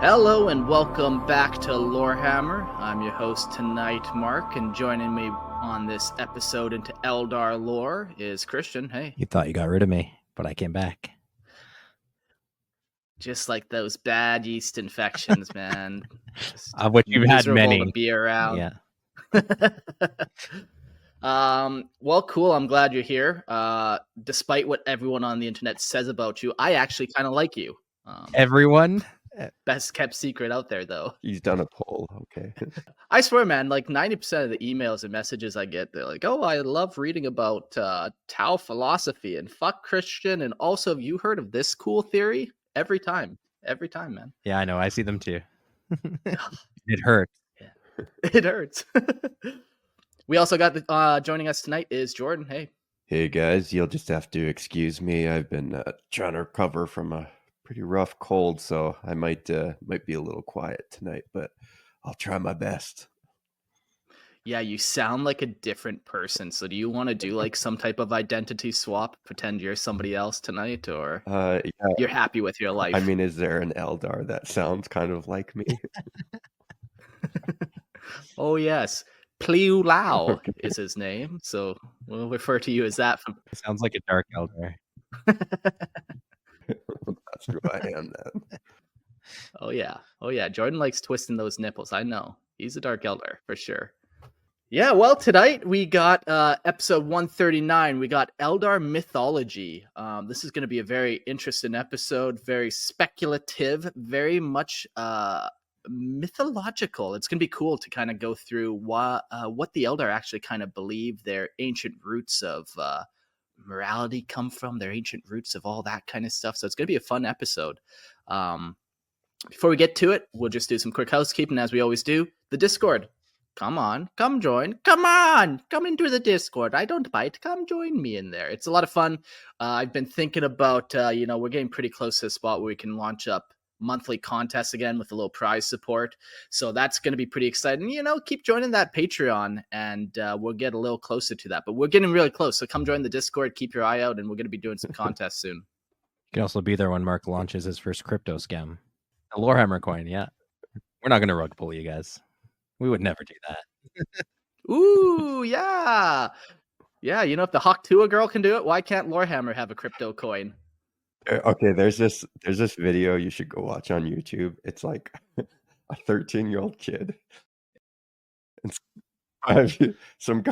Hello and welcome back to Lorehammer. I'm your host tonight, Mark, and joining me on this episode into Eldar lore is Christian. Hey. You thought you got rid of me, but I came back. Just like those bad yeast infections, man. Of which you've had many. To be around. Yeah. Well, cool. I'm glad you're here. Despite what everyone on the internet says about you, I actually kind of like you. Everyone? Best kept secret out there, though. He's done a poll. Okay. I swear, man, like 90% of the emails and messages I get, they're like, oh, I love reading about Tao philosophy and fuck Christian. And also, have you heard of this cool theory? Every time, man. Yeah, I know. I see them too. It hurts. Yeah. It hurts. We also got joining us tonight is Jordan. Hey guys, you'll just have to excuse me. I've been trying to recover from a pretty rough cold, so I might be a little quiet tonight, but I'll try my best. Yeah, you sound like a different person. So do you want to do like some type of identity swap, pretend you're somebody else tonight, or Yeah. You're happy with your life? I mean, is there an Eldar that sounds kind of like me? Oh yes, Pliu Lao is his name, so we'll refer to you as that. It sounds like a dark elder. That's who I am then. Oh yeah. Jordan likes twisting those nipples. I know. He's a dark elder for sure. Yeah, well, tonight we got episode 139. We got Eldar Mythology. This is going to be a very interesting episode, very speculative, very much mythological. It's going to be cool to kind of go through what the Eldar actually kind of believe their ancient roots of morality come from, their ancient roots of all that kind of stuff. So it's going to be a fun episode. Before we get to it, we'll just do some quick housekeeping as we always do. The Discord. Come on, come join. Come on, come into the Discord. I don't bite. Come join me in there. It's a lot of fun. I've been thinking about, we're getting pretty close to a spot where we can launch up monthly contests again with a little prize support. So that's going to be pretty exciting. Keep joining that Patreon and we'll get a little closer to that. But we're getting really close. So come join the Discord. Keep your eye out, and we're going to be doing some contests soon. You can also be there when Mark launches his first crypto scam. The Lorehammer coin, yeah. We're not going to rug pull you guys. We would never do that. Ooh, yeah. Yeah, if the Hawk Tua girl can do it, why can't Lorehammer have a crypto coin? Okay, there's this video you should go watch on YouTube. It's like a 13-year-old kid. And some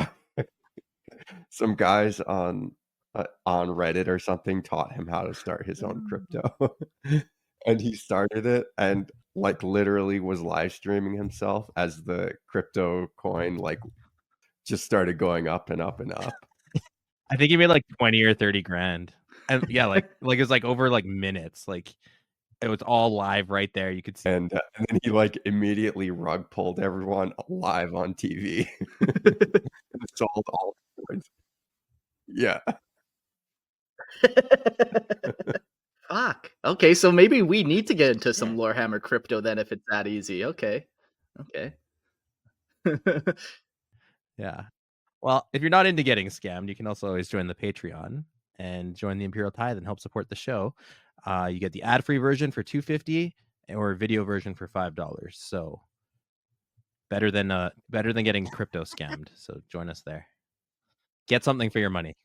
guys on Reddit or something taught him how to start his own crypto. And he started it and like literally was live streaming himself as the crypto coin like just started going up and up and up. I think he made like 20 or 30 grand. And yeah, like it was like over like minutes. Like it was all live right there. You could see. And then he like immediately rug pulled everyone live on TV. Sold all the coins. Yeah. Fuck. Okay, so maybe we need to get into some Lorehammer crypto then if it's that easy. Okay. Yeah. Well, if you're not into getting scammed, you can also always join the Patreon and join the Imperial Tithe and help support the show. You get the ad-free version for $2.50 or video version for $5. So better than getting crypto scammed. So join us there. Get something for your money.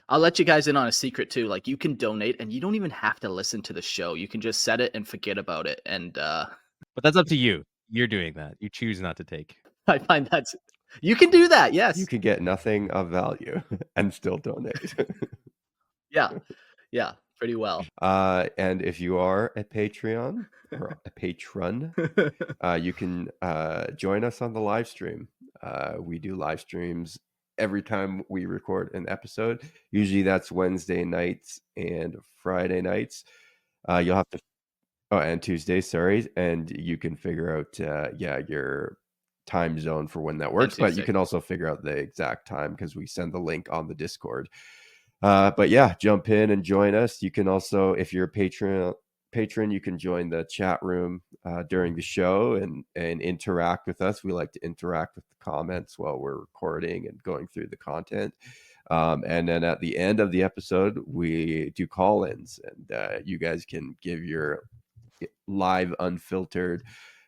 I'll let you guys in on a secret too. Like you can donate and you don't even have to listen to the show. You can just set it and forget about it. And but that's up to you. You're doing that. You choose not to take. I find you can do that. Yes. You can get nothing of value and still donate. Yeah, pretty well. And if you are a Patreon or a patron, you can join us on the live stream. We do live streams every time we record an episode. Usually that's Wednesday nights and Friday nights. You'll have to and Tuesdays, sorry, and you can figure out your time zone for when that works, but you can also figure out the exact time because we send the link on the Discord. But yeah, jump in and join us. You can also, if you're a patron, you can join the chat room during the show and interact with us. We like to interact with the comments while we're recording and going through the content. And then at the end of the episode, we do call-ins, and you guys can give your live, unfiltered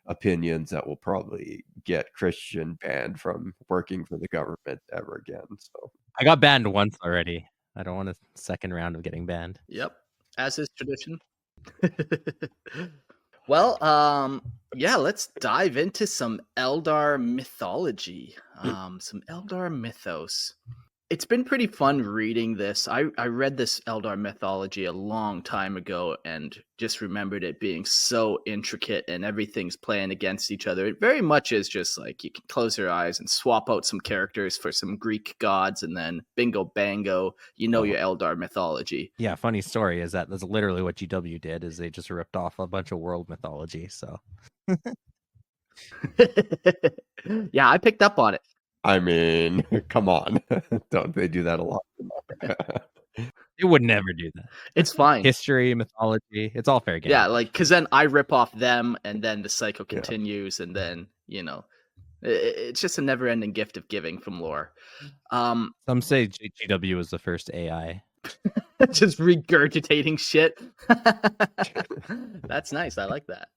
opinions that will probably get Christian banned from working for the government ever again. So I got banned once already. I don't want a second round of getting banned. Yep, as is tradition. Well, yeah, let's dive into some Eldar mythology, some Eldar mythos. It's been pretty fun reading this. I read this Eldar mythology a long time ago and just remembered it being so intricate and everything's playing against each other. It very much is just like you can close your eyes and swap out some characters for some Greek gods and then bingo bango, you know your Eldar mythology. Yeah, funny story is that's literally what GW did, is they just ripped off a bunch of world mythology. So yeah, I picked up on it. I mean, come on. Don't they do that a lot? it would never do that. It's fine. History, mythology, it's all fair game. Yeah, like, because then I rip off them and then the cycle continues and then, you know, it's just a never-ending gift of giving from lore. Some say GW was the first AI. Just regurgitating shit. That's nice. I like that.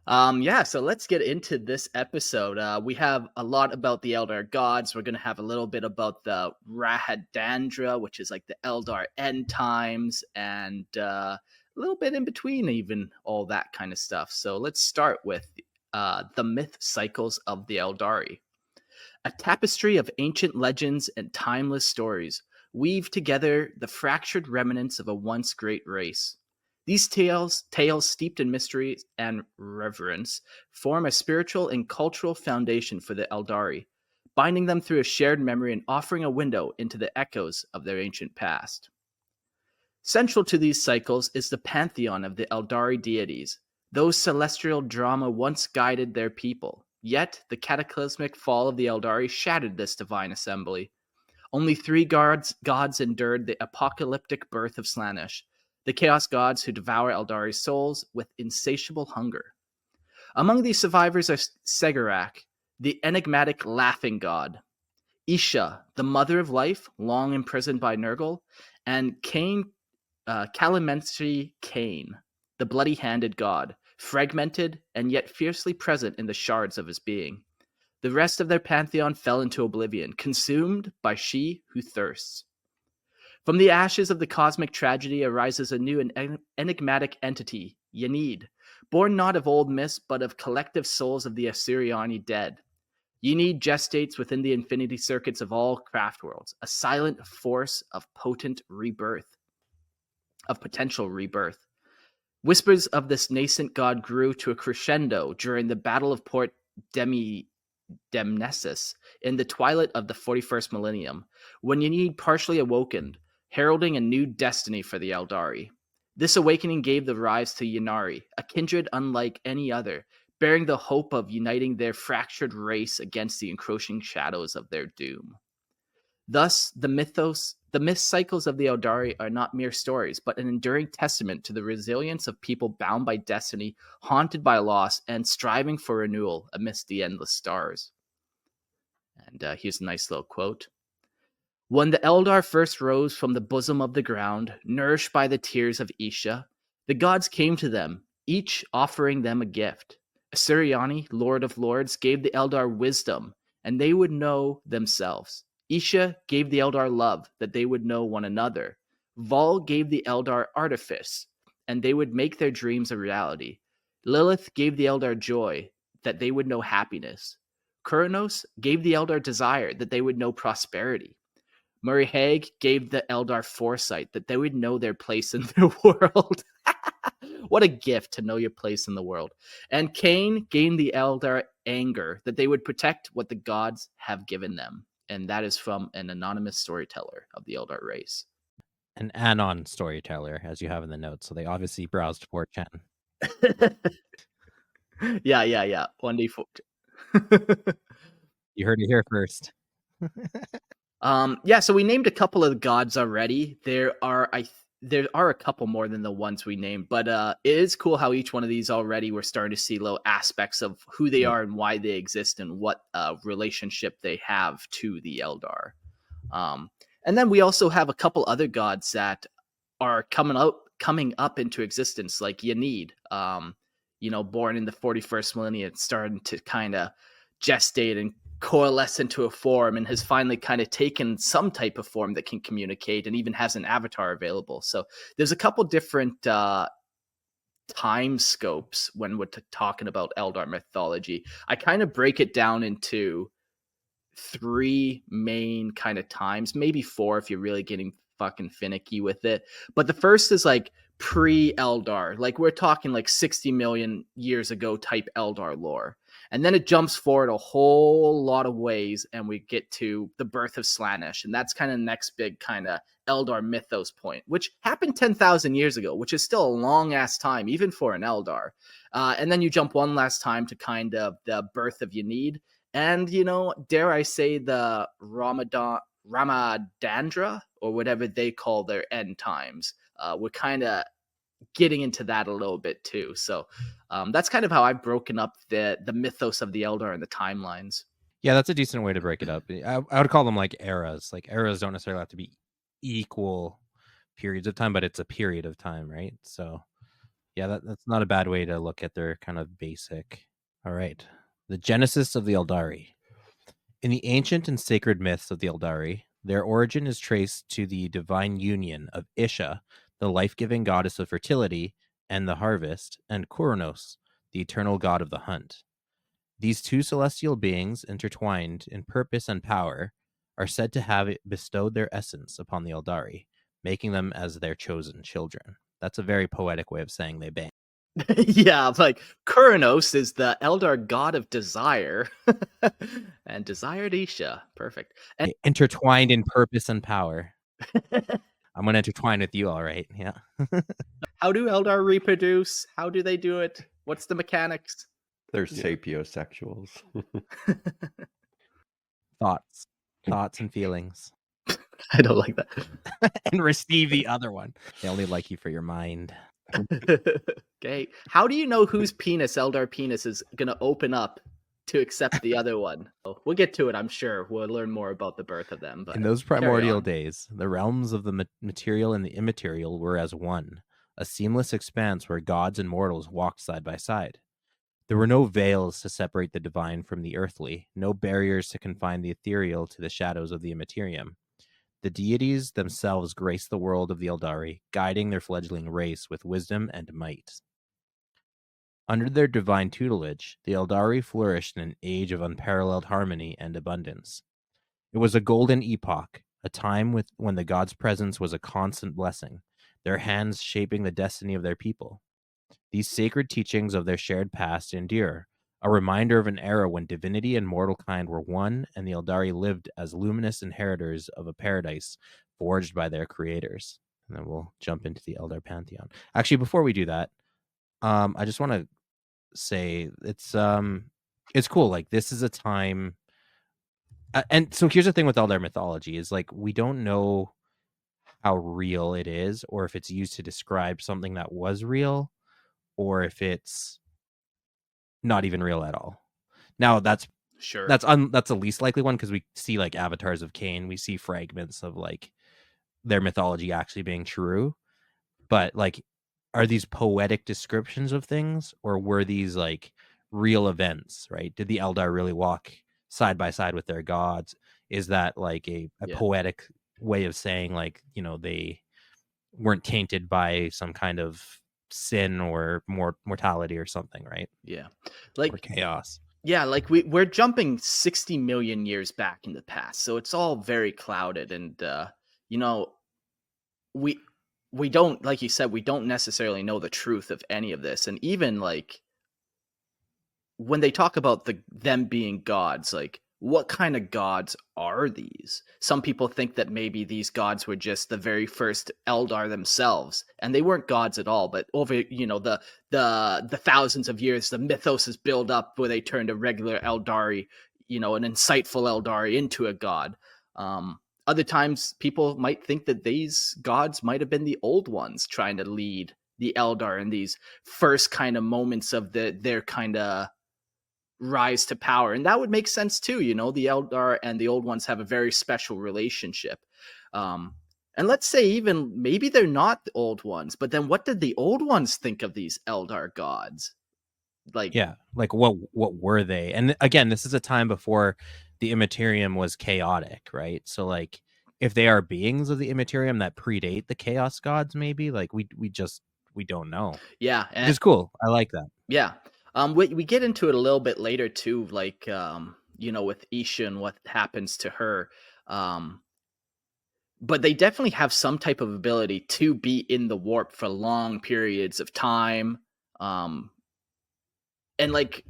Yeah, so let's get into this episode. We have a lot about the Eldar gods. We're going to have a little bit about the Rhana Dandra, which is like the Eldar end times, and a little bit in between even all that kind of stuff. So let's start with the myth cycles of the Eldari. A tapestry of ancient legends and timeless stories weave together the fractured remnants of a once great race. These tales steeped in mystery and reverence, form a spiritual and cultural foundation for the Eldari, binding them through a shared memory and offering a window into the echoes of their ancient past. Central to these cycles is the pantheon of the Eldari deities. Those celestial drama once guided their people, yet the cataclysmic fall of the Eldari shattered this divine assembly. Only 3 gods endured the apocalyptic birth of Slaanesh, the chaos gods who devour Eldari's souls with insatiable hunger. Among these survivors are Cegorach, the enigmatic laughing god, Isha, the mother of life, long imprisoned by Nurgle, and Calamentary Cain, the bloody-handed god, fragmented and yet fiercely present in the shards of his being. The rest of their pantheon fell into oblivion, consumed by she who thirsts. From the ashes of the cosmic tragedy arises a new and enigmatic entity, Ynnead, born not of old myths but of collective souls of the Asuryani dead. Ynnead gestates within the infinity circuits of all craft worlds, a silent force of potential rebirth. Whispers of this nascent god grew to a crescendo during the Battle of Port Demnesis in the twilight of the 41st millennium, when Ynnead partially awokened, heralding a new destiny for the Eldari. This awakening gave the rise to Ynnari, a kindred unlike any other, bearing the hope of uniting their fractured race against the encroaching shadows of their doom. Thus, the myth cycles of the Eldari are not mere stories, but an enduring testament to the resilience of people bound by destiny, haunted by loss, and striving for renewal amidst the endless stars. And here's a nice little quote. When the Eldar first rose from the bosom of the ground, nourished by the tears of Isha, the gods came to them, each offering them a gift. Asuryani, Lord of Lords, gave the Eldar wisdom, and they would know themselves. Isha gave the Eldar love, that they would know one another. Vol gave the Eldar artifice, and they would make their dreams a reality. Lilith gave the Eldar joy, that they would know happiness. Kurnous gave the Eldar desire, that they would know prosperity. Murray-Haig gave the Eldar foresight, that they would know their place in the world. What a gift to know your place in the world. And Cain gave the Eldar anger, that they would protect what the gods have given them. And that is from an anonymous storyteller of the Eldar race. An anon storyteller, as you have in the notes. So they obviously browsed 4chan. Yeah. 1D4. You heard it here first. Yeah, so we named a couple of the gods already. There are a couple more than the ones we named, but it is cool how each one of these already we're starting to see little aspects of who they are and why they exist and what relationship they have to the Eldar. And then we also have a couple other gods that are coming coming up into existence, like Ynnead, born in the 41st millennium, it's starting to kind of gestate and coalesce into a form, and has finally kind of taken some type of form that can communicate and even has an avatar available. So there's a couple different time scopes when we're talking about Eldar mythology. I kind of break it down into 3 main kind of times, maybe 4 if you're really getting fucking finicky with it. But the first is like pre-Eldar, like we're talking like 60 million years ago type Eldar lore. And then it jumps forward a whole lot of ways, and we get to the birth of Slaanesh, and that's kind of the next big kind of Eldar mythos point, which happened 10,000 years ago, which is still a long-ass time, even for an Eldar. And then you jump one last time to kind of the birth of Ynnead, and, dare I say, the Rhana Dandra, or whatever they call their end times. We're kind of getting into that a little bit too. So that's kind of how I've broken up the mythos of the Eldar and the timelines. Yeah, that's a decent way to break it up. I would call them like eras. Like eras don't necessarily have to be equal periods of time, but it's a period of time, right? So yeah, that's not a bad way to look at their kind of basic. All right. The genesis of the Eldari. In the ancient and sacred myths of the Eldari, their origin is traced to the divine union of Isha, the life-giving goddess of fertility and the harvest, and Kurnous, the eternal god of the hunt. These two celestial beings, intertwined in purpose and power, are said to have bestowed their essence upon the Eldari, making them as their chosen children. That's a very poetic way of saying they bang. Yeah, like Kurnous is the Eldar god of desire, and desired Isha. Perfect. And Intertwined in purpose and power. I'm going to intertwine with you, all right. Yeah. how do Eldar reproduce? How do they do it? What's the mechanics? They're sapiosexuals. Thoughts and feelings. I don't like that. And receive the other one. They only like you for your mind. Okay. How do you know whose penis, Eldar penis, is going to open up to accept the other one? We'll get to it, I'm sure. We'll learn more about the birth of them. But in those primordial days, the realms of the material and the immaterial were as one, a seamless expanse where gods and mortals walked side by side. There were no veils to separate the divine from the earthly, no barriers to confine the ethereal to the shadows of the immaterium. The deities themselves graced the world of the Eldari, guiding their fledgling race with wisdom and might. Under their divine tutelage, the Eldari flourished in an age of unparalleled harmony and abundance. It was a golden epoch, a time when the gods' presence was a constant blessing, their hands shaping the destiny of their people. These sacred teachings of their shared past endure, a reminder of an era when divinity and mortal kind were one, and the Eldari lived as luminous inheritors of a paradise forged by their creators. And then we'll jump into the Eldar pantheon. Actually, before we do that, I just want to say it's cool. Like, this is a time, and so here's the thing with Eldar mythology is like we don't know how real it is, or if it's used to describe something that was real, or if it's not even real at all. Now that's sure that's the least likely one, because we see like avatars of Cain, we see fragments of like their mythology actually being true, but like, are these poetic descriptions of things, or were these like real events, right? Did the Eldar really walk side by side with their gods? Is that like a poetic way of saying like, they weren't tainted by some kind of sin or mortality or something, right? Yeah, like, or chaos. Yeah, like we're jumping 60 million years back in the past, so it's all very clouded, and we don't, like you said, we don't necessarily know the truth of any of this. And even like when they talk about them being gods, like, what kind of gods are these? Some people think that maybe these gods were just the very first Eldar themselves, and they weren't gods at all. But over the thousands of years, the mythos is built up where they turned a regular Eldari, an insightful Eldari, into a god. Other times, people might think that these gods might have been the old ones trying to lead the Eldar in these first kind of moments of their kind of rise to power. And that would make sense too. The Eldar and the old ones have a very special relationship. And let's say even maybe they're not the old ones, but then what did the old ones think of these Eldar gods? Like, Yeah, like what were they? And again, this is a time before the Immaterium was chaotic, right? So like if they are beings of the Immaterium that predate the chaos gods, maybe like we don't know. yeah, Which is cool. I like that. yeah. We get into it a little bit later too, like with Isha and what happens to her. But they definitely have some type of ability to be in the warp for long periods of time. Um, and like,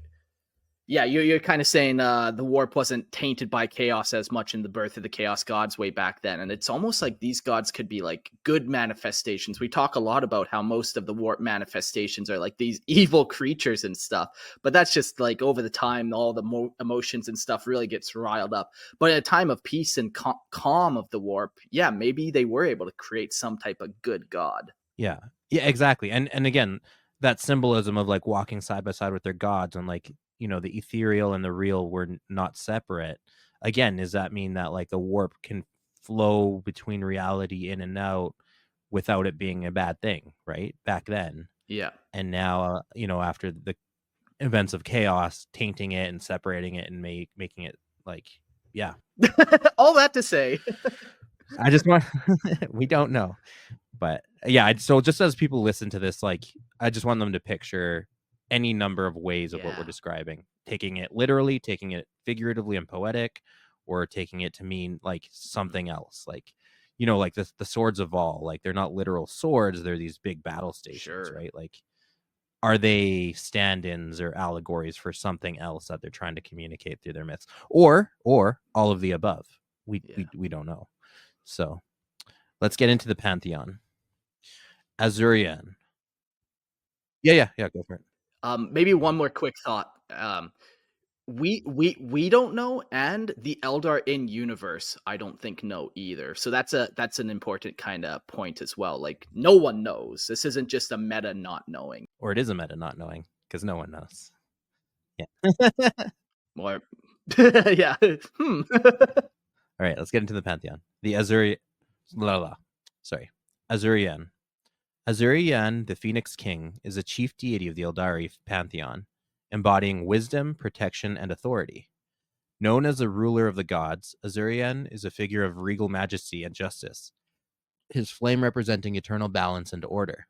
yeah, you're kind of saying the warp wasn't tainted by chaos as much in the birth of the chaos gods way back then, and it's almost like these gods could be like good manifestations. We talk a lot about how most of the warp manifestations are like these evil creatures and stuff, but that's just like over the time, all the emotions and stuff really gets riled up. But at a time of peace and calm of the warp, yeah, maybe they were able to create some type of good god. Yeah, exactly. And again, that symbolism of like walking side by side with their gods and like the ethereal and the real were not separate. Again, does that mean that like the warp can flow between reality in and out without it being a bad thing, right? Back then. Yeah. And now, after the events of chaos, tainting it and separating it and making it like, yeah. All that to say. I just want, we don't know. But yeah, so just as people listen to this, like I just want them to picture any number of ways of what we're describing, taking it literally, taking it figuratively and poetic, or taking it to mean like something else, like like the swords of Vol, like they're not literal swords, they're these big battle stations, right? Like are they stand-ins or allegories for something else that they're trying to communicate through their myths, or all of the above? We don't know. So let's get into the pantheon. Azurian. Yeah, go for it. Maybe one more quick thought. We don't know, and the Eldar in universe, I don't think know either. So that's an important kind of point as well. Like no one knows. This isn't just a meta not knowing. Or it is a meta not knowing, because no one knows. Yeah. More yeah. All right, let's get into the pantheon. The Azurian. Azurian. Azurian, the Phoenix King, is a chief deity of the Eldari pantheon, embodying wisdom, protection, and authority. Known as the ruler of the gods, Azurian is a figure of regal majesty and justice, his flame representing eternal balance and order.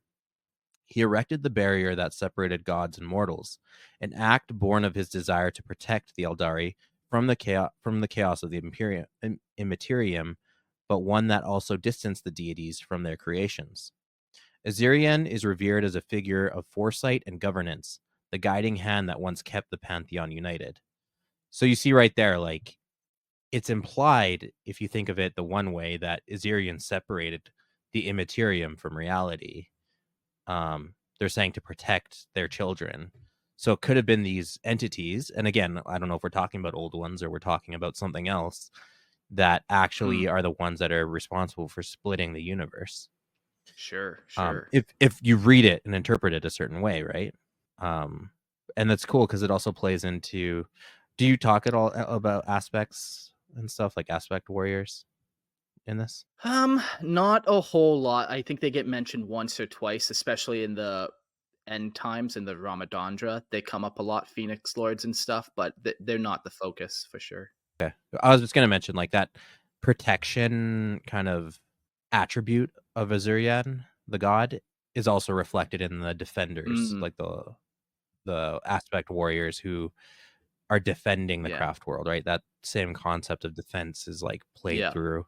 He erected the barrier that separated gods and mortals, an act born of his desire to protect the Eldari from the chaos of the Immaterium, but one that also distanced the deities from their creations. Azurian is revered as a figure of foresight and governance, the guiding hand that once kept the pantheon united. So you see right there, like, it's implied, if you think of it the one way, that Azurian separated the Immaterium from reality. They're saying to protect their children. So it could have been these entities, and again, I don't know if we're talking about old ones or we're talking about something else, that actually are the ones that are responsible for splitting the universe. Sure. If you read it and interpret it a certain way, right? And that's cool because it also plays into. Do you talk at all about aspects and stuff, like aspect warriors in this? Not a whole lot. I think they get mentioned once or twice, especially in the end times in the Rhana Dandra. They come up a lot, Phoenix Lords and stuff, but they're not the focus for sure. Okay. I was just going to mention like that protection kind of attribute of Azurian, the god, is also reflected in the defenders, like the aspect warriors who are defending the craft world, right? That same concept of defense is like played through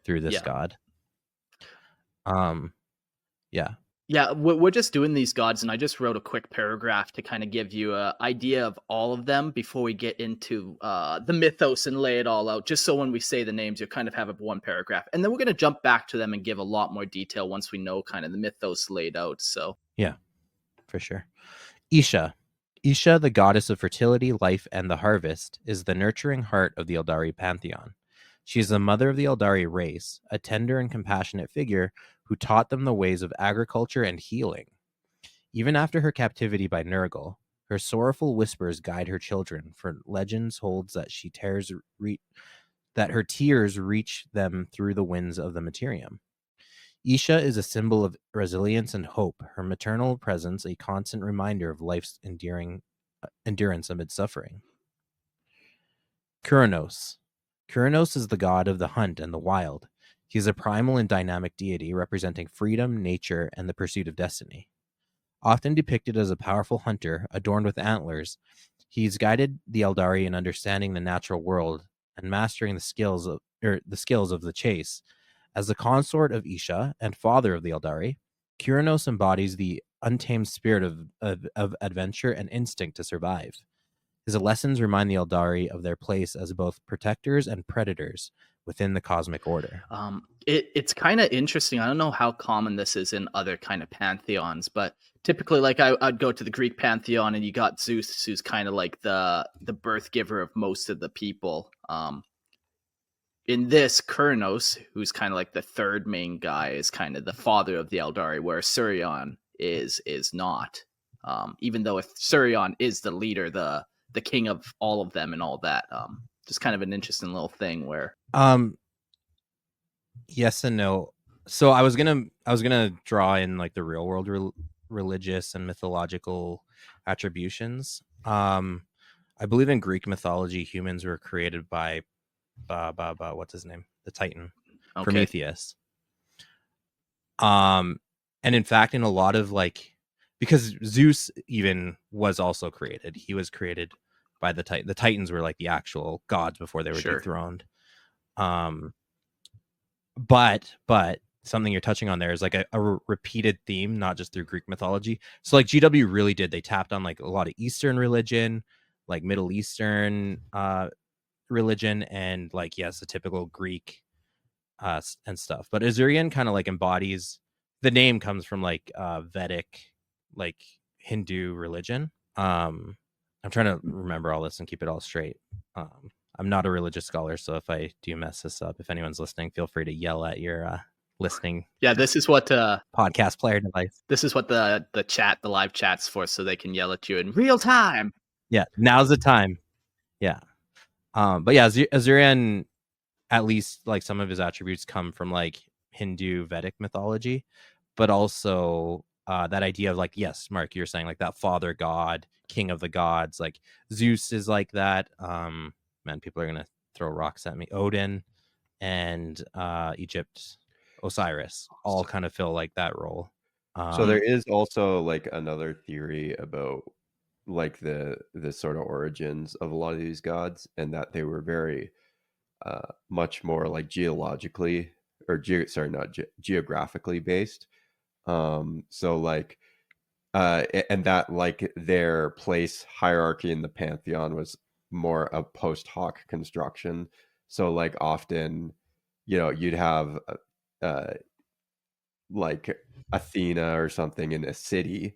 this god. Yeah, we're just doing these gods, and I just wrote a quick paragraph to kind of give you an idea of all of them before we get into the mythos and lay it all out, just so when we say the names, you kind of have a one paragraph. And then we're going to jump back to them and give a lot more detail once we know kind of the mythos laid out. So yeah, for sure. Isha, the goddess of fertility, life, and the harvest, is the nurturing heart of the Eldari pantheon. She is the mother of the Eldari race, a tender and compassionate figure who taught them the ways of agriculture and healing. Even after her captivity by Nurgle, her sorrowful whispers guide her children, for legends holds that she that her tears reach them through the winds of the materium. Isha is a symbol of resilience and hope, her maternal presence a constant reminder of life's endurance amid suffering. Kurnous. Kurnous is the god of the hunt and the wild. He is a primal and dynamic deity representing freedom, nature, and the pursuit of destiny. Often depicted as a powerful hunter adorned with antlers, he's guided the Eldari in understanding the natural world and mastering the skills of the chase. As the consort of Isha and father of the Eldari, Kuranos embodies the untamed spirit of adventure and instinct to survive. His lessons remind the Eldari of their place as both protectors and predators within the cosmic order. It's kind of interesting. I don't know how common this is in other kind of pantheons, but typically, like I'd go to the Greek pantheon, and you got Zeus, who's kind of like the birth giver of most of the people. In this, Kurnous, who's kind of like the third main guy, is kind of the father of the Eldari, where Surion is not. Even though if Surion is the leader, the king of all of them and all that. Just kind of an interesting little thing where yes and no. So I was gonna draw in like the real world religious and mythological attributions. I believe in Greek mythology, humans were created by what's his name, the Titan, okay. Prometheus. And in fact, in a lot of like, because Zeus even was also created, he was created by the Titan. The Titans were like the actual gods before they were dethroned. But something you're touching on there is like a repeated theme, not just through Greek mythology. So like GW really did, they tapped on like a lot of Eastern religion, like Middle Eastern religion, and like, yes, the typical Greek and stuff. But Azurian kind of like embodies, the name comes from like Vedic, like Hindu religion. I'm trying to remember all this and keep it all straight. I'm not a religious scholar, so if I do mess this up, if anyone's listening, feel free to yell at your listening. Yeah, this is what podcast player device. This is what the live chat's for, so they can yell at you in real time. Yeah, now's the time. Yeah. But yeah, Azurian, at least like some of his attributes come from like Hindu Vedic mythology, but also that idea of like, yes, Mark, you're saying like that father god, king of the gods, like Zeus is like that. Man, people are gonna throw rocks at me. Odin and Egypt, Osiris, all kind of fill like that role. So there is also like another theory about like the sort of origins of a lot of these gods, and that they were very much more like geologically or geographically based. So like and that like their place hierarchy in the pantheon was more a post hoc construction. So like often, you know, you'd have like Athena or something in a city,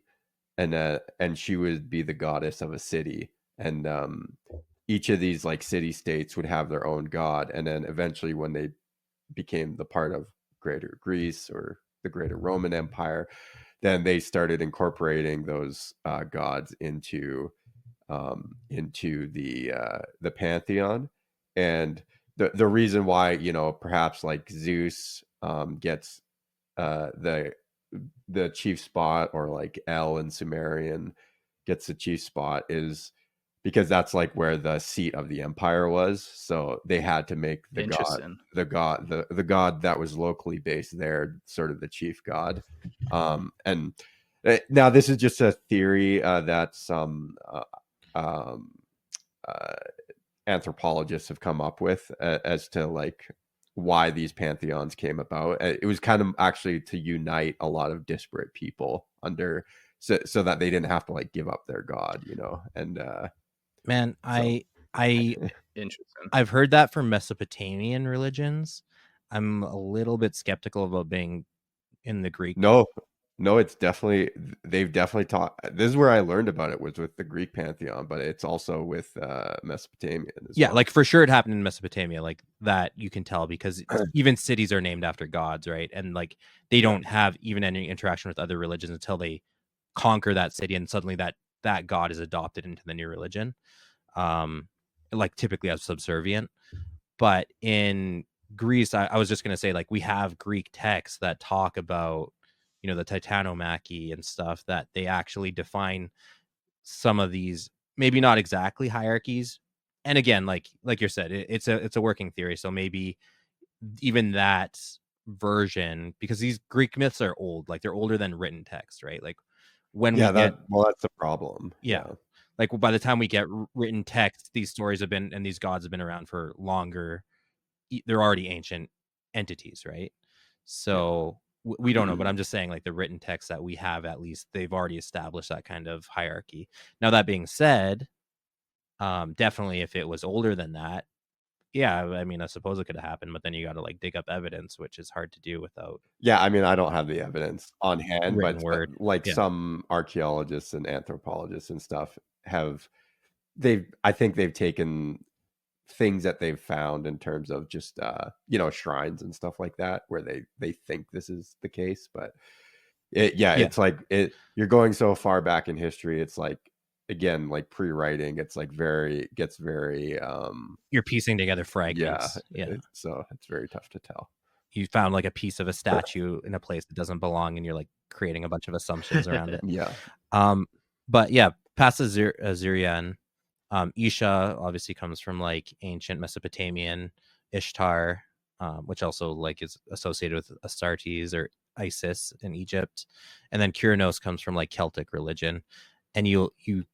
and she would be the goddess of a city, and each of these like city states would have their own god, and then eventually when they became the part of greater Greece or the greater Roman Empire, then they started incorporating those gods into the pantheon. And the reason why, you know, perhaps like Zeus gets the chief spot, or like El in Sumerian gets the chief spot, is because that's like where the seat of the empire was. So they had to make the god that was locally based there sort of the chief god. And now this is just a theory that some anthropologists have come up with as to like why these pantheons came about. It was kind of actually to unite a lot of disparate people under, so that they didn't have to like give up their god, you know. And man, So- I Interesting. I've heard that from Mesopotamian religions. I'm a little bit skeptical about being in the Greek. no, it's definitely, they've definitely taught. This is where I learned about it, was with the Greek pantheon, but it's also with Mesopotamian as Yeah, well. like for sure it happened in Mesopotamia, like that you can tell, because even cities are named after gods, right? And like they don't have even any interaction with other religions until they conquer that city, and suddenly that god is adopted into the new religion. Like typically as subservient. But in Greece, I was just going to say, like, we have Greek texts that talk about, you know, the titanomachy and stuff, that they actually define some of these, maybe not exactly hierarchies. And again, like you said, it's a working theory. So maybe even that version, because these Greek myths are old, like they're older than written text, right? Like when we get, that's the problem. yeah, like by the time we get written text, these stories have been, and these gods have been around for longer. They're already ancient entities, right? So we don't know, but I'm just saying, like, the written text that we have, at least they've already established that kind of hierarchy. Now, that being said, definitely if it was older than that, yeah, I mean, I suppose it could have happened, but then you got to like dig up evidence, which is hard to do without I mean, I don't have the evidence on hand, written but word. like Yeah. some archaeologists and anthropologists and stuff I think they've taken things that they've found in terms of just you know, shrines and stuff like that, where they think this is the case, but it's like you're going so far back in history. It's like, again, like pre-writing, it's like gets very You're piecing together fragments. So it's very tough to tell. You found like a piece of a statue in a place that doesn't belong, and you're like creating a bunch of assumptions around it. But yeah, past Assyrian, Isha obviously comes from like ancient Mesopotamian Ishtar, which also like is associated with Astartes or Isis in Egypt. And then Kurnous comes from like Celtic religion. And you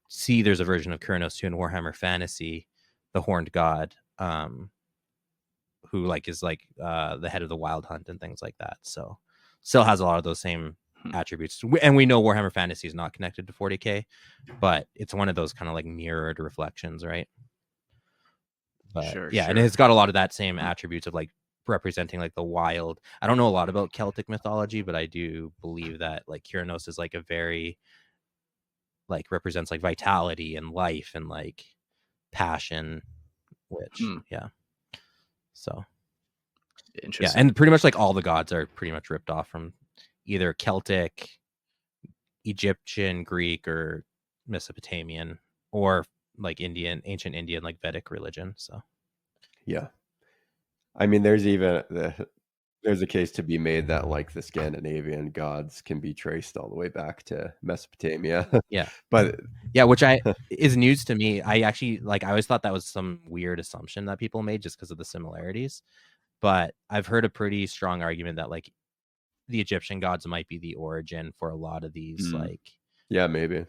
see there's a version of Kurnous too in Warhammer Fantasy, the Horned God, who like is like the head of the Wild Hunt and things like that. So still has a lot of those same attributes. And we know Warhammer Fantasy is not connected to 40k, but it's one of those kind of like mirrored reflections, right? But and it's got a lot of that same attributes of like representing like the wild. I don't know a lot about Celtic mythology, but I do believe that like Kurnous is like a very like represents like vitality and life and like passion, which so interesting. And pretty much like all the gods are pretty much ripped off from either Celtic, Egyptian, Greek, or Mesopotamian, or like Indian, ancient Indian, like Vedic religion. So I mean, there's a case to be made that like the Scandinavian gods can be traced all the way back to Mesopotamia. But which is news to me. I actually like, I always thought that was some weird assumption that people made just because of the similarities. But I've heard a pretty strong argument that like the Egyptian gods might be the origin for a lot of these, like maybe.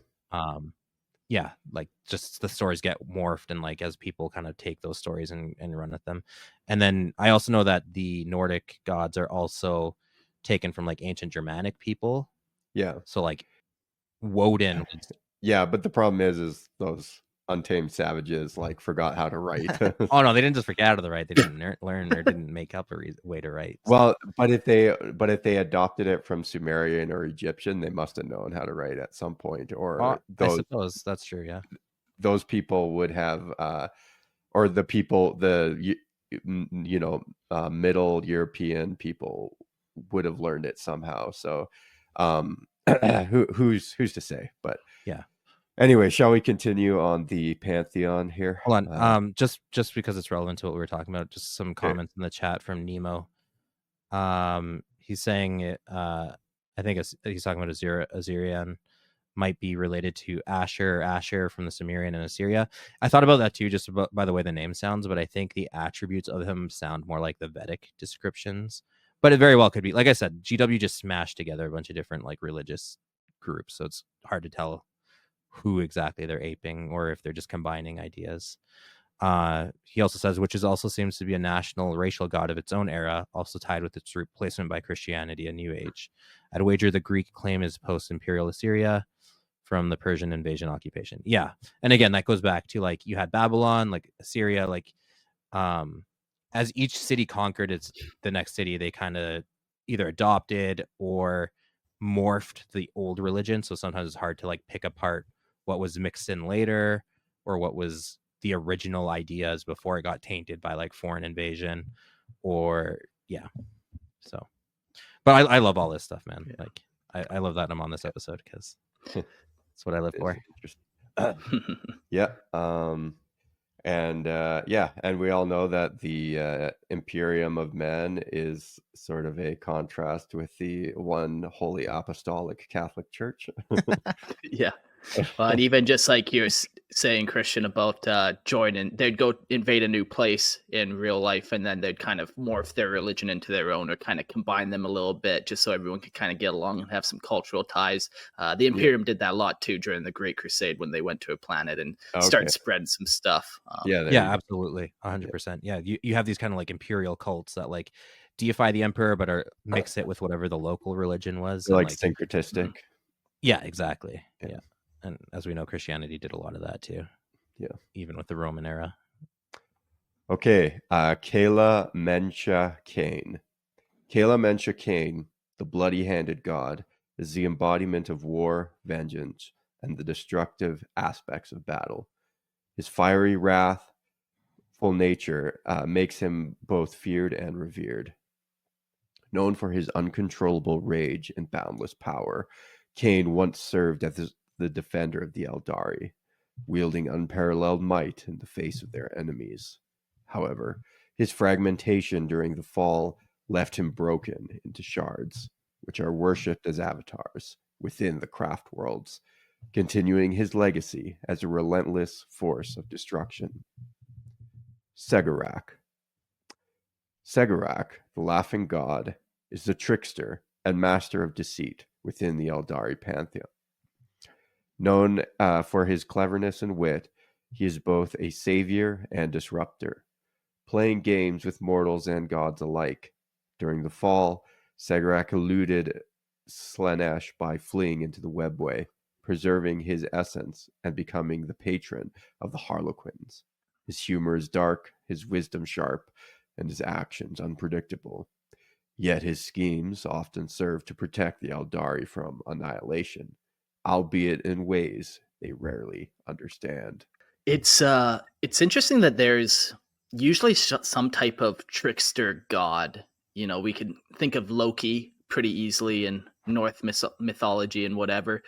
Like just the stories get morphed, and like as people kind of take those stories and run with them. And then I also know that the Nordic gods are also taken from like ancient Germanic people. So like Woden was... but the problem is those untamed savages like forgot how to write. Oh no, they didn't just forget how to write. They didn't learn or didn't make up a way to write. So. Well, but if they adopted it from Sumerian or Egyptian, they must have known how to write at some point. Or I suppose that's true. Yeah, those people would have, or the people, Middle European people would have learned it somehow. So, who's to say? But anyway, shall we continue on the pantheon here? Hold on. Just because it's relevant to what we were talking about, just some comments in the chat from Nemo. He's saying I think he's talking about Assyrian might be related to Asher from the Sumerian and Assyria. I thought about that too, just by the way the name sounds, but I think the attributes of him sound more like the Vedic descriptions. But it very well could be. Like I said, GW just smashed together a bunch of different like religious groups, so it's hard to tell who exactly they're aping or if they're just combining ideas. He also says, which is also seems to be a national racial god of its own era, also tied with its replacement by Christianity and New Age. I'd wager the Greek claim is post-imperial Assyria from the Persian invasion occupation. And again, that goes back to like you had Babylon, like Assyria, like as each city conquered the next city, they kind of either adopted or morphed the old religion. So sometimes it's hard to like pick apart what was mixed in later or what was the original ideas before it got tainted by like foreign invasion or so. But I love all this stuff, man. Like I love that I'm on this episode because that's what I live for. And and we all know that the Imperium of Men is sort of a contrast with the one Holy Apostolic Catholic Church. Yeah. Well, and even just like you're saying, Christian, about joining, they'd go invade a new place in real life, and then they'd kind of morph their religion into their own, or kind of combine them a little bit, just so everyone could kind of get along and have some cultural ties. The Imperium did that a lot too during the Great Crusade when they went to a planet and started spreading some stuff. Yeah, absolutely, 100%. Yeah, you have these kind of like imperial cults that like deify the emperor, but are mix it with whatever the local religion was. They're And, like syncretistic. Yeah, exactly. Yeah. And as we know, Christianity did a lot of that too. Yeah. Even with the Roman era. Okay. Kayla Mensha Cain. Kayla Mensha Cain, the bloody-handed god, is the embodiment of war, vengeance, and the destructive aspects of battle. His fiery, wrathful nature makes him both feared and revered. Known for his uncontrollable rage and boundless power, Cain once served as the defender of the Eldari, wielding unparalleled might in the face of their enemies. However, his fragmentation during the fall left him broken into shards, which are worshipped as avatars within the craft worlds, continuing his legacy as a relentless force of destruction. Cegorach. Cegorach, the laughing god, is the trickster and master of deceit within the Eldari pantheon. Known for his cleverness and wit, he is both a savior and disruptor, playing games with mortals and gods alike. During the fall, Cegorach eluded Slaanesh by fleeing into the webway, preserving his essence and becoming the patron of the Harlequins. His humor is dark, his wisdom sharp, and his actions unpredictable. Yet his schemes often serve to protect the Eldari from annihilation, albeit in ways they rarely understand. It's interesting that there's usually some type of trickster god. You know, we can think of Loki pretty easily in North mythology and whatever.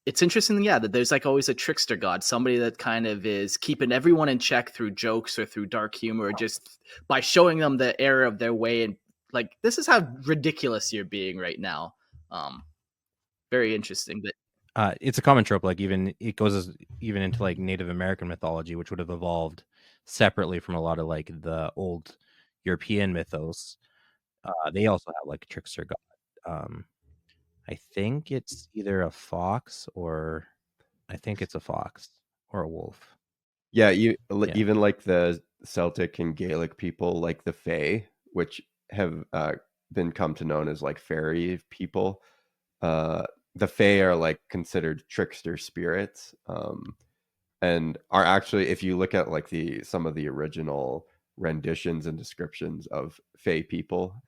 It's interesting, yeah, that there's like always a trickster god, somebody that kind of is keeping everyone in check through jokes or through dark humor, or just by showing them the error of their way and like, this is how ridiculous you're being right now. Very interesting. But it's a common trope. Like it goes even into like Native American mythology, which would have evolved separately from a lot of like the old European mythos. They also have like a trickster god. I think it's either a fox or I think it's a fox or a wolf. Yeah, even like the Celtic and Gaelic people, like the Fae, which have been come to known as like fairy people. The Fae are like considered trickster spirits, and are actually, if you look at like some of the original renditions and descriptions of Fae people,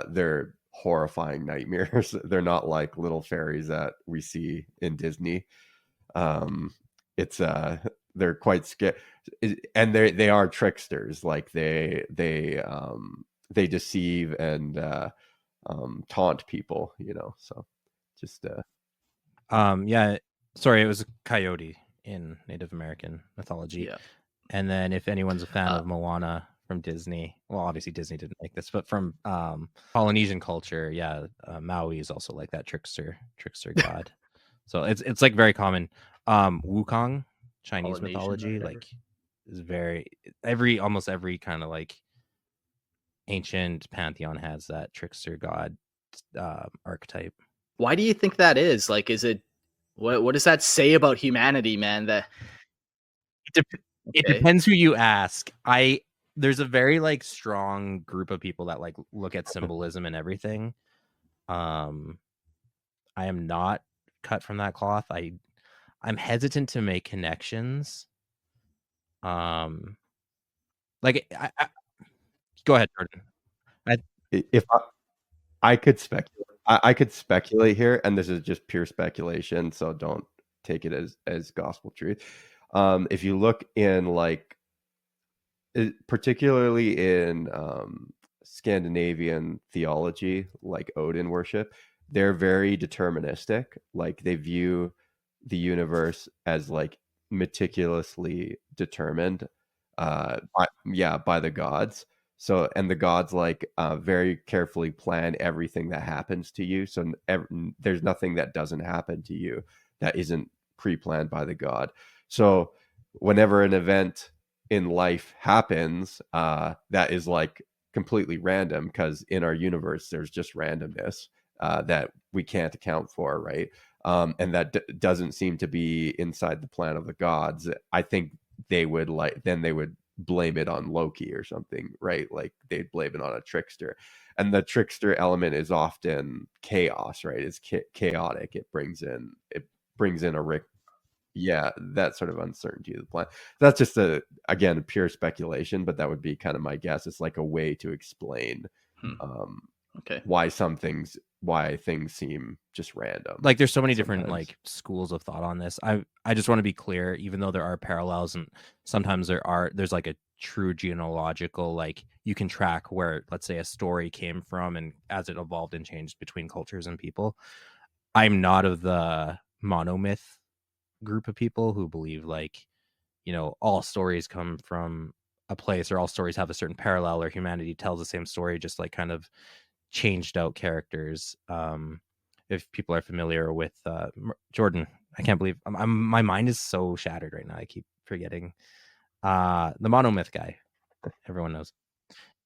they're horrifying nightmares. They're not like little fairies that we see in Disney. It's they're quite scary, and they are tricksters. Like they deceive and taunt people, so just yeah, sorry, it was a coyote in Native American mythology. yeah. And then if anyone's a fan of Moana from Disney, well, obviously Disney didn't make this, but from Polynesian culture, yeah, Maui is also like that trickster god. So it's like very common. Wukong, Chinese Polynesian mythology, like is almost every kind of like ancient pantheon has that trickster god archetype. Why do you think that is? Like, is it what does that say about humanity, man? That It depends who you ask. There's a very like strong group of people that like look at symbolism and everything. I am not cut from that cloth. I'm hesitant to make connections. Like go ahead, Jordan. if I could speculate, I could speculate here, and this is just pure speculation, so don't take it as gospel truth. If you look in like, particularly in Scandinavian theology, like Odin worship, they're very deterministic. Like they view the universe as like meticulously determined by the gods. So, and the gods like very carefully plan everything that happens to you. So there's nothing that doesn't happen to you that isn't pre-planned by the god. So whenever an event in life happens, that is like completely random, because in our universe there's just randomness that we can't account for, right? And that doesn't seem to be inside the plan of the gods. I think they would blame it on Loki or something, right? Like they'd blame it on a trickster, and the trickster element is often chaos, right? It's chaotic. It brings in that sort of uncertainty of the plan. That's just a pure speculation, but that would be kind of my guess. It's like a way to explain Okay. why things seem just random. Like there's so many different sometimes. like schools of thought on this. I just want to be clear, even though there are parallels and sometimes there's like a true genealogical, like you can track where, let's say, a story came from and as it evolved and changed between cultures and people. I'm not of the monomyth group of people who believe like, you know, all stories come from a place or all stories have a certain parallel or humanity tells the same story, just like kind of changed out characters. If people are familiar with Jordan, I can't believe my mind is so shattered right now. I keep forgetting the monomyth guy. Everyone knows.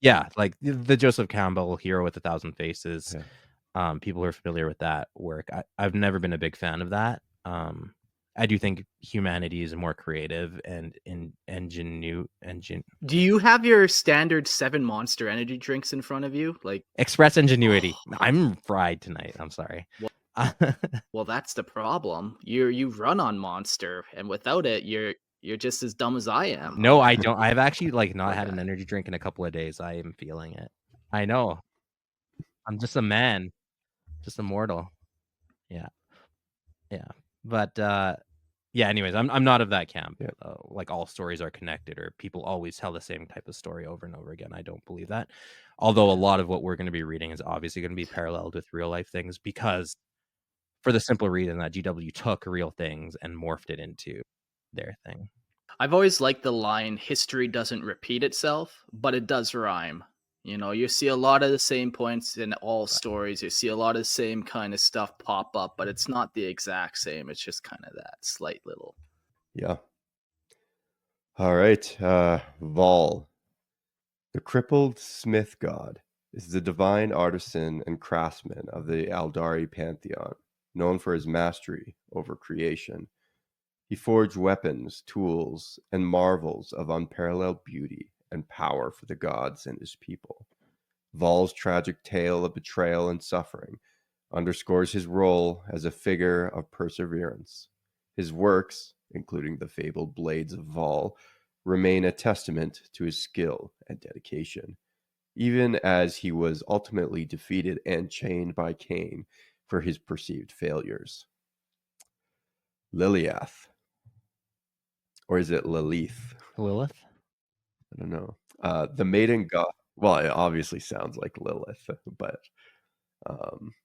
Yeah, like the Joseph Campbell Hero with a Thousand Faces. Yeah. People who are familiar with that work. I've never been a big fan of that. I do think humanity is more creative and ingenu. Do you have your standard 7 Monster energy drinks in front of you? Like Express ingenuity. I'm fried tonight. I'm sorry. Well, that's the problem. You run on Monster, and without it, you're just as dumb as I am. No, I don't. I've actually like not Poor had guy. an energy drink in a couple of days. I am feeling it. I know. I'm just a man, just a mortal. Yeah, yeah. But yeah. Anyways, I'm not of that camp. Yeah. Like all stories are connected, or people always tell the same type of story over and over again. I don't believe that. Although a lot of what we're going to be reading is obviously going to be paralleled with real life things, because for the simple reason that GW took real things and morphed it into their thing. I've always liked the line, history doesn't repeat itself, but it does rhyme. You know, you see a lot of the same points in all stories. You see a lot of the same kind of stuff pop up, but it's not the exact same. It's just kind of that slight little. Yeah. All right. Vol. The crippled smith god is the divine artisan and craftsman of the Eldari pantheon, known for his mastery over creation. He forged weapons, tools, and marvels of unparalleled beauty and power for the gods and his people. Vol's tragic tale of betrayal and suffering underscores his role as a figure of perseverance. His works, including the fabled Blades of Vol, remain a testament to his skill and dedication, even as he was ultimately defeated and chained by Cain for his perceived failures. Liliath. Or is it Lilith? Lilith? I don't know. The maiden god. Well, it obviously sounds like Lilith, but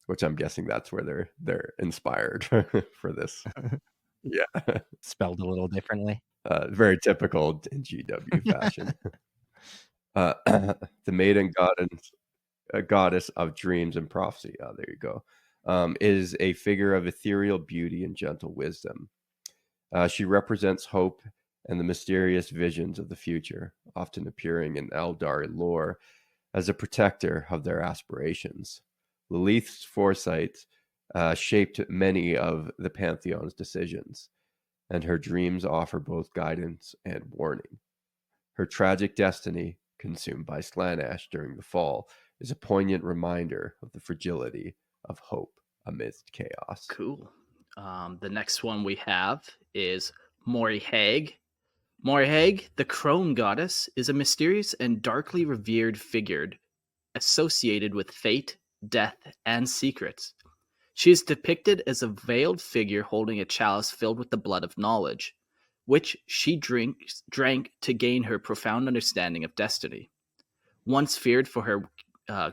which I'm guessing that's where they're inspired for this. Yeah, Spelled a little differently. very typical in GW fashion. The maiden goddess of dreams and prophecy. Oh, there you go. Is a figure of ethereal beauty and gentle wisdom. She represents hope and the mysterious visions of the future, often appearing in Eldar lore as a protector of their aspirations. Lilith's foresight shaped many of the Pantheon's decisions, and her dreams offer both guidance and warning. Her tragic destiny, consumed by Slaanesh during the fall, is a poignant reminder of the fragility of hope amidst chaos. Cool. The next one we have is Morihag. Morihag, the crone goddess, is a mysterious and darkly revered figure associated with fate, death, and secrets. She is depicted as a veiled figure holding a chalice filled with the blood of knowledge, which she drank to gain her profound understanding of destiny. Once feared for her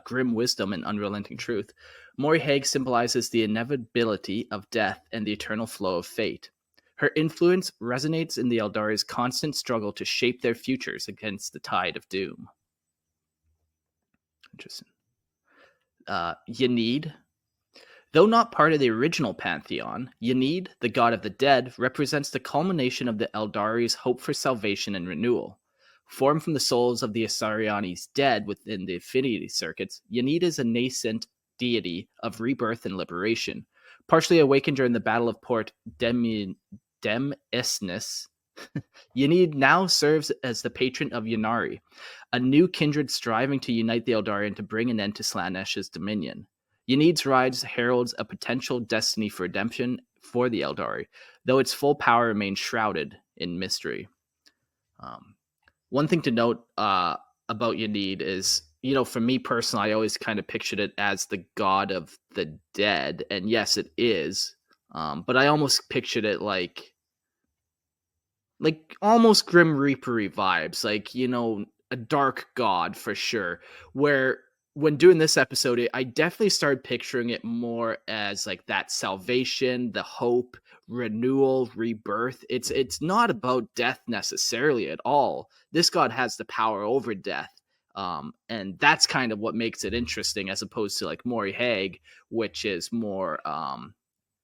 grim wisdom and unrelenting truth, Morihag symbolizes the inevitability of death and the eternal flow of fate. Her influence resonates in the Eldari's constant struggle to shape their futures against the tide of doom. Interesting. Ynnead. Though not part of the original pantheon, Ynnead, the god of the dead, represents the culmination of the Eldari's hope for salvation and renewal. Formed from the souls of the Asariani's dead within the affinity circuits, Ynnead is a nascent deity of rebirth and liberation. Partially awakened during the Battle of Port Demesnes, Ynnead now serves as the patron of Ynnari, a new kindred striving to unite the Eldari and to bring an end to Slaanesh's dominion. Ynnead's rise heralds a potential destiny for redemption for the Eldari, though its full power remains shrouded in mystery. One thing to note about Ynnead is, for me personally, I always kind of pictured it as the god of the dead, and yes, it is, but I almost pictured it like almost Grim Reaper-y vibes, a dark god for sure, where when doing this episode, I definitely started picturing it more as like that salvation, the hope, renewal, rebirth. It's not about death necessarily at all. This god has the power over death. And that's kind of what makes it interesting, as opposed to like Mori Hag, which is more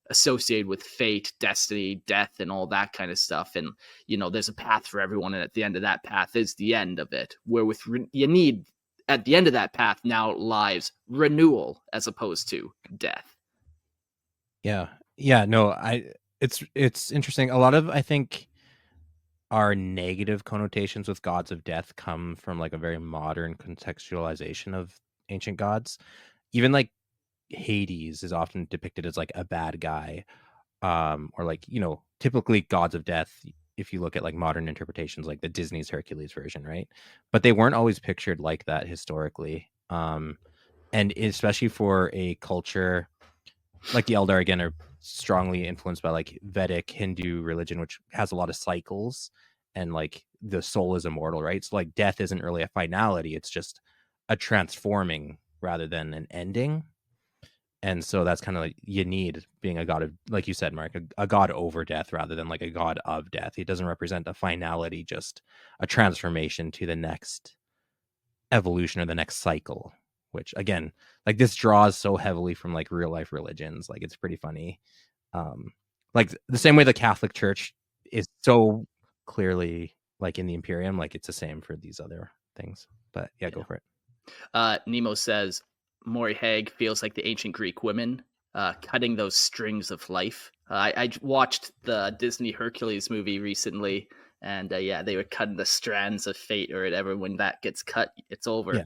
associated with fate, destiny, death, and all that kind of stuff. And, there's a path for everyone, and at the end of that path is the end of it. Where with Ynnead, at the end of that path now lies renewal as opposed to death. Yeah. No, it's interesting. A lot of, I think, our negative connotations with gods of death come from like a very modern contextualization of ancient gods. Even like Hades is often depicted as like a bad guy, or like, typically gods of death, if you look at like modern interpretations, like the Disney's Hercules version, right? But they weren't always pictured like that historically. And especially for a culture like the Eldar, again, are strongly influenced by like Vedic Hindu religion, which has a lot of cycles, and like the soul is immortal, right? So like death isn't really a finality, it's just a transforming rather than an ending. And so that's kind of like Ynnead being a god of, like you said, Mark, a god over death rather than like a god of death. He doesn't represent a finality, just a transformation to the next evolution or the next cycle, which again, like this draws so heavily from like real life religions. Like it's pretty funny. Like the same way the Catholic Church is so clearly like in the Imperium, like it's the same for these other things. But yeah, go for it. Nemo says, Mori Hag feels like the ancient Greek women cutting those strings of life. I watched the Disney Hercules movie recently, and they were cutting the strands of fate or whatever. When that gets cut, it's over. Yeah.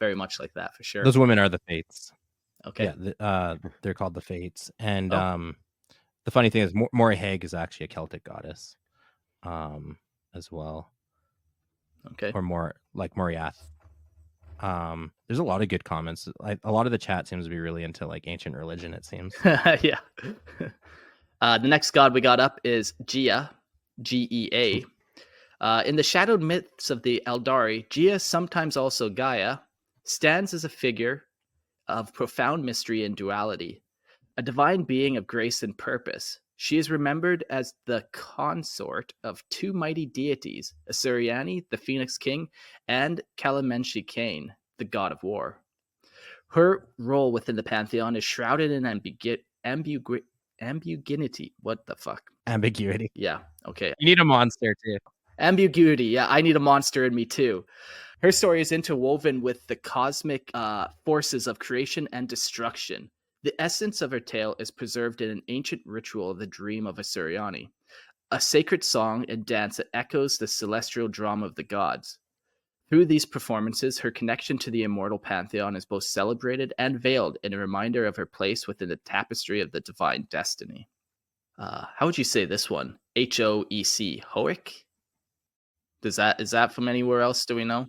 Very much like that for sure. Those women are the Fates. Okay. Yeah, they're called the Fates. And the funny thing is, Mori Hag is actually a Celtic goddess, as well. Okay. Or more like Moriath. There's a lot of good comments. A lot of the chat seems to be really into like ancient religion, it seems. Yeah. The next god we got up is Gea, Gea. In the shadowed myths of the Eldari, Gea, sometimes also Gaia, stands as a figure of profound mystery and duality, a divine being of grace and purpose. She is remembered as the consort of two mighty deities, Asuriani, the Phoenix King, and Kalamenshi Kane, the god of war. Her role within the pantheon is shrouded in ambiguity. What the fuck? Ambiguity. Yeah, okay. You need a monster too. Ambiguity. Yeah, I need a monster in me too. Her story is interwoven with the cosmic forces of creation and destruction. The essence of her tale is preserved in an ancient ritual of the dream of Asuriani, a sacred song and dance that echoes the celestial drama of the gods. Through these performances, her connection to the immortal pantheon is both celebrated and veiled in a reminder of her place within the tapestry of the divine destiny. How would you say this one? Hoec? Hoec? Is that from anywhere else? Do we know?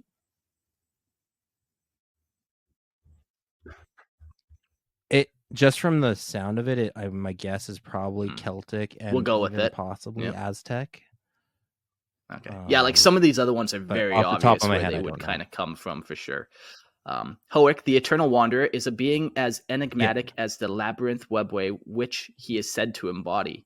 It just from the sound of it, my guess is probably Celtic and we'll go with it. Possibly Aztec. Okay. Yeah, like some of these other ones are very obvious where they would kind of come from for sure. Hoec, the Eternal Wanderer, is a being as enigmatic as the labyrinth webway which he is said to embody.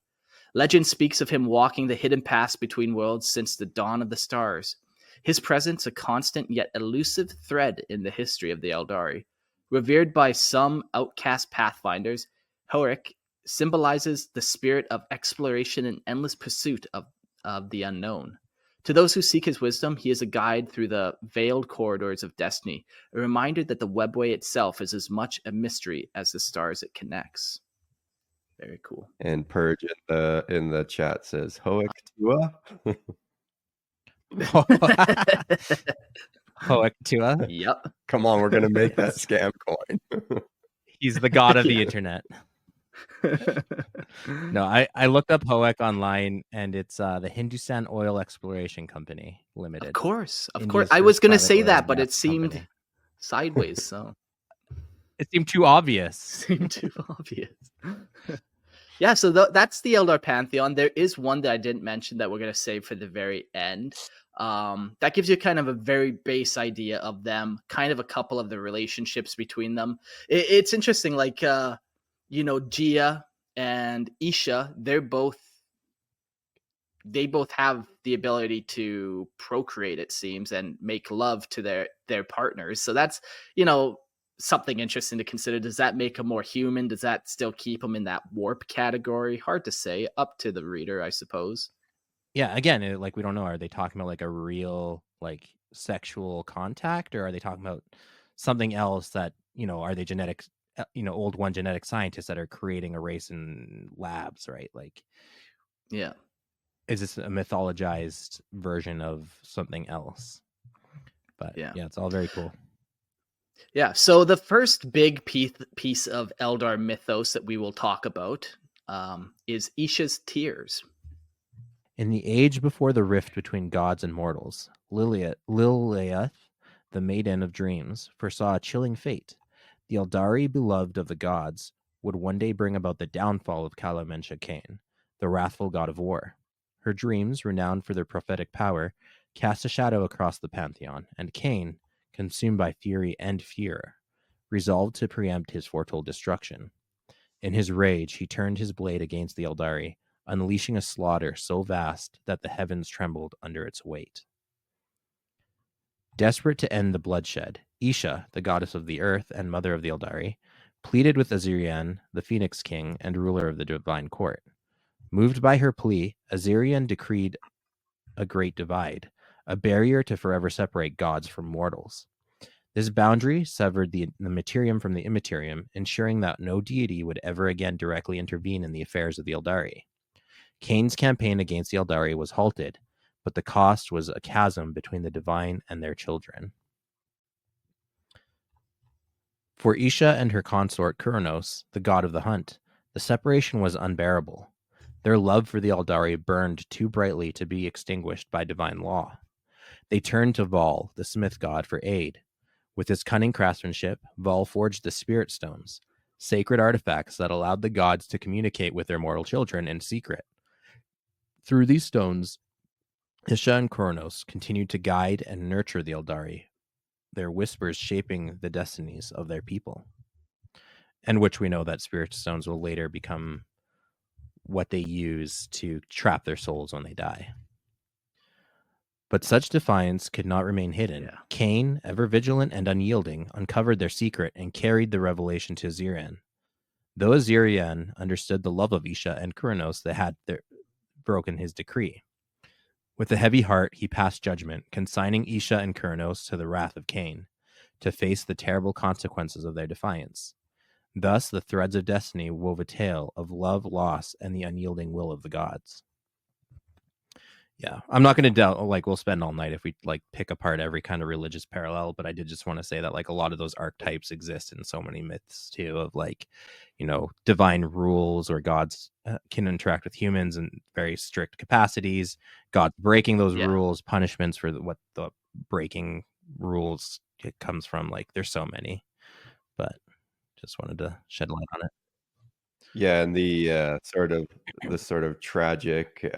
Legend speaks of him walking the hidden paths between worlds since the dawn of the stars. His presence a constant yet elusive thread in the history of the Eldari. Revered by some outcast pathfinders, Hoek symbolizes the spirit of exploration and endless pursuit of the unknown. To those who seek his wisdom, he is a guide through the veiled corridors of destiny, a reminder that the webway itself is as much a mystery as the stars it connects. Very cool. And Purge in the chat says Hoek Tua. Hoek Tua. Yep. Come on, we're gonna make that scam coin. He's the god of the Yeah. internet. No, I looked up Hoek online, and it's the Hindustan Oil Exploration Company Limited. Of course. India's I was first going to private say oil that, and but gas it seemed company. sideways, so It seemed too obvious. seemed too obvious. Yeah, so that's the Eldar Pantheon. There is one that I didn't mention that we're going to save for the very end. That gives you kind of a very base idea of them, kind of a couple of the relationships between them. It's interesting, like, Gia and Isha, they both have the ability to procreate, it seems, and make love to their partners. So that's, something interesting to consider. Does that make them more human? Does that still keep them in that warp category? Hard to say. Up to the reader, I suppose. Yeah, again, like, we don't know. Are they talking about like a real like sexual contact, or are they talking about something else that, are they genetics, old one genetic scientists that are creating a race in labs, right? Like, Yeah. is this a mythologized version of something else? But yeah, it's all very cool. Yeah, so the first big piece of Eldar mythos that we will talk about is Isha's tears. In the age before the rift between gods and mortals, Lilith, the maiden of dreams, foresaw a chilling fate. The Eldari, beloved of the gods, would one day bring about the downfall of Kalamensha Kane, the wrathful god of war. Her dreams, renowned for their prophetic power, cast a shadow across the pantheon, and Kane, consumed by fury and fear, resolved to preempt his foretold destruction. In his rage, he turned his blade against the Eldari, unleashing a slaughter so vast that the heavens trembled under its weight. Desperate to end the bloodshed, Isha, the goddess of the earth and mother of the Eldari, pleaded with Azirian, the Phoenix King and ruler of the divine court. Moved by her plea, Azirian decreed a great divide, a barrier to forever separate gods from mortals. This boundary severed the materium from the immaterium, ensuring that no deity would ever again directly intervene in the affairs of the Eldari. Kane's campaign against the Eldari was halted, but the cost was a chasm between the divine and their children. For Isha and her consort Kurnous, the god of the hunt, the separation was unbearable. Their love for the Eldari burned too brightly to be extinguished by divine law. They turned to Vol, the smith god, for aid. With his cunning craftsmanship, Vol forged the spirit stones, sacred artifacts that allowed the gods to communicate with their mortal children in secret. Through these stones, Isha and Kurnous continued to guide and nurture the Eldari, their whispers shaping the destinies of their people, and which we know that spirit stones will later become what they use to trap their souls when they die. But such defiance could not remain hidden. Yeah. Kane, ever vigilant and unyielding, uncovered their secret and carried the revelation to Azirian. Though Azirian understood the love of Isha and Kurnous, they had broken his decree. With a heavy heart, he passed judgment, consigning Isha and Kurnous to the wrath of Kane, to face the terrible consequences of their defiance. Thus, the threads of destiny wove a tale of love, loss, and the unyielding will of the gods. Yeah, I'm not going to doubt, we'll spend all night if we pick apart every kind of religious parallel, but I did just want to say that a lot of those archetypes exist in so many myths too, of divine rules, or gods can interact with humans in very strict capacities, gods breaking those rules, punishments for what the breaking rules it comes from. There's so many, but just wanted to shed light on it. Yeah, and the sort of tragic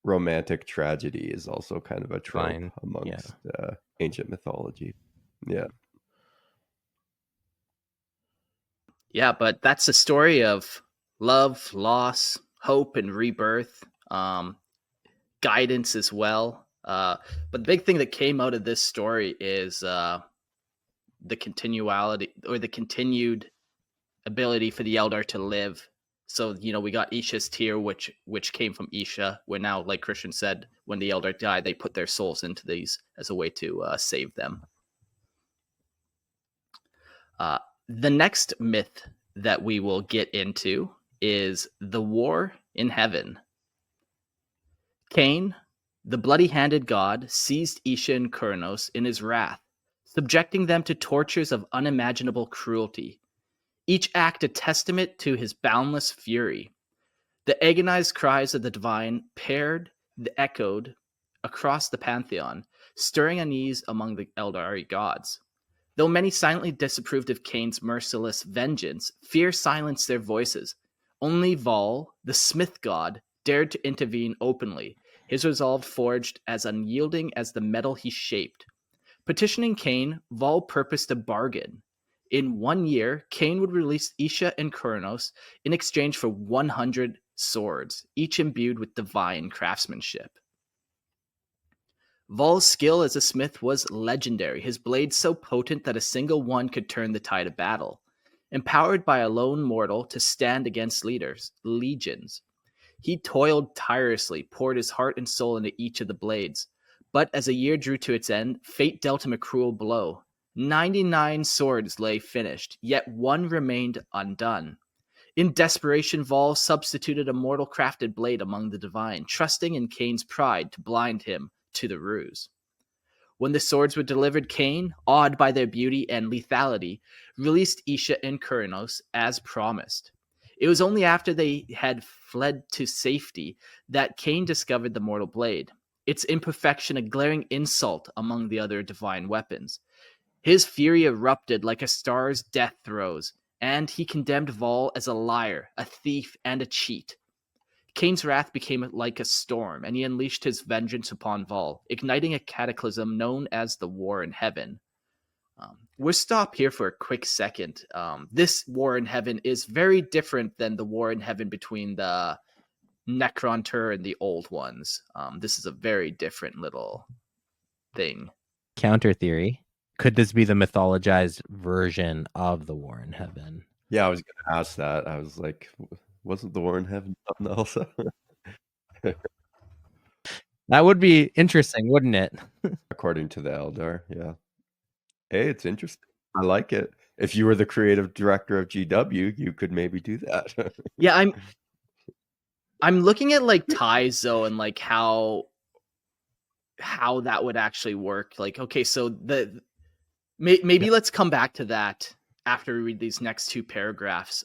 romantic tragedy is also kind of a trope amongst ancient mythology. Yeah, but that's a story of love, loss, hope and rebirth, guidance as well. But the big thing that came out of this story is the continuality, or the continued ability for the Eldar to live. So, we got Isha's tear, which came from Isha, where now, like Christian said, when the Eldar died, they put their souls into these as a way to save them. The next myth that we will get into is the war in heaven. Cain, the bloody-handed god, seized Isha and Kurnous in his wrath, subjecting them to tortures of unimaginable cruelty. Each act a testament to his boundless fury. The agonized cries of the divine echoed across the pantheon, stirring unease among the Eldari gods. Though many silently disapproved of Cain's merciless vengeance, fear silenced their voices. Only Vol, the smith god, dared to intervene openly, his resolve forged as unyielding as the metal he shaped. Petitioning Cain, Vol purposed a bargain. In 1 year, Cain would release Isha and Kurnous in exchange for 100 swords, each imbued with divine craftsmanship. Vol's skill as a smith was legendary, his blade so potent that a single one could turn the tide of battle. Empowered by a lone mortal to stand against legions, he toiled tirelessly, poured his heart and soul into each of the blades. But as a year drew to its end, fate dealt him a cruel blow. 99 swords lay finished, yet one remained undone. In desperation, Vol substituted a mortal-crafted blade among the divine, trusting in Cain's pride to blind him to the ruse. When the swords were delivered, Cain, awed by their beauty and lethality, released Isha and Kurnous as promised. It was only after they had fled to safety that Cain discovered the mortal blade, its imperfection a glaring insult among the other divine weapons. His fury erupted like a star's death throes, and he condemned Vol as a liar, a thief, and a cheat. Cain's wrath became like a storm, and he unleashed his vengeance upon Vol, igniting a cataclysm known as the War in Heaven. We'll stop here for a quick second. This War in Heaven is very different than the War in Heaven between the Necrontur and the Old Ones. This is a very different little thing. Counter theory. Could this be the mythologized version of the War in Heaven? Yeah, I was going to ask that. I was like, wasn't the War in Heaven something else? That would be interesting, wouldn't it? According to the Eldar, yeah. Hey, it's interesting. I like it. If you were the creative director of GW, you could maybe do that. Yeah, I'm looking at like ties though, and like how that would actually work. Like, okay, so maybe let's come back to that after we read these next two paragraphs,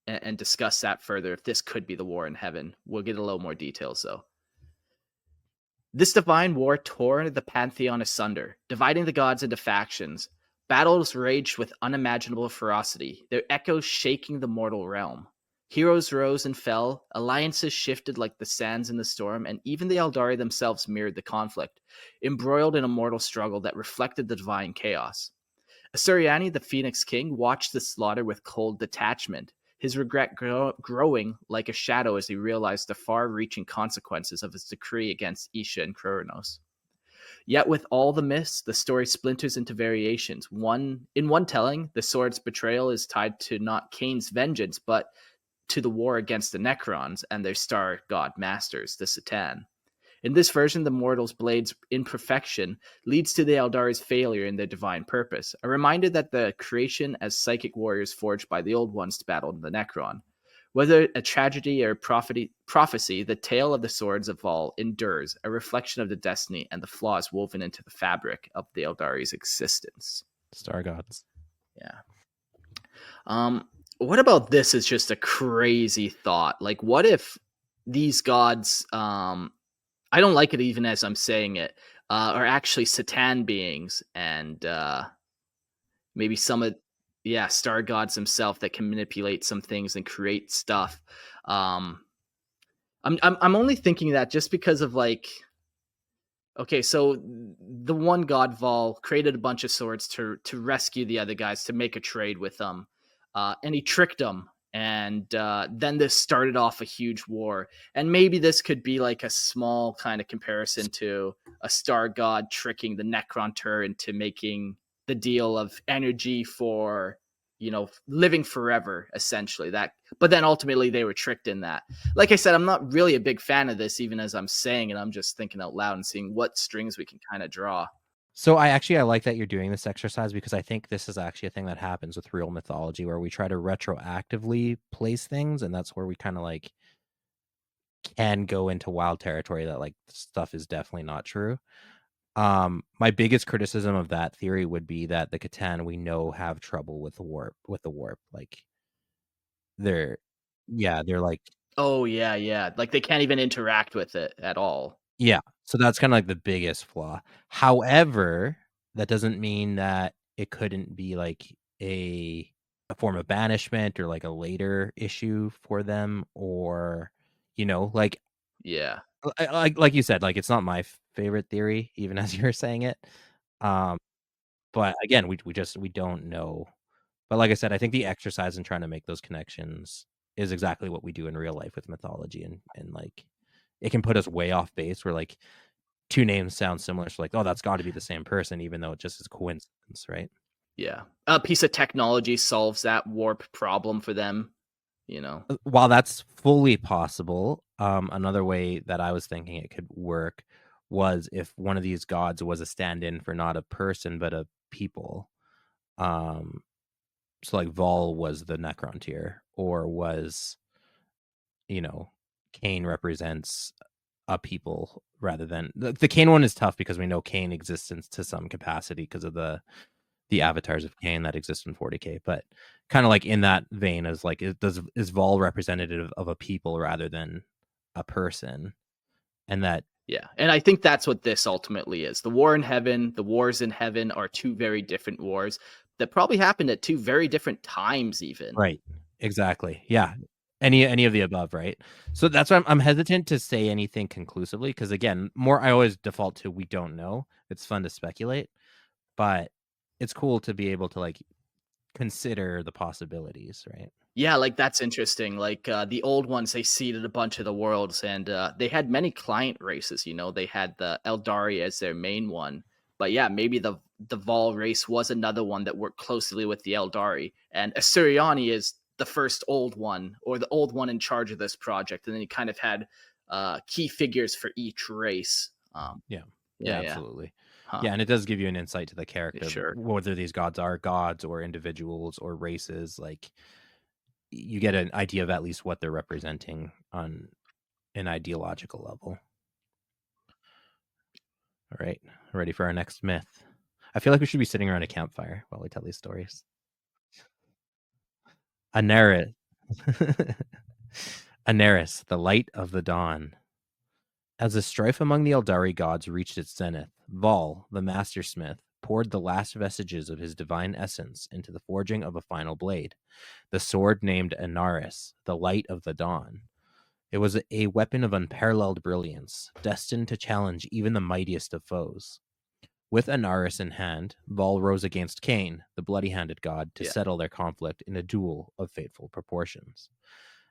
and discuss that further. If this could be the War in Heaven, we'll get a little more details though. This divine war tore the pantheon asunder, dividing the gods into factions. Battles raged with unimaginable ferocity, their echoes shaking the mortal realm. Heroes rose and fell, alliances shifted like the sands in the storm, and even the Eldari themselves mirrored the conflict, embroiled in a mortal struggle that reflected the divine chaos. Asuryani, the Phoenix King, watched the slaughter with cold detachment, his regret growing like a shadow as he realized the far-reaching consequences of his decree against Isha and Kurnous. Yet with all the myths, the story splinters into variations. In one telling, the sword's betrayal is tied to not Cain's vengeance, but to the war against the Necrons and their star god masters, the Satan. In this version, the mortal's blade's imperfection leads to the Eldari's failure in their divine purpose, a reminder that the creation as psychic warriors forged by the Old Ones to battle the Necron. Whether a tragedy or prophecy, the tale of the swords of Vol endures, a reflection of the destiny and the flaws woven into the fabric of the Eldari's existence. Star gods. Yeah. What about this is just a crazy thought? Like, what if these gods, I don't like it even as I'm saying it, are actually Satan beings, and maybe some of star gods themselves that can manipulate some things and create stuff. I'm only thinking that just because of like, okay, so the one god Vol created a bunch of swords to rescue the other guys, to make a trade with them, and he tricked them And then this started off a huge war. And maybe this could be like a small kind of comparison to a star god tricking the Necrontyr into making the deal of energy for, you know, living forever, essentially. That, but then ultimately they were tricked in that. Like I said, I'm not really a big fan of this, even as I'm saying it. I'm just thinking out loud and seeing what strings we can kind of draw. So I like that you're doing this exercise, because I think this is actually a thing that happens with real mythology, where we try to retroactively place things, and that's where we kind of like can go into wild territory that like stuff is definitely not true. My biggest criticism of that theory would be that the Catan we know have trouble with the warp. Like they're like, Oh, yeah. Like they can't even interact with it at all. yeah. So that's kind of like the biggest flaw. However, that doesn't mean that it couldn't be like a form of banishment or like a later issue for them, or like Yeah. like you said, like it's not my favorite theory, even as you're saying it. But again, we don't know. But like I said, I think the exercise in trying to make those connections is exactly what we do in real life with mythology, and like it can put us way off base where like two names sound similar, so like, oh, that's got to be the same person, even though it just is coincidence, right? Yeah. A piece of technology solves that warp problem for them, you know. While that's fully possible, another way that I was thinking it could work was if one of these gods was a stand-in for not a person but a people. So like Vol was the Necrontyr, or was, Cain represents a people rather than the Cain one is tough because we know Cain exists to some capacity because of the avatars of Cain that exist in 40k, but kind of like in that vein as like, is Vol representative of a people rather than a person? And that, Yeah. And I think that's what this ultimately is. The war in heaven, the wars in heaven are two very different wars that probably happened at two very different times, even. right, exactly, yeah, any of the above, right? So that's why I'm hesitant to say anything conclusively, because again, more I always default to we don't know. It's fun to speculate, but it's cool to be able to like consider the possibilities, right? Yeah, like that's interesting. Like the old ones, they seeded a bunch of the worlds, and they had many client races. You know, they had the Eldari as their main one, but yeah, maybe the Vol race was another one that worked closely with the Eldari, and Assyriani is the first old one, or the old one in charge of this project, and then you kind of had key figures for each race. Yeah, Yeah. absolutely. Huh. Yeah, and it does give you an insight to the Yeah, character, sure. whether these gods are gods or individuals or races. Like you get an idea of at least what they're representing on an ideological level. All right, ready for our next myth? I feel like we should be sitting around a campfire while we tell these stories. Ynnead. Ynnead, the light of the dawn. As the strife among the Eldari gods reached its zenith, Vol, the master smith, poured the last vestiges of his divine essence into the forging of a final blade, the sword named Ynnead, the light of the dawn. It was a weapon of unparalleled brilliance, destined to challenge even the mightiest of foes. With Ynnead in hand, Vol rose against Cain, the bloody-handed god, to Yeah. settle their conflict in a duel of fateful proportions.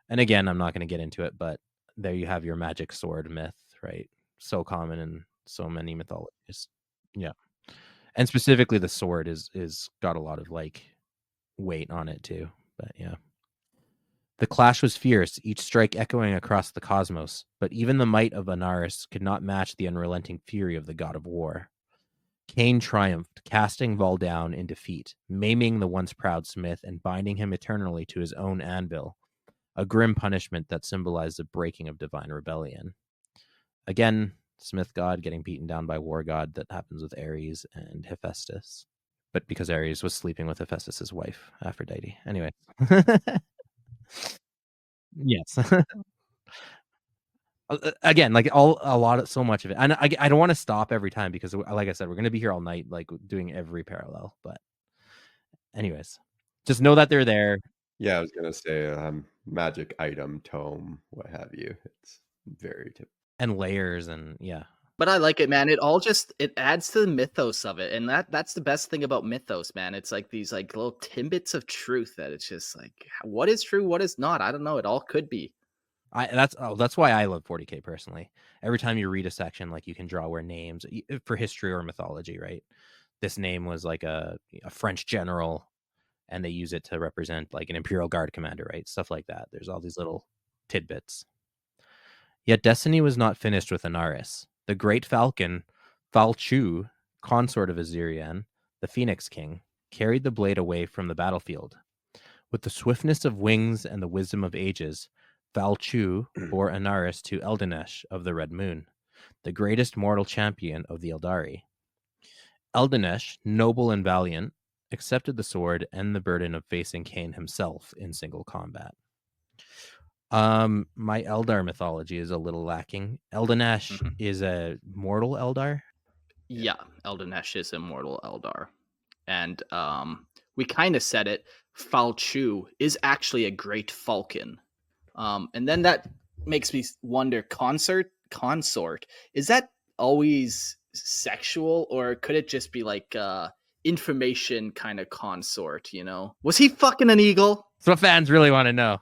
And again, I'm not going to get into it, but there you have your magic sword myth, right? So common in so many mythologies. Yeah. And specifically the sword is got a lot of like weight on it too. But yeah. The clash was fierce, each strike echoing across the cosmos, but even the might of Ynnead could not match the unrelenting fury of the god of war. Cain triumphed, casting Vol down in defeat, maiming the once proud smith and binding him eternally to his own anvil, a grim punishment that symbolized the breaking of divine rebellion. Again, Smith god getting beaten down by war god. That happens with Ares and Hephaestus. But because Ares was sleeping with Hephaestus's wife, Aphrodite. Anyway. Yes. Again, like a lot of so much of it. And I don't want to stop every time because like I said, we're going to be here all night, like doing every parallel. But anyways, just know that they're there. Yeah, I was gonna say magic item, tome, what have you. It's very typical. And layers, and yeah. But I like it, man. It adds to the mythos of it, and that's the best thing about mythos, man. It's like these like little tidbits of truth that it's just like what is true, what is not. I don't know. It all could be. That's why I love 40K personally. Every time you read a section, like you can draw where names for history or mythology, right? This name was like a French general, and they use it to represent like an Imperial Guard commander, right? Stuff like that. There's all these little tidbits. Yet destiny was not finished with Anaris. The great falcon, Falchu, consort of Azirian, the Phoenix King, carried the blade away from the battlefield. With the swiftness of wings and the wisdom of ages, Falchu bore Anaris to Eldinesh of the Red Moon, the greatest mortal champion of the Eldari. Eldinesh, noble and valiant, accepted the sword and the burden of facing Cain himself in single combat. My Eldar mythology is a little lacking. Eldinesh is a mortal Eldar. Yeah, Eldinesh is a mortal Eldar, and we kind of said it. Falchu is actually a great falcon, and then that makes me wonder: consort is that always sexual, or could it just be like information kind of consort? You know, was he fucking an eagle? That's what fans really want to know.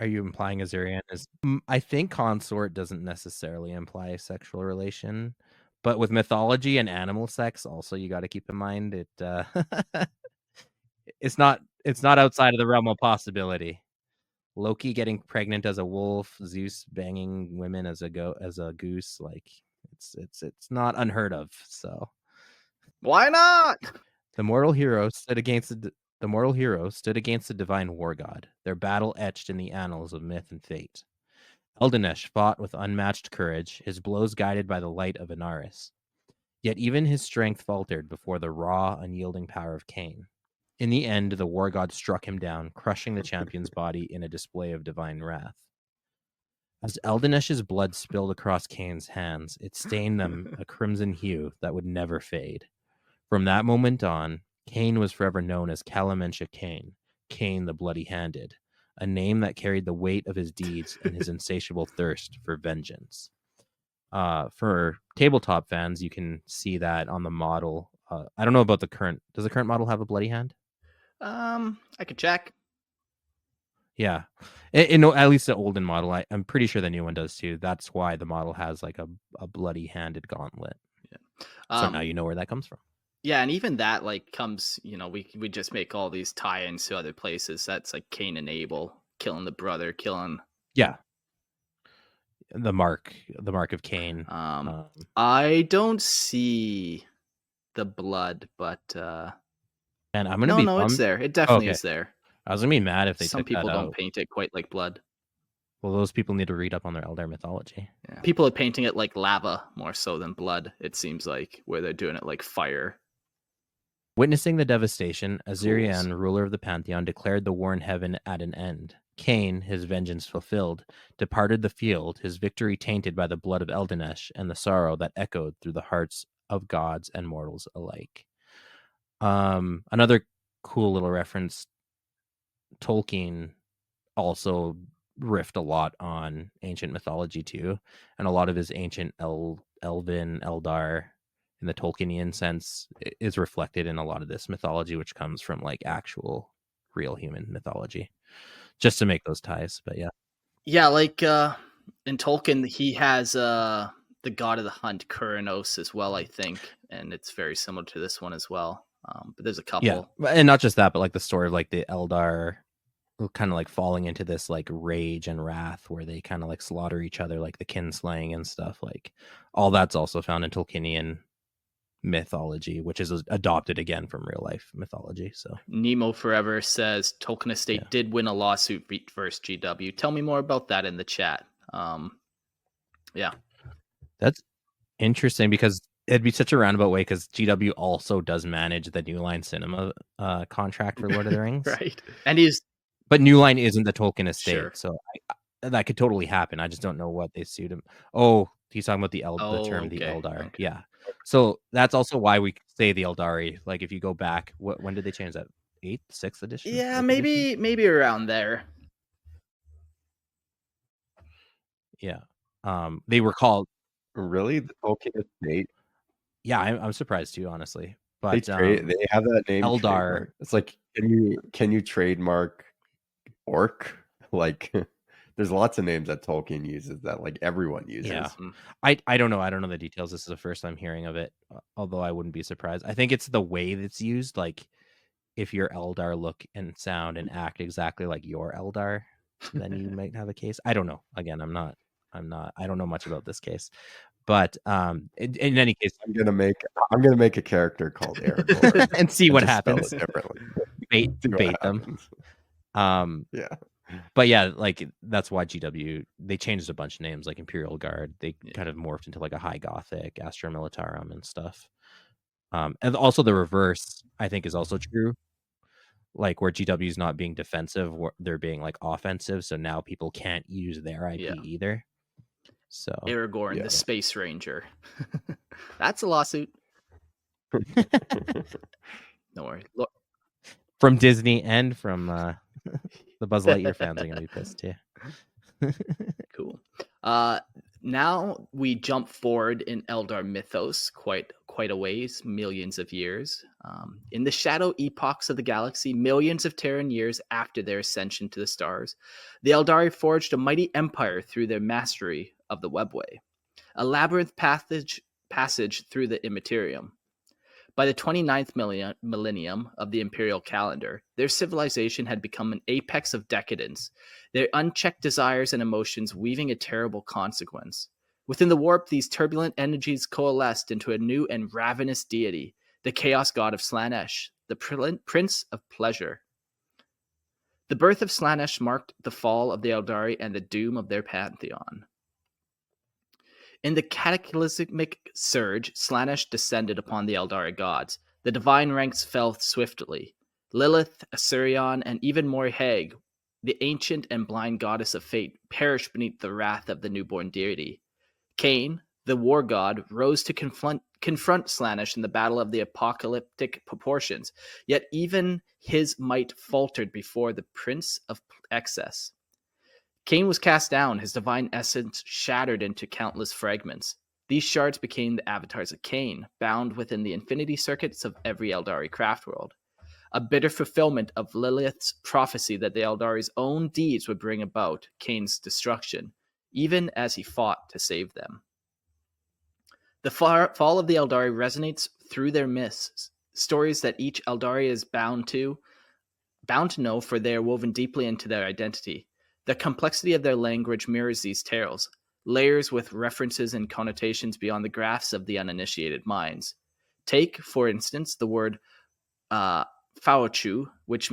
Are you implying Azirian is? I think consort doesn't necessarily imply a sexual relation, but with mythology and animal sex, also you got to keep in mind it. It's not outside of the realm of possibility. Loki getting pregnant as a wolf, Zeus banging women as a goose, like it's not unheard of. So why not? The mortal hero stood against the divine war god, their battle etched in the annals of myth and fate. Eldinesh fought with unmatched courage, his blows guided by the light of Anaris. Yet even his strength faltered before the raw, unyielding power of Cain. In the end, the war god struck him down, crushing the champion's body in a display of divine wrath. As Eldinesh's blood spilled across Cain's hands, it stained them a crimson hue that would never fade. From that moment on, Cain was forever known as Calamensha Cain, Cain the Bloody-Handed, a name that carried the weight of his deeds and his insatiable thirst for vengeance. For tabletop fans, you can see that on the model. I don't know about the current. Does the current model have a bloody hand? I could check. Yeah, at least the olden model. I'm pretty sure the new one does too. That's why the model has like a bloody-handed gauntlet. Yeah. So now you know where that comes from. Yeah, and even that like comes, we just make all these tie-ins to other places. That's like Cain and Abel killing the brother, killing. Yeah. The mark of Cain. I don't see the blood, but and I'm gonna be no, it's there. It definitely is there. I was gonna be mad if they some took people that don't out. paint it quite like blood. Well, those people need to read up on their Eldar mythology. Yeah. People are painting it like lava more so than blood. It seems like where they're doing it like fire. Witnessing the devastation, Azirian, ruler of the pantheon, declared the war in heaven at an end. Cain, his vengeance fulfilled, departed the field, his victory tainted by the blood of Eldinesh and the sorrow that echoed through the hearts of gods and mortals alike. Another cool little reference, Tolkien also riffed a lot on ancient mythology too, and a lot of his ancient Elven, Eldar, in the Tolkienian sense, is reflected in a lot of this mythology, which comes from like actual real human mythology, just to make those ties. But yeah, like in Tolkien, he has the god of the hunt, Kurnous, as well, I think, and it's very similar to this one as well. But there's a couple, and not just that, but like the story of like the Eldar kind of like falling into this like rage and wrath where they kind of like slaughter each other, like the kinslaying and stuff. Like all that's also found in Tolkienian mythology, which is adopted again from real life mythology. So Nemo Forever says Tolkien Estate did win a lawsuit versus GW. Tell me more about that in the chat. Yeah, that's interesting because it'd be such a roundabout way because GW also does manage the New Line Cinema contract for Lord of the Rings, right? And but New Line isn't the Tolkien Estate, sure. So that could totally happen. I just don't know what they sued him. Oh, he's talking about the term okay. the Eldar. Okay. Yeah. So that's also why we say the Eldari. Like if you go back, when did they change that? 8th, 6th edition? Yeah, maybe around there. Yeah. They were called. Really? The Tolkien estate? Yeah, I'm surprised too, honestly. They But they have that name Eldar. trademark. It's like, can you trademark orc? Like, there's lots of names that Tolkien uses that like everyone uses. Yeah. Mm. I don't know. I don't know the details. This is the first time hearing of it, although I wouldn't be surprised. I think it's the way that's used. Like, if your Eldar look and sound and act exactly like your Eldar, then you might have a case. I don't know. Again, I don't know much about this case. But in any case, I'm gonna make a character called Aragorn and see what just happens. Spell it differently. Bait See what them. happens. Yeah. But yeah, like that's why GW, they changed a bunch of names, like Imperial Guard. They kind of morphed into like a High Gothic, Astra Militarum and stuff. And also the reverse, I think, is also true. Like where GW is not being defensive, they're being like offensive. So now people can't use their IP either. So Aragorn, the Space Ranger. That's a lawsuit. Don't worry. Look. From Disney and from the Buzz Lightyear fans are gonna be pissed too. Cool. Now we jump forward in Eldar mythos quite a ways, millions of years. In the shadow epochs of the galaxy, millions of Terran years after their ascension to the stars, the Eldari forged a mighty empire through their mastery of the webway, a labyrinth passage through the immaterium. By the 29th millennium of the imperial calendar, their civilization had become an apex of decadence, their unchecked desires and emotions weaving a terrible consequence. Within the warp, these turbulent energies coalesced into a new and ravenous deity, the chaos god of Slaanesh, the prince of pleasure. The birth of Slaanesh marked the fall of the Eldari and the doom of their pantheon. In the cataclysmic surge, Slaanesh descended upon the Eldari gods. The divine ranks fell swiftly. Lilith, Asurion, and even Moriheg, the ancient and blind goddess of fate, perished beneath the wrath of the newborn deity. Cain, the war god, rose to confront Slaanesh in the battle of the apocalyptic proportions, yet even his might faltered before the prince of excess. Cain was cast down, his divine essence shattered into countless fragments. These shards became the avatars of Cain, bound within the infinity circuits of every Eldari craft world. A bitter fulfillment of Lilith's prophecy that the Eldari's own deeds would bring about Cain's destruction, even as he fought to save them. The fall of the Eldari resonates through their myths, stories that each Eldari is bound to know, for they are woven deeply into their identity. The complexity of their language mirrors these tales, layers with references and connotations beyond the grasp of the uninitiated minds. Take, for instance, the word Faochu, which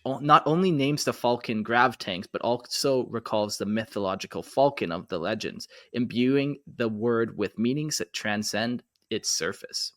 not only names the falcon Gravtanks, but also recalls the mythological falcon of the legends, imbuing the word with meanings that transcend its surface.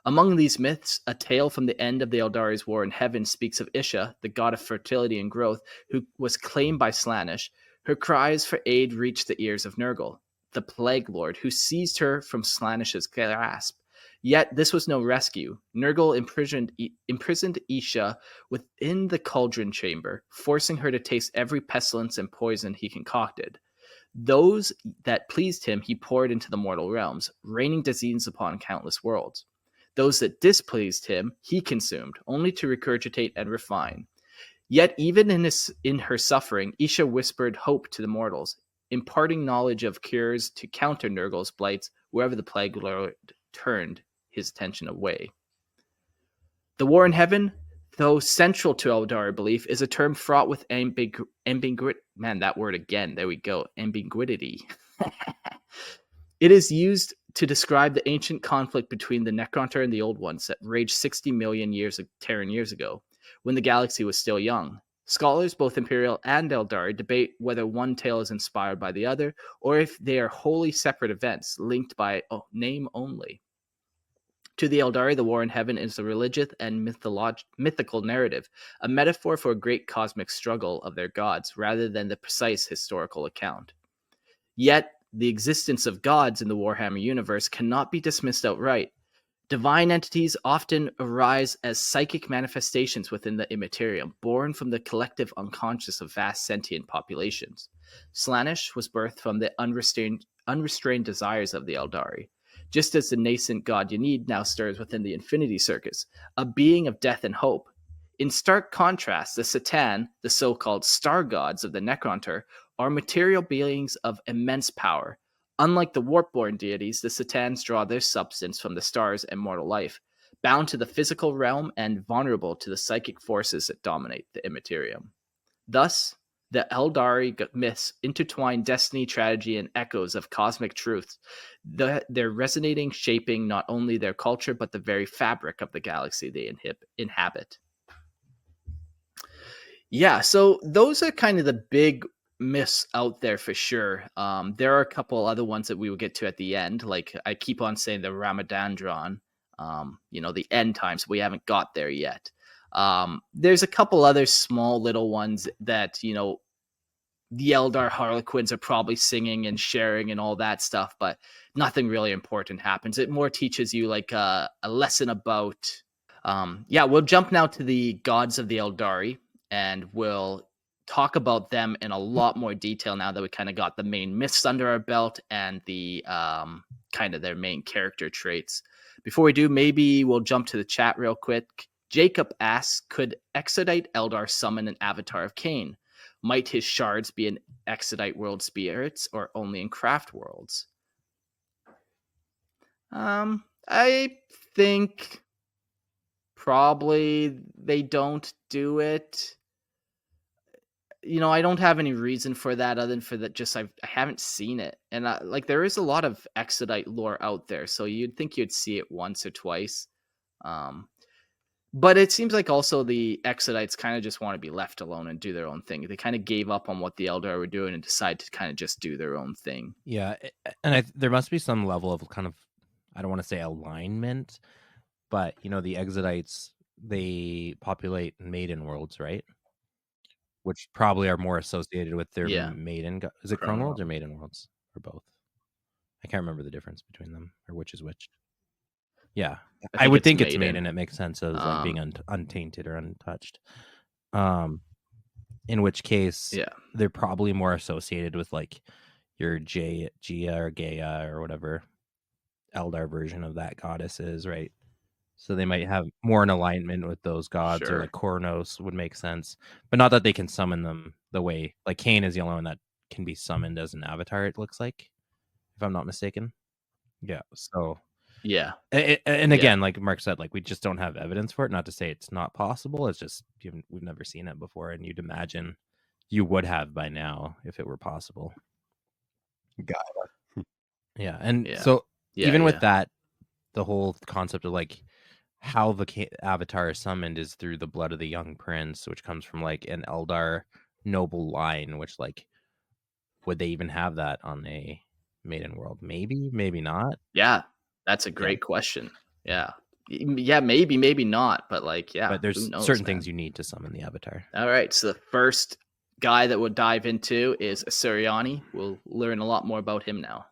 Among these myths, a tale from the end of the Eldari's war in heaven speaks of Isha, the god of fertility and growth, who was claimed by Slaanesh. Her cries for aid reached the ears of Nurgle, the plague lord, who seized her from Slaanesh's grasp. Yet this was no rescue. Nurgle imprisoned Isha within the cauldron chamber, forcing her to taste every pestilence and poison he concocted. Those that pleased him he poured into the mortal realms, raining disease upon countless worlds. Those that displeased him he consumed, only to regurgitate and refine. Yet even in her suffering, Isha whispered hope to the mortals, imparting knowledge of cures to counter Nurgle's blights wherever the plague lord turned his attention away. The war in heaven, though central to Eldari belief, is a term fraught with ambiguity. Man, that word again. There we go. Ambiguity. It is used to describe the ancient conflict between the Necrontyr and the Old Ones that raged 60 million Terran years ago, when the galaxy was still young. Scholars, both Imperial and Eldari, debate whether one tale is inspired by the other, or if they are wholly separate events, linked by name only. To the Eldari, the war in heaven is a religious and mythical narrative, a metaphor for a great cosmic struggle of their gods, rather than the precise historical account. Yet, the existence of gods in the Warhammer universe cannot be dismissed outright. Divine entities often arise as psychic manifestations within the immaterium, born from the collective unconscious of vast sentient populations. Slaanesh was birthed from the unrestrained desires of the Eldari, just as the nascent god Ynnead now stirs within the Infinity Circus, a being of death and hope. In stark contrast, the Satan, the so-called star gods of the Necrontyr, are material beings of immense power. Unlike the warp-born deities, the Satans draw their substance from the stars and mortal life, bound to the physical realm and vulnerable to the psychic forces that dominate the immaterium. Thus, the Eldari myths intertwine destiny, tragedy, and echoes of cosmic truths. They're resonating, shaping not only their culture, but the very fabric of the galaxy they inhabit. Yeah, so those are kind of the big myths out there for sure. There are a couple other ones that we will get to at the end. Like I keep on saying the Rhana Dandra, the end times. We haven't got there yet. There's a couple other small little ones that, the Eldar Harlequins are probably singing and sharing and all that stuff, but nothing really important happens. It more teaches you like a lesson about. We'll jump now to the gods of the Eldari, and we'll talk about them in a lot more detail now that we kind of got the main myths under our belt and the kind of their main character traits. Before we do, maybe we'll jump to the chat real quick. Jacob asks, could Exodite Eldar summon an avatar of Cain? Might his shards be in Exodite world spirits or only in craft worlds? I think probably they don't do it. I don't have any reason for that other than for that. Just I haven't seen it, and there is a lot of Exodite lore out there, so you'd think you'd see it once or twice. But it seems like also the Exodites kind of just want to be left alone and do their own thing. They kind of gave up on what the Eldar were doing and decided to kind of just do their own thing. Yeah, and there must be some level of kind of, I don't want to say alignment, but the Exodites, they populate maiden worlds, right? Which probably are more associated with their maiden. Is it Crone worlds or maiden worlds or both? I can't remember the difference between them or which is which. Yeah, I would think it's maiden. It makes sense as like being untainted or untouched. In which case, they're probably more associated with like your Gia or Gaia or whatever Eldar version of that goddess is, right? So they might have more in alignment with those gods, or like Kurnous would make sense, but not that they can summon them the way like Cain is the only one that can be summoned as an avatar. It looks like, if I'm not mistaken. Yeah. So. Yeah. And again, like Mark said, like we just don't have evidence for it. Not to say it's not possible. It's just we've never seen it before, and you'd imagine you would have by now if it were possible. Got it. Yeah, and so even with that, the whole concept of like how the avatar is summoned is through the blood of the young prince, which comes from like an Eldar noble line. Which like, would they even have that on a maiden world? Maybe, maybe not. Yeah. That's a great question. Yeah. Yeah, maybe not, but like, but there's certain things you need to summon the avatar. All right, so the first guy that we'll dive into is Asuryani. We'll learn a lot more about him now.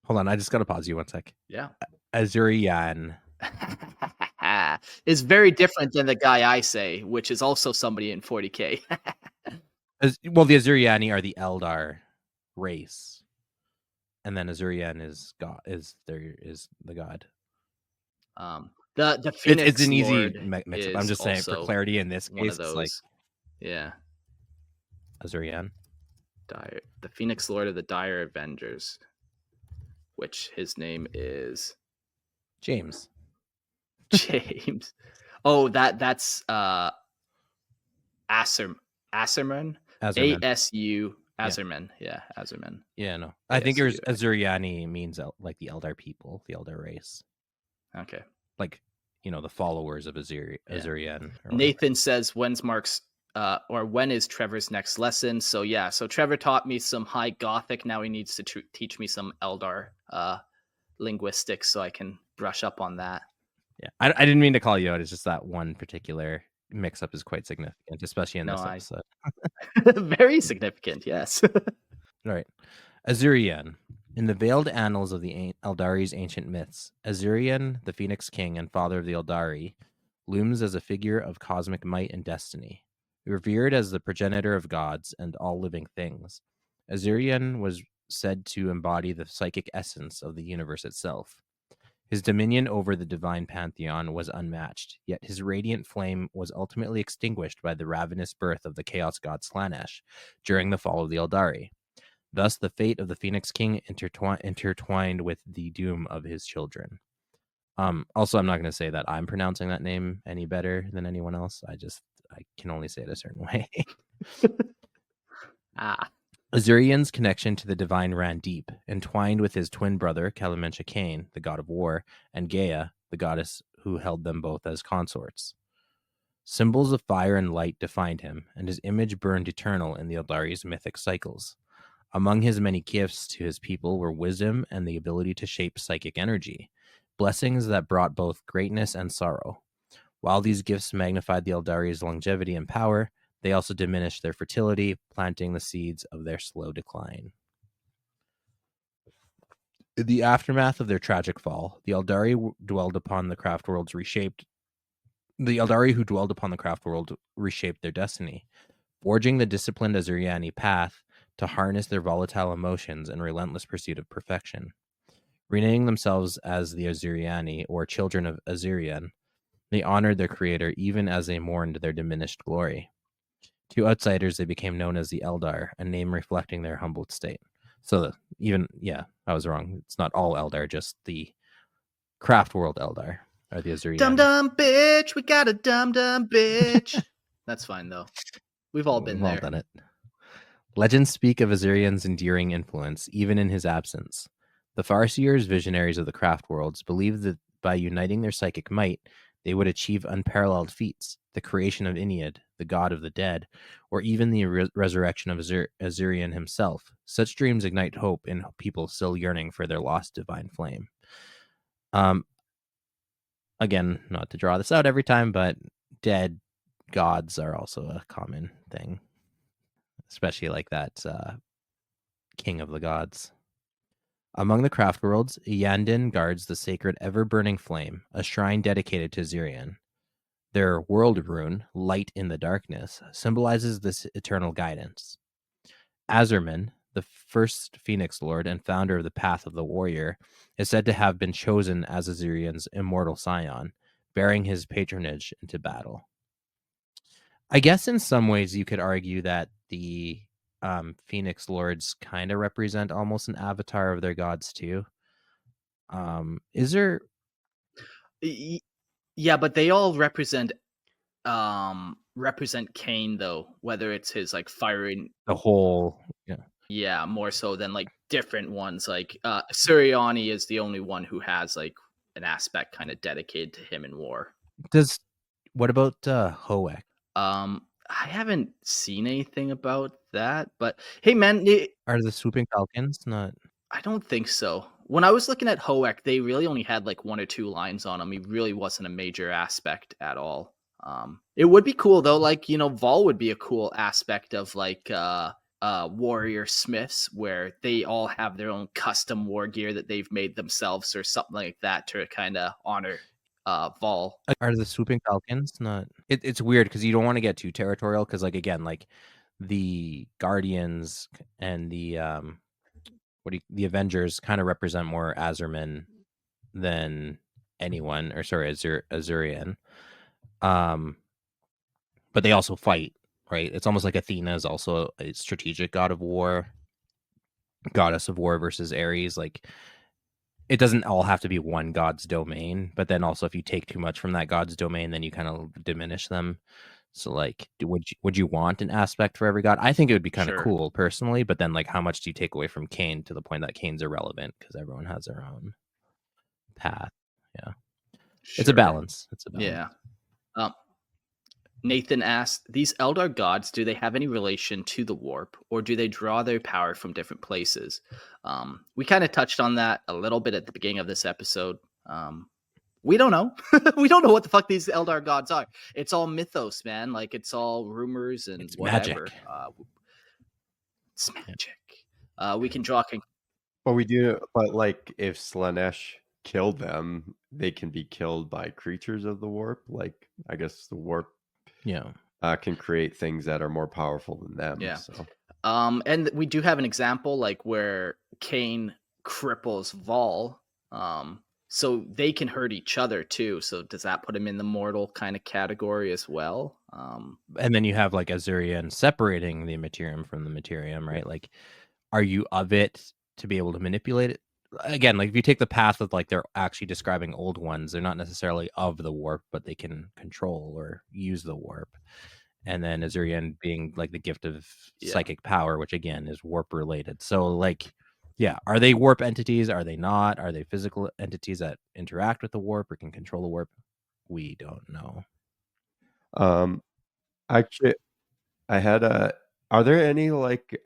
Hold on, I just gotta pause you one sec. Yeah. Azurian is very different than the guy I say, which is also somebody in 40k. Well, the Azuriani are the Eldar race. And then Azurian is God. Is the god. The Phoenix it's an easy Lord mix-up. I'm just saying for clarity in this case, it's like Azurian, the Phoenix Lord of the Dire Avengers, which his name is James. James. Oh, that's Asurman. ASU. Azurman. Yeah, Azurman. Yeah, no. I think there's Azuriani means like the Eldar people, the Eldar race. Okay. Like, the followers of Azurian. Nathan says, when is Trevor's next lesson? So so Trevor taught me some High Gothic. Now he needs to teach me some Eldar linguistics so I can brush up on that. Yeah, I didn't mean to call you out. It's just that one particular mix-up is quite significant, especially in this episode. Very significant, yes. All right. Azurian. In the veiled annals of the Eldari's ancient myths, Azurian, the Phoenix King and father of the Eldari, looms as a figure of cosmic might and destiny. Revered as the progenitor of gods and all living things, Azurian was said to embody the psychic essence of the universe itself. His dominion over the divine pantheon was unmatched, yet his radiant flame was ultimately extinguished by the ravenous birth of the chaos god Slaanesh during the fall of the Eldari. Thus, the fate of the Phoenix King intertwined with the doom of his children. Also, I'm not going to say that I'm pronouncing that name any better than anyone else. I can only say it a certain way. Azurian's connection to the divine ran deep, entwined with his twin brother, Kalumencha Kane, the god of war, and Gaia, the goddess who held them both as consorts. Symbols of fire and light defined him, and his image burned eternal in the Eldari's mythic cycles. Among his many gifts to his people were wisdom and the ability to shape psychic energy, blessings that brought both greatness and sorrow. While these gifts magnified the Eldari's longevity and power, they also diminished their fertility, planting the seeds of their slow decline. In the aftermath of their tragic fall, the Eldari who dwelled upon the craft world reshaped their destiny, forging the disciplined Azuriani path to harness their volatile emotions and relentless pursuit of perfection. Renaming themselves as the Azuriani, or Children of Azurian, they honored their creator even as they mourned their diminished glory. To outsiders, they became known as the Eldar, a name reflecting their humbled state. So I was wrong. It's not all Eldar, just the craft world Eldar are the Azuriani. Dum bitch, we got a dum bitch. That's fine though. We've all been there. We've all done it. Legends speak of Azurian's enduring influence, even in his absence. The Farseers, visionaries of the craft worlds, believed that by uniting their psychic might, they would achieve unparalleled feats, the creation of Ynnead, the god of the dead, or even the resurrection of Azurian himself. Such dreams ignite hope in people still yearning for their lost divine flame. Again, not to draw this out every time, but dead gods are also a common thing, especially like that king of the gods. Among the craft worlds, Yandin guards the sacred ever-burning flame, a shrine dedicated to Azurian. Their world rune, Light in the Darkness, symbolizes this eternal guidance. Azurman, the first Phoenix Lord and founder of the Path of the Warrior, is said to have been chosen as Azurian's immortal scion, bearing his patronage into battle. I guess in some ways you could argue that the Phoenix Lords kind of represent almost an avatar of their gods too. Is there? Yeah, but they all represent Cain though, whether it's his like firing The whole, yeah, more so than like different ones. Like Suriani is the only one who has like an aspect kind of dedicated to him in war. What about Hoek? I haven't seen anything about that, but hey, man, Are the swooping falcons not? I don't think so. When I was looking at Hoek, they really only had like 1 or 2 lines on him. He really wasn't a major aspect at all. It would be cool though, like Vol would be a cool aspect of like warrior smiths, where they all have their own custom war gear that they've made themselves or something like that to kind of honor Vol. Are the swooping falcons not? It's weird because you don't want to get too territorial, because like again, like the Guardians and the the Avengers kind of represent more Azurman than anyone, or sorry, Azurian. But they also fight, right? It's almost like Athena is also a strategic god of war, goddess of war versus Ares. Like, it doesn't all have to be one god's domain, but then also if you take too much from that god's domain, then you kind of diminish them. So like, would you want an aspect for every god? I think it would be kind of cool personally, but then like, how much do you take away from Cain to the point that Cain's irrelevant because everyone has their own path? Yeah, it's a balance. Yeah. Nathan asked, these Eldar gods, do they have any relation to the warp, or do they draw their power from different places? We kind of touched on that a little bit at the beginning of this episode. We don't know. We don't know what the fuck these Eldar gods are. It's all mythos, man. Like, it's all rumors and it's whatever. Magic. It's magic. We can draw. Well, we do, but like if Slaanesh killed them, they can be killed by creatures of the warp. Like, I guess the warp. Yeah. can create things that are more powerful than them. Yeah. So And we do have an example like where Cain cripples Vol. So they can hurt each other too. So does that put him in the mortal kind of category as well? And then you have like Azurian separating the materium from the materium, right? Like, are you of it to be able to manipulate it? Again, like if you take the path of like they're actually describing old ones, they're not necessarily of the warp, but they can control or use the warp. And then Azurian being like the gift of psychic power, which again is warp related. So like, yeah, are they warp entities? Are they not? Are they physical entities that interact with the warp or can control the warp? We don't know. actually, I had a. Are there any like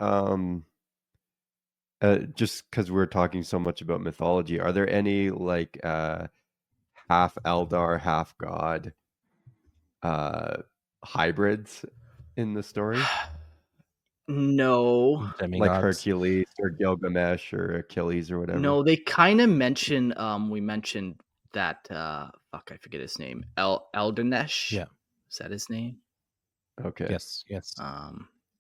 just because we're talking so much about mythology, are there any like half Eldar, half god hybrids in the story? No. Like Demigods. Hercules or Gilgamesh or Achilles or whatever? No, they kind of mention we mentioned that fuck, I forget his name. Eldanesh. Yeah. Is that his name? Okay. Yes.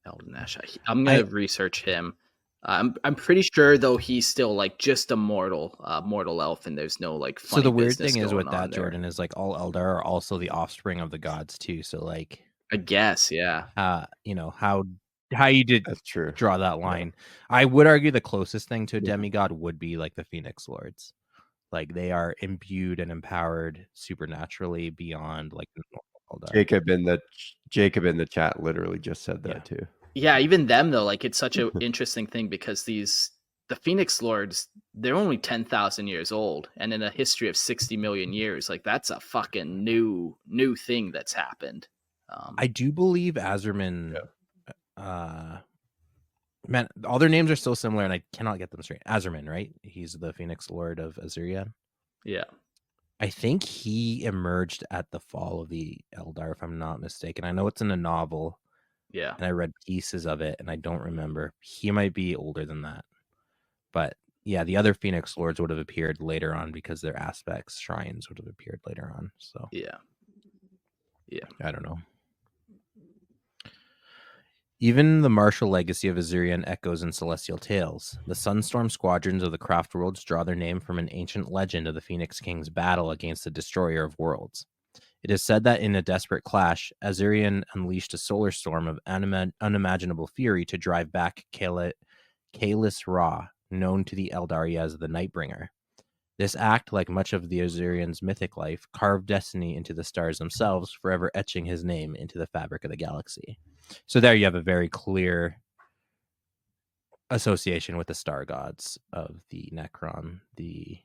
Eldanesh. I'm gonna research him. I'm pretty sure though he's still like just a mortal elf, and there's no like funny So the weird business thing is with going on that, there. Jordan, is like all Eldar are also the offspring of the gods too. So like, I guess, yeah. you know, how you did That's true. draw that line. I would argue the closest thing to a demigod would be like the Phoenix Lords. Like they are imbued and empowered supernaturally beyond like the normal Eldar. Jacob in the chat literally just said that too. Yeah, even them though, like it's such an interesting thing because the Phoenix Lords, they're only 10,000 years old, and in a history of 60 million years, like that's a fucking new thing that's happened. I do believe Azurman. Man, all their names are so similar, and I cannot get them straight. Azurman, right? He's the Phoenix Lord of Azurian. Yeah. I think he emerged at the fall of the Eldar, if I'm not mistaken. I know it's in a novel. Yeah. And I read pieces of it, and I don't remember. He might be older than that. But yeah, the other Phoenix Lords would have appeared later on because their aspects, shrines would have appeared later on. So yeah. I don't know. Even the martial legacy of Azurian echoes in celestial tales. The Sunstorm squadrons of the Craft Worlds draw their name from an ancient legend of the Phoenix King's battle against the Destroyer of Worlds. It is said that in a desperate clash, Azurian unleashed a solar storm of unimaginable fury to drive back Kalis Ra, known to the Eldari as the Nightbringer. This act, like much of the Azurian's mythic life, carved destiny into the stars themselves, forever etching his name into the fabric of the galaxy. So there you have a very clear association with the star gods of the Necron, the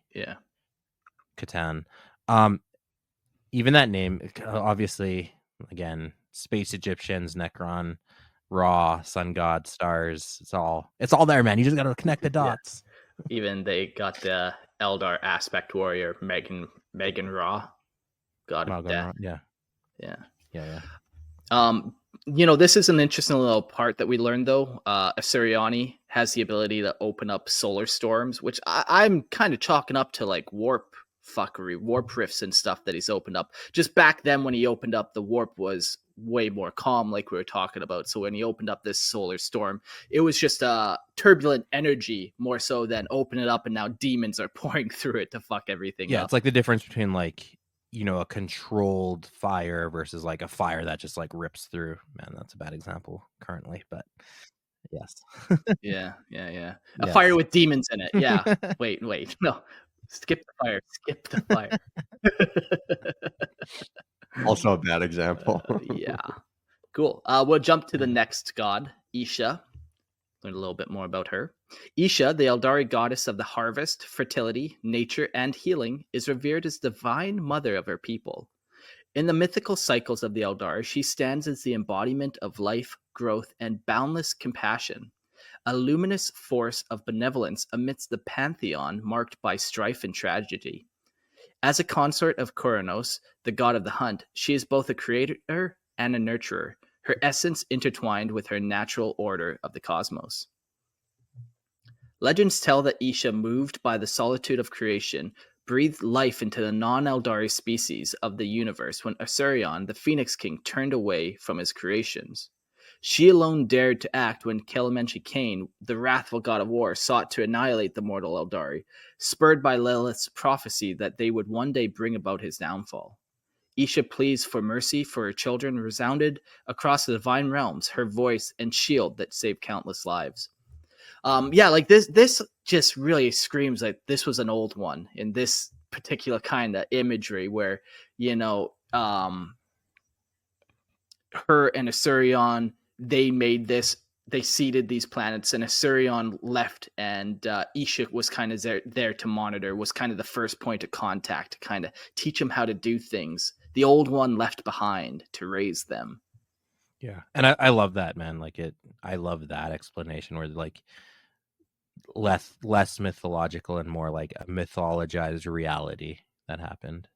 Catan. Even that name, obviously, again, space Egyptians, Necron, Ra, sun god, stars. It's all there, man. You just got to connect the dots. Even they got the Eldar aspect warrior, Megan Ra, god of death. Yeah. This is an interesting little part that we learned though. Asuriani has the ability to open up solar storms, which I'm kind of chalking up to like warp rifts and stuff that he's opened up. Just back then when he opened up, the warp was way more calm, like we were talking about. So when he opened up this solar storm, it was just turbulent energy more so than open it up and now demons are pouring through it to fuck everything up. Yeah, it's like the difference between like, a controlled fire versus like a fire that just like rips through. Man, that's a bad example currently, but yes. Yeah. A fire with demons in it. Yeah. Wait. No. Skip the fire. Also a bad example. Yeah. Cool. We'll jump to the next god, Isha. Learn a little bit more about her. Isha, the Eldari goddess of the harvest, fertility, nature, and healing, is revered as divine mother of her people. In the mythical cycles of the Eldar, she stands as the embodiment of life, growth, and boundless compassion. A luminous force of benevolence amidst the pantheon marked by strife and tragedy. As a consort of Kurnous, the god of the hunt, she is both a creator and a nurturer, her essence intertwined with her natural order of the cosmos. Legends tell that Isha, moved by the solitude of creation, breathed life into the non-Eldari species of the universe when Asurion, the Phoenix King, turned away from his creations. She alone dared to act when Kelemenchi Kane, the wrathful god of war, sought to annihilate the mortal Eldari, spurred by Lilith's prophecy that they would one day bring about his downfall. Isha pleas for mercy for her children resounded across the divine realms, her voice and shield that saved countless lives. Like this just really screams like this was an old one in this particular kind of imagery where, her and Asurion, they seeded these planets, and Asurion left, and Isha was kind of there to monitor, was kind of the first point of contact to kind of teach him how to do things. The old one left behind to raise them. Yeah. And I love that, man. I love that explanation where less mythological and more like a mythologized reality that happened.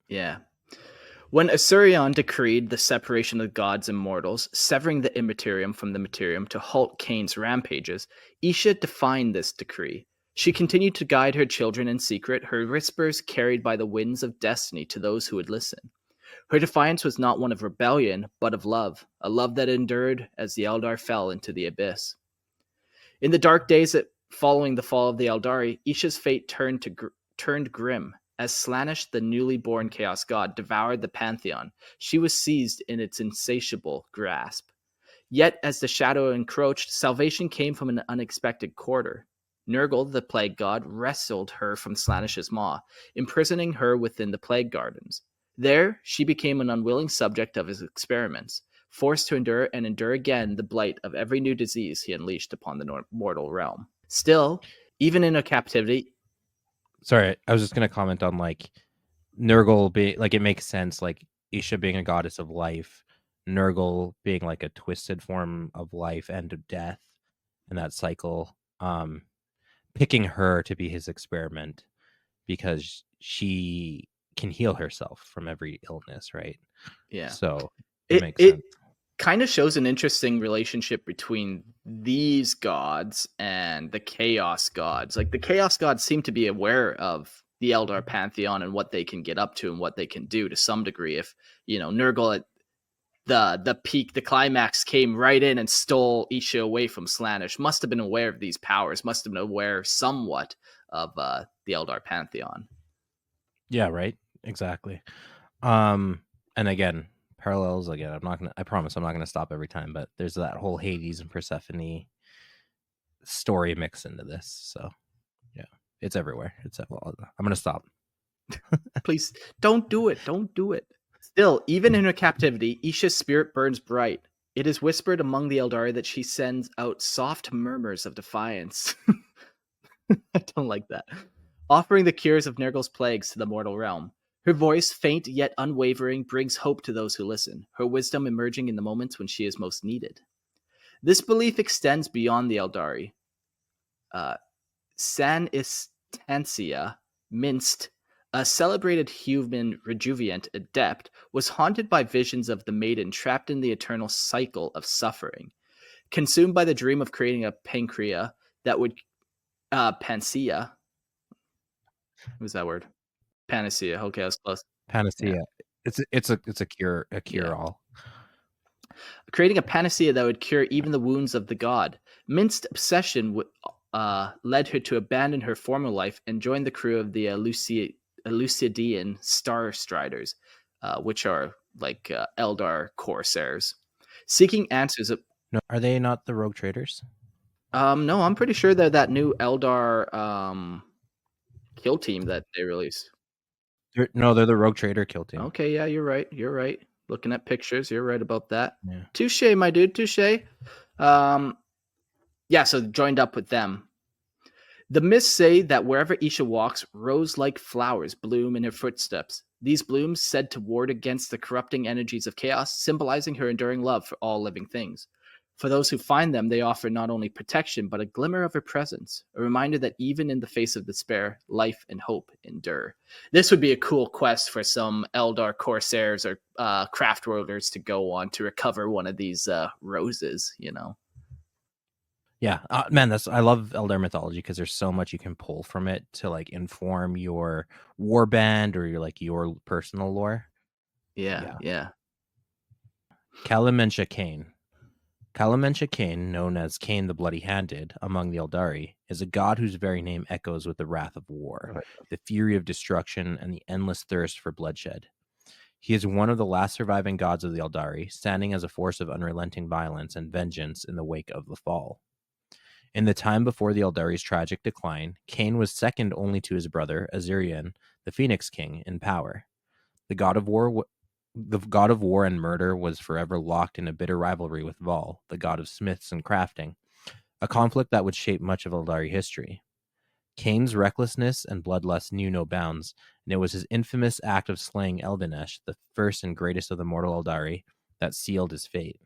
Yeah. When Asurion decreed the separation of gods and mortals, severing the immaterium from the materium to halt Cain's rampages, Isha defined this decree. She continued to guide her children in secret, her whispers carried by the winds of destiny to those who would listen. Her defiance was not one of rebellion, but of love, a love that endured as the Eldar fell into the abyss. In the dark days following the fall of the Eldari, Isha's fate turned grim. As Slaanesh, the newly born Chaos God, devoured the pantheon, she was seized in its insatiable grasp. Yet, as the shadow encroached, salvation came from an unexpected quarter. Nurgle, the plague god, wrestled her from Slaanesh's maw, imprisoning her within the plague gardens. There, she became an unwilling subject of his experiments, forced to endure and endure again the blight of every new disease he unleashed upon the mortal realm. Still, even in her captivity... Sorry, I was just going to comment on Nurgle being it makes sense, Isha being a goddess of life, Nurgle being a twisted form of life and of death, and that cycle, picking her to be his experiment because she can heal herself from every illness, right? Yeah. So it makes sense. Kind of shows an interesting relationship between these gods and the chaos gods. The chaos gods seem to be aware of the Eldar pantheon and what they can get up to and what they can do to some degree. If Nurgle at the peak, the climax, came right in and stole Isha away from Slaanesh, must have been aware of these powers, must have been aware somewhat of the Eldar pantheon. Yeah, right. Exactly. And again, parallels again. I promise I'm not gonna stop every time, but there's that whole Hades and Persephone story mix into this. So yeah, it's everywhere. I'm gonna stop. Please don't do it. Don't do it. Still, even in her captivity, Isha's spirit burns bright. It is whispered among the Eldari that she sends out soft murmurs of defiance. I don't like that. Offering the cures of Nurgle's plagues to the mortal realm. Her voice, faint yet unwavering, brings hope to those who listen, her wisdom emerging in the moments when she is most needed. This belief extends beyond the Eldari. San Istancia, Minst, a celebrated human rejuvenant adept, was haunted by visions of the maiden trapped in the eternal cycle of suffering. Consumed by the dream of creating a pancreas that would... Panacea. What was that word? Panacea. Okay, I was close. Panacea. Yeah. It's a cure all. Creating a panacea that would cure even the wounds of the god. Minst's obsession led her to abandon her former life and join the crew of the Elucidian Star Striders, which are Eldar corsairs, seeking answers. No, are they not the rogue traders? No, I'm pretty sure they're that new Eldar kill team that they released. They're the rogue trader kill team. Okay, yeah, you're right. Looking at pictures, you're right about that. Yeah. Touche, my dude, touche. So joined up with them. The myths say that wherever Isha walks, rose-like flowers bloom in her footsteps. These blooms said to ward against the corrupting energies of chaos, symbolizing her enduring love for all living things. For those who find them, they offer not only protection, but a glimmer of her presence, a reminder that even in the face of despair, life and hope endure. This would be a cool quest for some Eldar corsairs or craft worlders to go on to recover one of these roses, Yeah, man, I love Eldar mythology because there's so much you can pull from it to like inform your warband or your personal lore. Yeah. Kalamensha Kane. Kalamensha Kane, known as Kane the Bloody-Handed among the Eldari, is a god whose very name echoes with the wrath of war, Right. the fury of destruction, and the endless thirst for bloodshed. He is one of the last surviving gods of the Eldari, standing as a force of unrelenting violence and vengeance in the wake of the fall. In the time before the Eldari's tragic decline, Kane was second only to his brother, Azurian, the Phoenix King, in power. The god of war and murder was forever locked in a bitter rivalry with Vol, the god of smiths and crafting, a conflict that would shape much of Eldari history. Kane's recklessness and bloodlust knew no bounds, and it was his infamous act of slaying Eldinesh, the first and greatest of the mortal Eldari, that sealed his fate.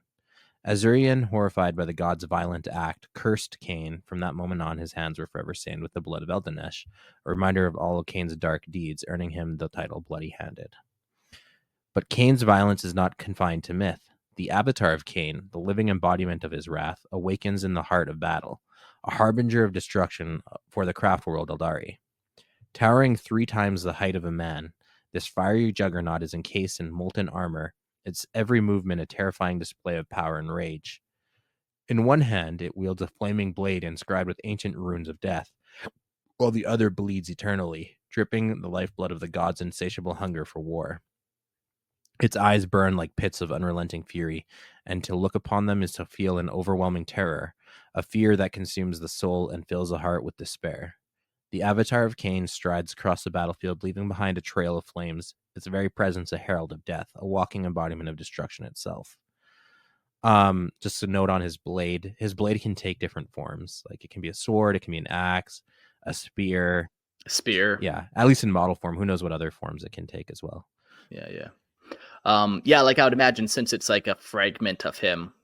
Azurian, horrified by the god's violent act, cursed Kane. From that moment on, his hands were forever stained with the blood of Eldinesh, a reminder of all of Kane's dark deeds, earning him the title Bloody-Handed. But Kane's violence is not confined to myth. The avatar of Kane, the living embodiment of his wrath, awakens in the heart of battle, a harbinger of destruction for the craft world Eldari. Towering 3 times the height of a man, this fiery juggernaut is encased in molten armor, its every movement a terrifying display of power and rage. In one hand, it wields a flaming blade inscribed with ancient runes of death, while the other bleeds eternally, dripping the lifeblood of the gods' insatiable hunger for war. Its eyes burn like pits of unrelenting fury, and to look upon them is to feel an overwhelming terror, a fear that consumes the soul and fills the heart with despair. The avatar of Kane strides across the battlefield, leaving behind a trail of flames, its very presence a herald of death, a walking embodiment of destruction itself. Just a note on his blade. His blade can take different forms. Like, it can be a sword, it can be an axe, a spear. Yeah, at least in model form. Who knows what other forms it can take as well. Yeah. Like I would imagine, since it's like a fragment of him,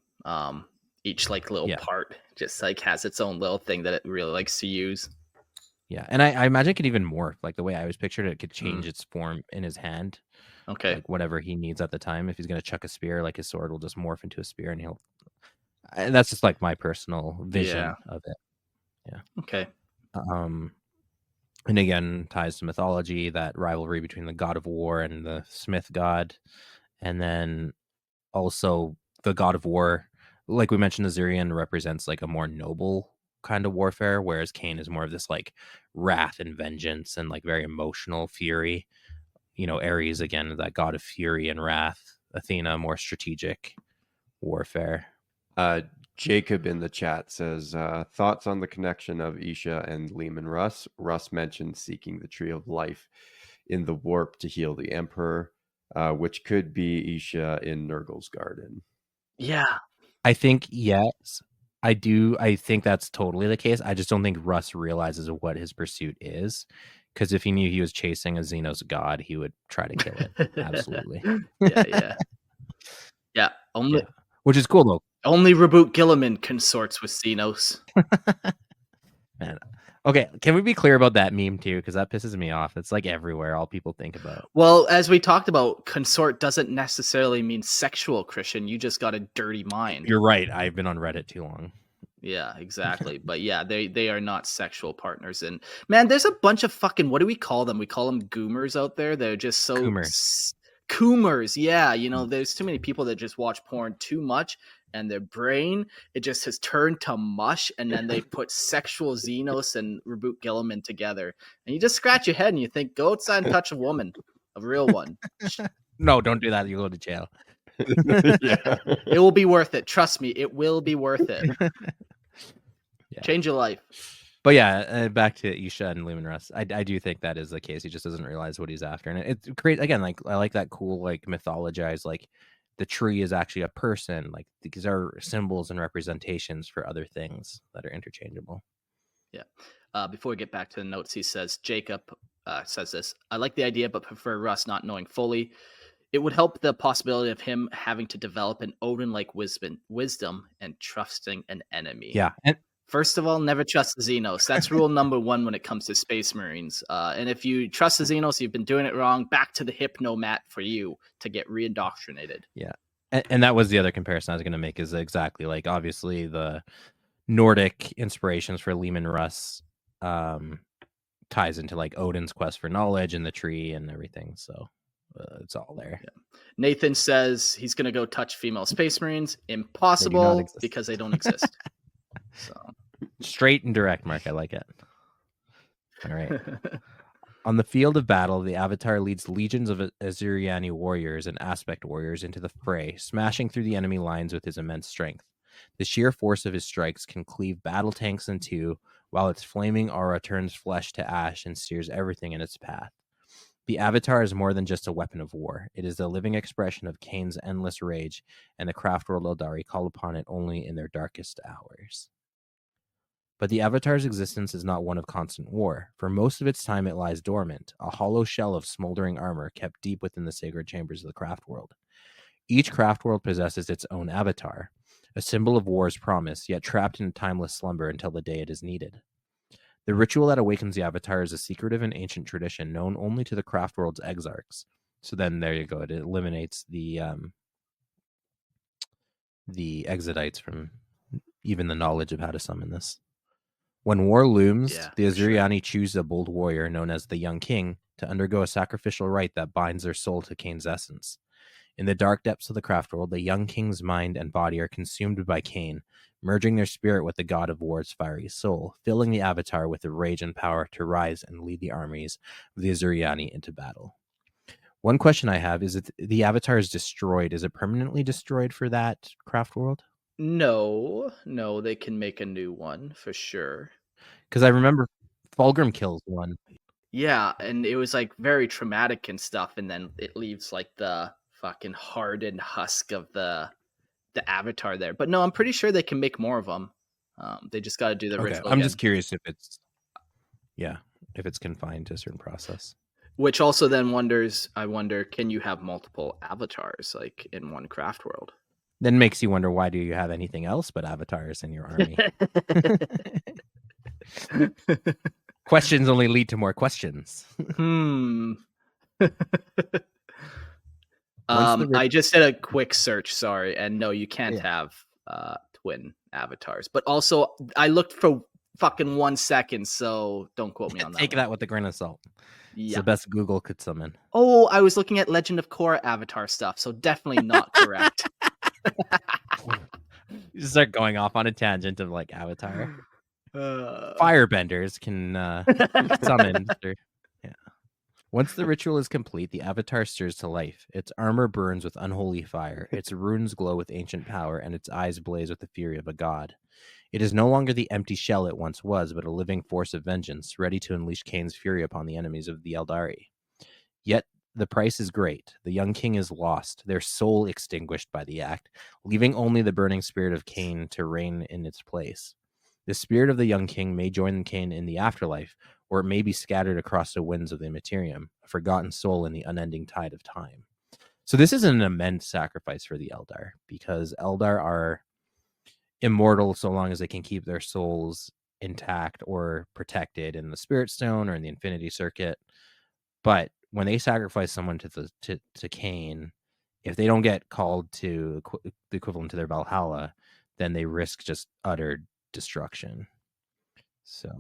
each like little part just like has its own little thing that it really likes to use. Yeah, and I imagine it could even morph. Like, the way I was pictured it could change its form in his hand. Okay. Like, whatever he needs at the time. If he's going to chuck a spear, like, his sword will just morph into a spear, and that's just like my personal vision of it. Yeah. Okay. And again, ties to mythology, that rivalry between the god of war and the smith god. And then also the god of war, like we mentioned, Azurian represents like a more noble kind of warfare, whereas Kane is more of this like wrath and vengeance and like very emotional fury. Ares, again, that god of fury and wrath. Athena, more strategic warfare. Jacob in the chat says, thoughts on the connection of Isha and Leman Russ. Russ mentioned seeking the tree of life in the warp to heal the emperor, which could be Isha in Nurgle's garden. Yeah. I think, yes, I do. I think that's totally the case. I just don't think Russ realizes what his pursuit is. Because if he knew he was chasing a Xenos god, he would try to kill it. Absolutely. Yeah. Which is cool, though. Only Reboot Gilliman consorts with Xenos. Man. Okay, can we be clear about that meme too? Because that pisses me off. It's like everywhere, all people think about. Well, as we talked about, consort doesn't necessarily mean sexual, Christian. You just got a dirty mind. You're right. I've been on Reddit too long. Yeah, exactly. But yeah, they are not sexual partners. And man, there's a bunch of fucking, what do we call them? We call them goomers out there. They're just so coomers. Yeah, there's too many people that just watch porn too much, and their brain, it just has turned to mush, and then they put sexual Xenos and Reboot Gilliman together, and you just scratch your head and you think, go outside and touch a woman, a real one. No, don't do that. You go to jail. It will be worth it. Trust me, it will be worth it. Change your life. But yeah, back to Isha and Leman Russ. I do think that is the case. He just doesn't realize what he's after, and it's great. Again, like, I like that cool, like, mythologized, like, the tree is actually a person. Like, these are symbols and representations for other things that are interchangeable. Yeah. Before we get back to the notes, he says, Jacob says this, I like the idea, but prefer Russ not knowing fully. It would help the possibility of him having to develop an Odin-like wisdom and trusting an enemy. Yeah. And first of all, never trust the Xenos. That's rule number 1 when it comes to Space Marines. And if you trust the Xenos, you've been doing it wrong. Back to the hypnomat for you to get reindoctrinated. Yeah. And that was the other comparison I was going to make, is exactly like, obviously the Nordic inspirations for Leman Russ ties into like Odin's quest for knowledge and the tree and everything. So it's all there. Yeah. Nathan says he's going to go touch female space marines. They do not Impossible exist. because they don't exist. So Straight and direct, Mark. I like it. All right. On the field of battle, the Avatar leads legions of Azuriani warriors and aspect warriors into the fray, smashing through the enemy lines with his immense strength. The sheer force of his strikes can cleave battle tanks in two, while its flaming aura turns flesh to ash and steers everything in its path. The Avatar is more than just a weapon of war. It is the living expression of Kane's endless rage, and the craftworld Eldari call upon it only in their darkest hours. But the Avatar's existence is not one of constant war. For most of its time, it lies dormant, a hollow shell of smoldering armor kept deep within the sacred chambers of the craftworld. Each craftworld possesses its own Avatar, a symbol of war's promise, yet trapped in timeless slumber until the day it is needed. The ritual that awakens the Avatar is a secretive and ancient tradition known only to the craftworld's exarchs. So then there you go. It eliminates the Exodites from even the knowledge of how to summon this. When war looms, the Azuriani choose a bold warrior known as the Young King to undergo a sacrificial rite that binds their soul to Kane's essence. In the dark depths of the craftworld, the Young King's mind and body are consumed by Kane, merging their spirit with the god of war's fiery soul, filling the Avatar with the rage and power to rise and lead the armies of the Azuriani into battle. One question I have is, if the Avatar is destroyed, is it permanently destroyed for that craftworld? No, they can make a new one for sure. Because I remember Fulgrim kills one. Yeah, and it was like very traumatic and stuff, and then it leaves like the fucking hardened husk of the Avatar there. But no, I'm pretty sure they can make more of them. They just got to do the ritual. I'm just curious if it's confined to a certain process. Which also then I wonder, can you have multiple avatars like in one craft world? Then makes you wonder, why do you have anything else but avatars in your army? Questions only lead to more questions. I just did a quick search, sorry, and no, you can't have twin avatars. But also, I looked for fucking 1 second, so don't quote me on that. Take that with a grain of salt. It's the best Google could summon. Oh, I was looking at Legend of Korra avatar stuff, so definitely not correct. You start going off on a tangent of like Avatar. Firebenders can summon. Once the ritual is complete, the Avatar stirs to life. Its armor burns with unholy fire, its runes glow with ancient power, and its eyes blaze with the fury of a god. It is no longer the empty shell it once was, but a living force of vengeance, ready to unleash Kane's fury upon the enemies of the Eldari. Yet the price is great. The Young King is lost, their soul extinguished by the act, leaving only the burning spirit of Kane to reign in its place. The spirit of the Young King may join Kane in the afterlife, or it may be scattered across the winds of the Immaterium, a forgotten soul in the unending tide of time. So this is an immense sacrifice for the Eldar, because Eldar are immortal so long as they can keep their souls intact or protected in the Spirit Stone or in the Infinity Circuit. But when they sacrifice someone to Kane, if they don't get called to the equivalent to their Valhalla, then they risk just utter destruction. So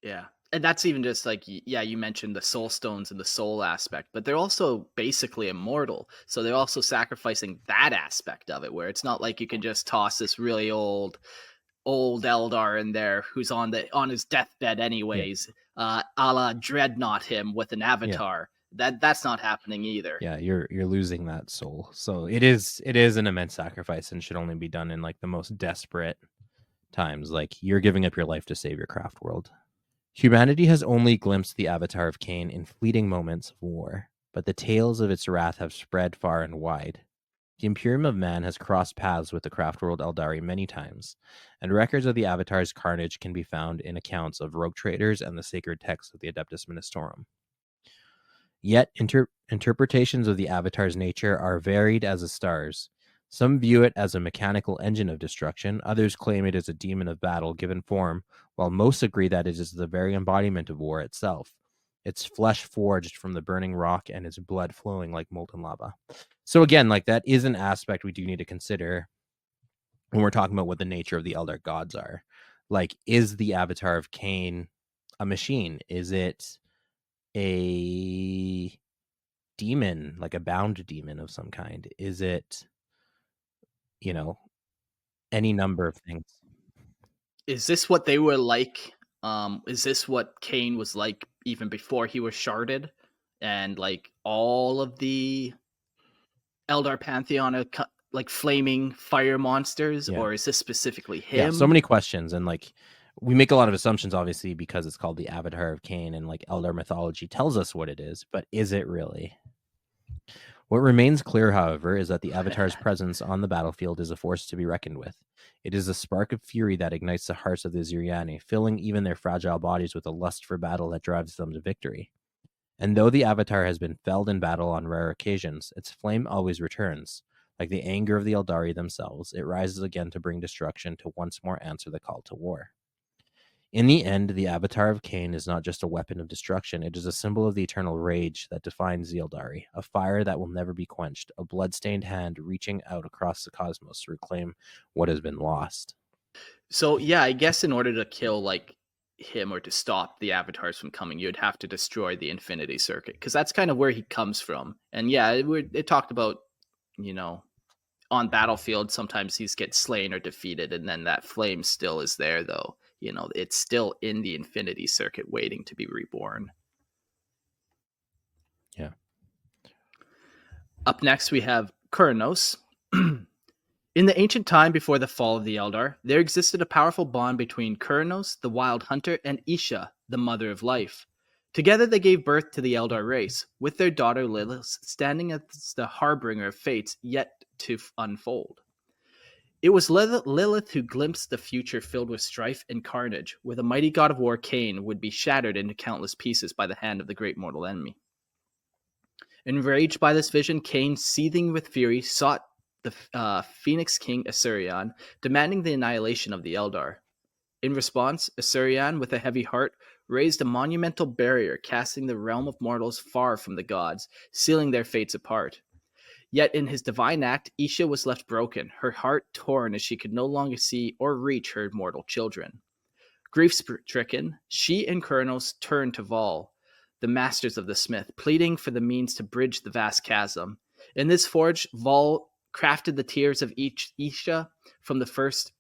yeah, and that's even just like, you mentioned the soul stones and the soul aspect, but they're also basically immortal, so they're also sacrificing that aspect of it, where it's not like you can just toss this really old Eldar in there who's on his deathbed anyways, a la Dreadnought him with an avatar. That's not happening either. Yeah, you're losing that soul. So it is an immense sacrifice, and should only be done in like the most desperate times. Like, you're giving up your life to save your craft world. Humanity has only glimpsed the avatar of Kane in fleeting moments of war, but the tales of its wrath have spread far and wide. The Imperium of Man has crossed paths with the craftworld Eldari many times, and records of the Avatar's carnage can be found in accounts of rogue traders and the sacred texts of the Adeptus Ministorum. Yet, interpretations of the Avatar's nature are varied as the stars. Some view it as a mechanical engine of destruction, others claim it is a demon of battle given form, while most agree that it is the very embodiment of war itself, its flesh forged from the burning rock and its blood flowing like molten lava. So again, like, that is an aspect we do need to consider when we're talking about what the nature of the Eldar gods are. Like, is the avatar of Cain a machine? Is it a demon, like a bound demon of some kind? Is it, any number of things? Is this what they were like? Is this what Cain was like even before he was sharded? And like all of the Eldar pantheon are like flaming fire monsters, Yeah. or is this specifically him? Yeah, so many questions, and like we make a lot of assumptions, obviously, because it's called the Avatar of Cain, and like Eldar mythology tells us what it is, but is it really? What remains clear, however, is that the Avatar's presence on the battlefield is a force to be reckoned with. It is a spark of fury that ignites the hearts of the Ziriani, filling even their fragile bodies with a lust for battle that drives them to victory. And though the Avatar has been felled in battle on rare occasions, its flame always returns. Like the anger of the Eldari themselves, it rises again to bring destruction, to once more answer the call to war. In the end, the Avatar of Cain is not just a weapon of destruction, it is a symbol of the eternal rage that defines the Eldari, a fire that will never be quenched, a blood-stained hand reaching out across the cosmos to reclaim what has been lost. So yeah, I guess in order to kill like him or to stop the avatars from coming, you'd have to destroy the Infinity Circuit, because that's kind of where he comes from. And yeah, it talked about, on battlefield sometimes he gets slain or defeated, and then that flame still is there, though. It's still in the Infinity Circuit waiting to be reborn. Yeah. Up next we have Kurnous. In the ancient time before the fall of the Eldar, there existed a powerful bond between Kurnous, the wild hunter, and Isha, the mother of life. Together they gave birth to the Eldar race, with their daughter Lilith standing as the harbinger of fates yet to unfold. It was Lilith who glimpsed the future filled with strife and carnage, where the mighty god of war Cain would be shattered into countless pieces by the hand of the great mortal enemy. Enraged by this vision, Cain, seething with fury, sought the Phoenix King Asurion, demanding the annihilation of the Eldar. In response, Asurion, with a heavy heart, raised a monumental barrier, casting the realm of mortals far from the gods, sealing their fates apart. Yet in his divine act, Isha was left broken, her heart torn as she could no longer see or reach her mortal children. Grief-stricken, she and Kurnous turned to Vol, the masters of the smith, pleading for the means to bridge the vast chasm. In this forge, Vol crafted the tears of Isha from the first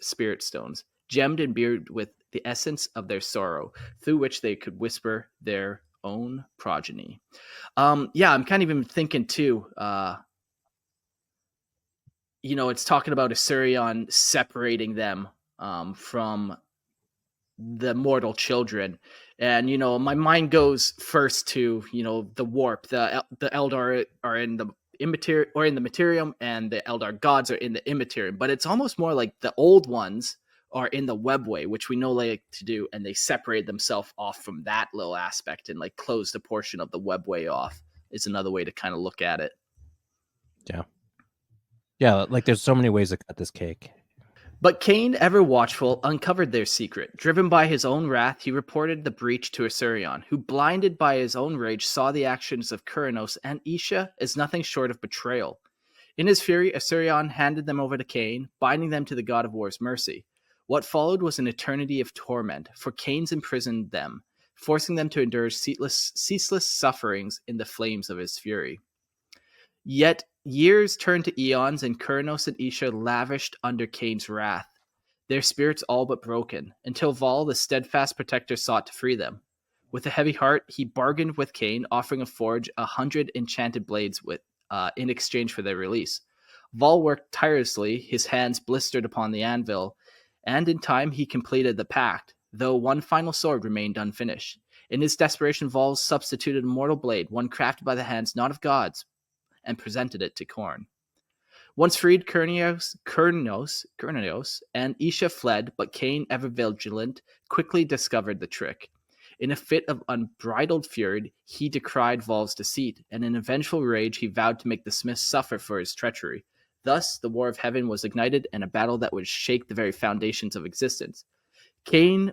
spirit stones, gemmed and imbued with the essence of their sorrow, through which they could whisper their own progeny. Yeah, I'm kind of even thinking too, it's talking about Asurion separating them from the mortal children. And, my mind goes first to, the warp. The Eldar are in the immaterial, or in the materium, and the Eldar gods are in the immaterium. But it's almost more like the old ones are in the webway, which we know they like to do, and they separate themselves off from that little aspect and like close the portion of the webway off. Is another way to kind of look at it. Yeah, like there's so many ways to cut this cake. But Cain, ever watchful, uncovered their secret. Driven by his own wrath, he reported the breach to Asurion, who, blinded by his own rage, saw the actions of Kurnous and Isha as nothing short of betrayal. In his fury, Asurion handed them over to Cain, binding them to the god of war's mercy. What followed was an eternity of torment, for Cain's imprisoned them, forcing them to endure ceaseless sufferings in the flames of his fury. Yet years turned to eons, and Kurnous and Isha lavished under Cain's wrath, their spirits all but broken, until Vol, the steadfast protector, sought to free them. With a heavy heart, he bargained with Cain, offering a forge 100 enchanted blades in exchange for their release. Vol worked tirelessly, his hands blistered upon the anvil, and in time he completed the pact, though one final sword remained unfinished. In his desperation, Vol substituted a mortal blade, one crafted by the hands not of gods, and presented it to Khorne. Once freed, Kurnous and Isha fled, but Cain, ever vigilant, quickly discovered the trick. In a fit of unbridled fury, he decried Vol's deceit, and in a vengeful rage he vowed to make the smith suffer for his treachery. Thus, the War of Heaven was ignited, and a battle that would shake the very foundations of existence. Cain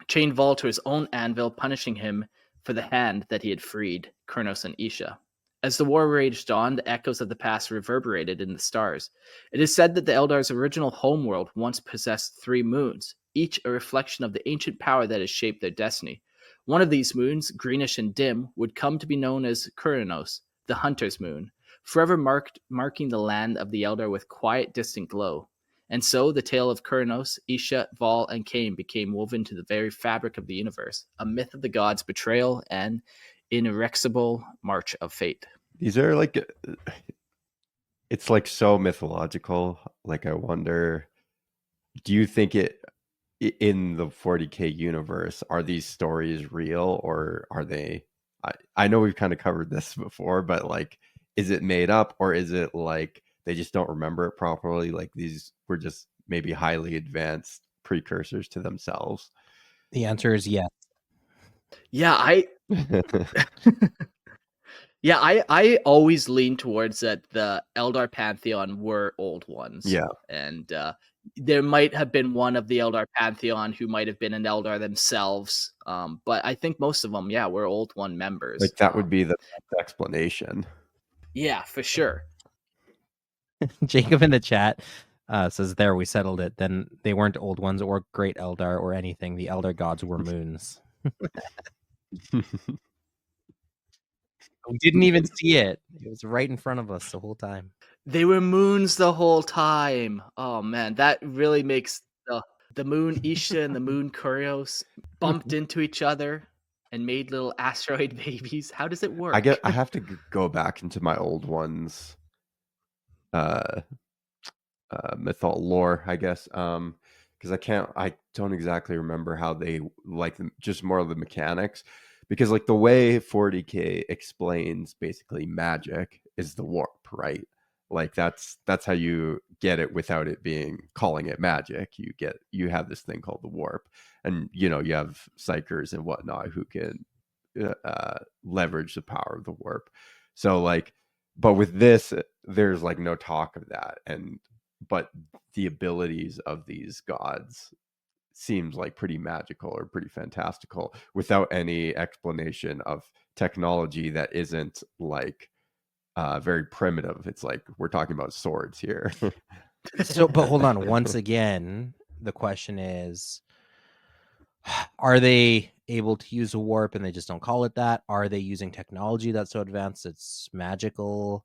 chained Vol to his own anvil, punishing him for the hand that he had freed Kurnous and Isha. As the war raged on, the echoes of the past reverberated in the stars. It is said that the Eldar's original homeworld once possessed 3 moons, each a reflection of the ancient power that has shaped their destiny. One of these moons, greenish and dim, would come to be known as Kurnous, the hunter's moon, forever marking the land of the Eldar with quiet, distant glow. And so the tale of Kurnous, Isha, Val, and Cain became woven into the very fabric of the universe, a myth of the gods' betrayal and inexorable march of fate. These are like, it's like so mythological. Like, I wonder, do you think in the 40K universe, are these stories real, or are they, I know we've kind of covered this before, but like, is it made up, or is it like they just don't remember it properly? Like, these were just maybe highly advanced precursors to themselves. The answer is yes. Yeah, I always lean towards that the Eldar pantheon were old ones. Yeah. And there might have been one of the Eldar pantheon who might have been an Eldar themselves. But I think most of them, were old one members. Like, that would be the best explanation. Yeah, for sure. Jacob in the chat says, there, we settled it. Then they weren't old ones or great Eldar or anything. The Eldar gods were moons. We didn't even see it. It was right in front of us the whole time. They were moons the whole time. Oh man, that really makes the moon Isha and the moon Kurnous bumped into each other and made little asteroid babies. How does it work? I have to go back into my old ones lore, I guess, because I don't exactly remember how they like them, just more of the mechanics, because like the way 40K explains basically magic is the warp, right? Like that's how you get it without it calling it magic. You have this thing called the warp, and you have psychers and whatnot who can leverage the power of the warp. So like, but with this, there's like no talk of that, but the abilities of these gods seems like pretty magical or pretty fantastical without any explanation of technology that isn't like very primitive. It's like we're talking about swords here. So, but hold on. Once again, the question is, are they able to use a warp and they just don't call it that? Are they using technology that's so advanced it's magical?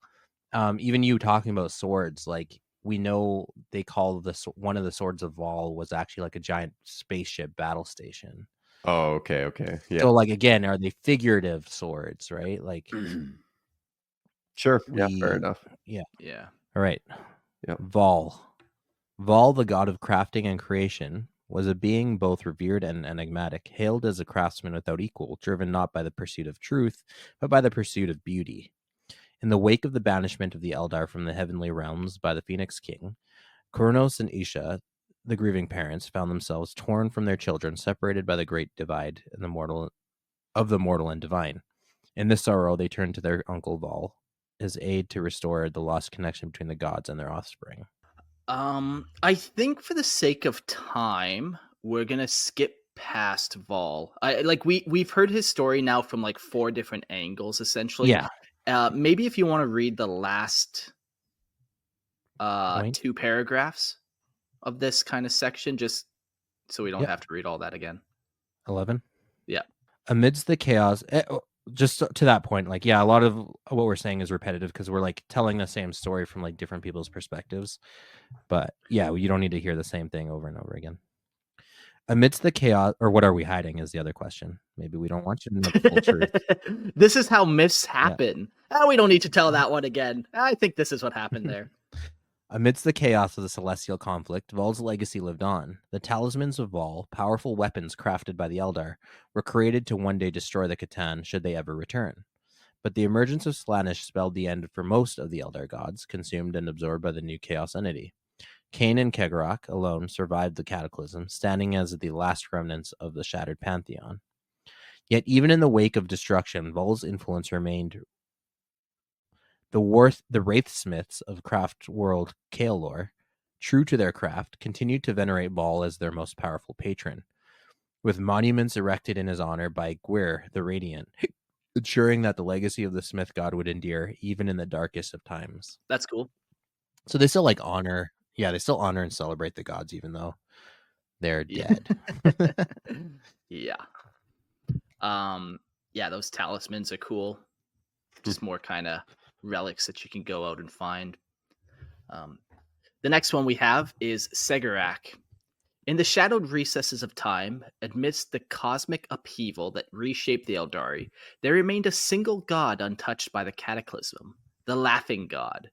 Even you talking about swords, like we know they call one of the swords of Val was actually like a giant spaceship battle station. Oh, okay, yeah. So like again, are they figurative swords, right? Like sure, yeah, fair enough. Yeah. All right. Yep. Val, the god of crafting and creation, was a being both revered and enigmatic, hailed as a craftsman without equal, driven not by the pursuit of truth, but by the pursuit of beauty. In the wake of the banishment of the Eldar from the heavenly realms by the Phoenix King, Kurnous and Isha, the grieving parents, found themselves torn from their children, separated by the great divide of the mortal and divine. In this sorrow, they turned to their uncle Val, his aid to restore the lost connection between the gods and their offspring. I think for the sake of time, we're gonna skip past Val. We've heard his story now from like 4 different angles, essentially. Yeah. Maybe if you want to read the last 2 paragraphs of this kind of section, just so we don't have to read all that again. 11. Yeah. Amidst the chaos, just to that point, like, a lot of what we're saying is repetitive because we're like telling the same story from like different people's perspectives. But you don't need to hear the same thing over and over again. Amidst the chaos, or what are we hiding is the other question. Maybe we don't want you to know the full truth. This is how myths happen. We don't need to tell that one again. I think this is what happened there. Amidst the chaos of the celestial conflict, Val's legacy lived on. The talismans of Val, powerful weapons crafted by the Eldar, were created to one day destroy the Catan should they ever return. But the emergence of Slaanesh spelled the end for most of the Eldar gods, consumed and absorbed by the new chaos entity. Cain and Cegorach alone survived the cataclysm, standing as the last remnants of the shattered pantheon. Yet even in the wake of destruction, Val's influence remained. The wraithsmiths of craft world Kaelor, true to their craft, continued to venerate Val as their most powerful patron, with monuments erected in his honor by Gwir the Radiant, ensuring that the legacy of the Smith god would endure even in the darkest of times. That's cool. So they still honor, they still honor and celebrate the gods even though they're dead. Yeah. Yeah, those talismans are cool. Just more kind of relics that you can go out and find. The next one we have is Cegorach. In the shadowed recesses of time, amidst the cosmic upheaval that reshaped the Eldari, there remained a single god untouched by the cataclysm, the Laughing God.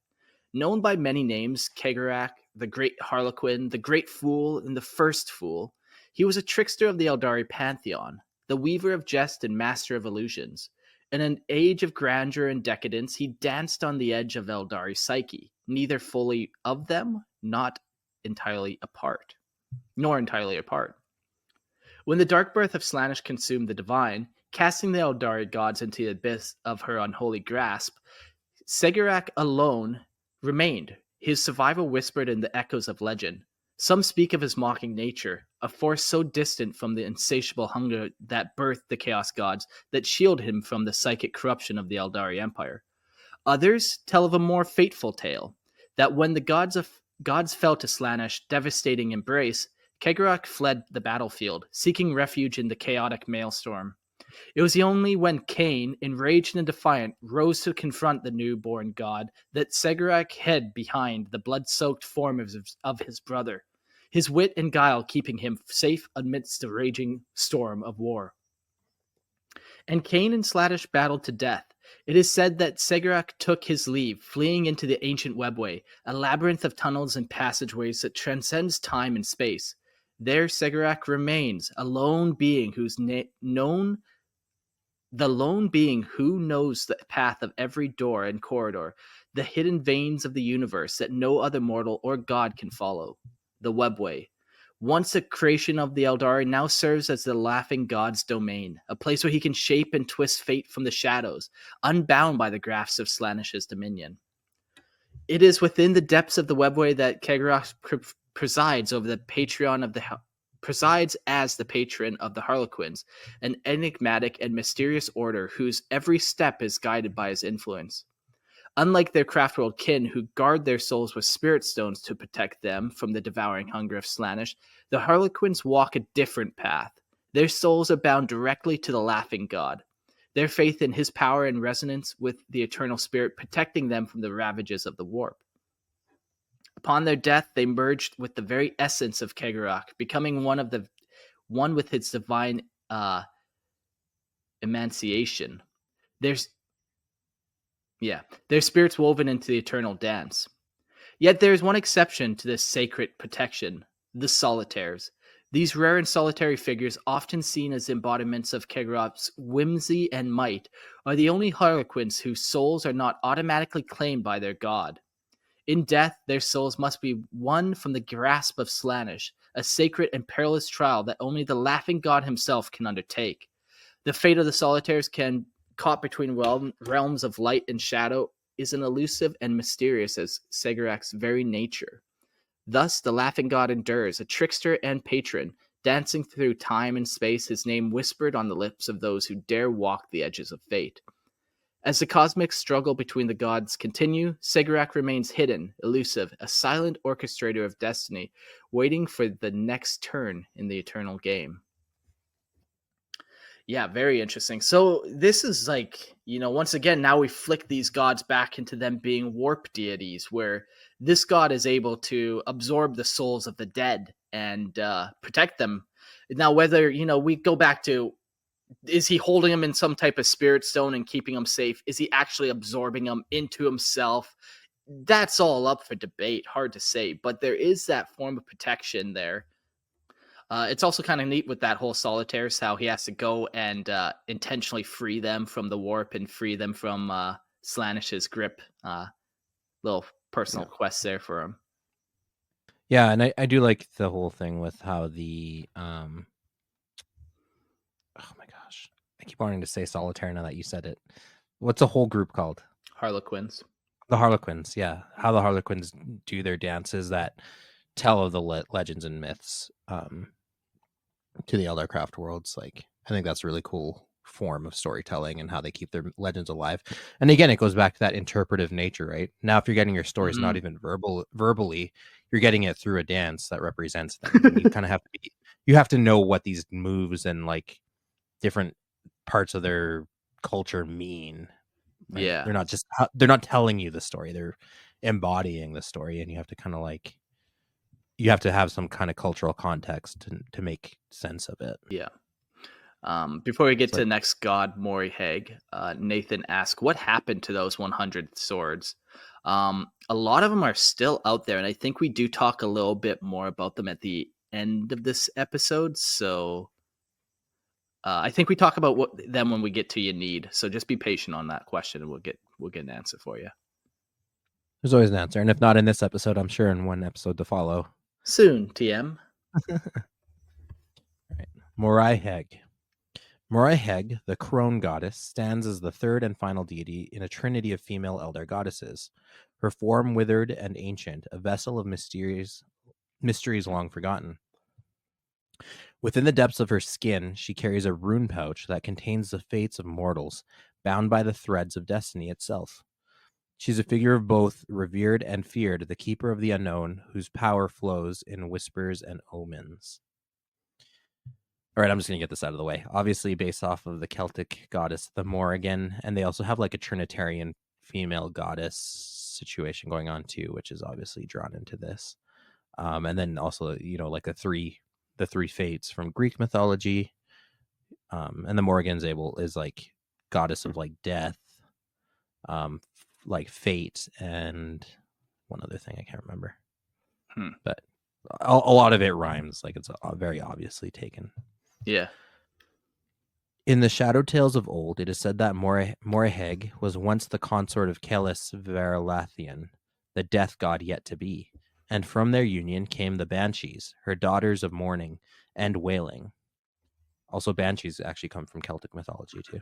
Known by many names, Cegorach, the Great Harlequin, the Great Fool, and the First Fool, he was a trickster of the Eldari pantheon, the weaver of jest and master of illusions. In an age of grandeur and decadence, he danced on the edge of Eldari psyche, neither fully of them, nor entirely apart. When the dark birth of Slaanesh consumed the divine, casting the Eldari gods into the abyss of her unholy grasp, Cegorach alone remained, his survival whispered in the echoes of legend. Some speak of his mocking nature, a force so distant from the insatiable hunger that birthed the Chaos Gods that shielded him from the psychic corruption of the Eldari Empire. Others tell of a more fateful tale, that when the gods fell to Slaanesh's devastating embrace, Cegorach fled the battlefield, seeking refuge in the chaotic maelstrom. It was only when Cain, enraged and defiant, rose to confront the newborn god that Cegorach hid behind the blood-soaked form of his brother, his wit and guile keeping him safe amidst the raging storm of war. And Cain and Slaanesh battled to death. It is said that Cegorach took his leave, fleeing into the ancient webway, a labyrinth of tunnels and passageways that transcends time and space. There Cegorach remains, a lone being who knows the path of every door and corridor, the hidden veins of the universe that no other mortal or god can follow. The webway. Once a creation of the Eldari, now serves as the Laughing God's domain, a place where he can shape and twist fate from the shadows, unbound by the grasp of Slaanesh's dominion. It is within the depths of the webway that Cegorach presides as the patron of the Harlequins, an enigmatic and mysterious order whose every step is guided by his influence. Unlike their craftworld kin who guard their souls with spirit stones to protect them from the devouring hunger of Slaanesh, the Harlequins walk a different path. Their souls are bound directly to the Laughing God, their faith in his power in resonance with the eternal spirit protecting them from the ravages of the warp. Upon their death, they merged with the very essence of Cegorach, becoming one with its divine emanciation. Their spirits woven into the eternal dance. Yet there is one exception to this sacred protection: the solitaires. These rare and solitary figures, often seen as embodiments of Cegorach's whimsy and might, are the only Harlequins whose souls are not automatically claimed by their god. In death, their souls must be won from the grasp of Slaanesh, a sacred and perilous trial that only the Laughing God himself can undertake. The fate of the solitaires, caught between realms of light and shadow, is an elusive and mysterious as Cegorach's very nature. Thus, the Laughing God endures, a trickster and patron, dancing through time and space, his name whispered on the lips of those who dare walk the edges of fate. As the cosmic struggle between the gods continue, Cegorach remains hidden, elusive, a silent orchestrator of destiny, waiting for the next turn in the eternal game. Yeah, very interesting. So this is like, once again, now we flick these gods back into them being warp deities, where this god is able to absorb the souls of the dead and protect them. Now, whether, we go back to, is he holding them in some type of spirit stone and keeping them safe? Is he actually absorbing them into himself? That's all up for debate. Hard to say, but there is that form of protection there. It's also kind of neat with that whole solitaires, how he has to go and intentionally free them from the warp and free them from Slaanesh's grip. Little personal quest there for him. Yeah, and I do like the whole thing with how the oh my gosh, I keep wanting to say solitaire now that you said it. What's a whole group called? Harlequins. The Harlequins, yeah. How the Harlequins do their dances that tell of the legends and myths to the Eldarcraft worlds. Like, I think that's really cool form of storytelling and how they keep their legends alive. And again, it goes back to that interpretive nature, right? Now, if you're getting your stories not even verbally, you're getting it through a dance that represents them. And you kind of have to know what these moves and like different parts of their culture mean. Right? Yeah. They're not telling you the story, they're embodying the story, and you have to kind of like, you have to have some kind of cultural context to make sense of it. Yeah. Before we get to the next god, Moriheg, Nathan asks, what happened to those 100 swords? A lot of them are still out there, and I think we do talk a little bit more about them at the end of this episode. So I think we talk about them when we get to Ynnead. So just be patient on that question, and we'll get an answer for you. There's always an answer, and if not in this episode, I'm sure in one episode to follow. Soon, TM. Right. Moriheg, the crone goddess, stands as the third and final deity in a trinity of female Eldar goddesses. Her form withered and ancient, a vessel of mysteries long forgotten. Within the depths of her skin, she carries a rune pouch that contains the fates of mortals, bound by the threads of destiny itself. She's a figure of both revered and feared, the keeper of the unknown, whose power flows in whispers and omens. All right, I'm just going to get this out of the way. Obviously, based off of the Celtic goddess, the Morrigan, and they also have like a Trinitarian female goddess situation going on too, which is obviously drawn into this. And then also, like the three fates from Greek mythology. And the Morrigan's is like goddess of like death, like fate, and one other thing I can't remember. But a lot of it rhymes, like it's very obviously taken. Yeah. In the Shadow Tales of old, it is said that Moriheg was once the consort of Celis Verilathian, the death god yet to be, and from their union came the Banshees, her daughters of mourning and wailing. Also, Banshees actually come from Celtic mythology too.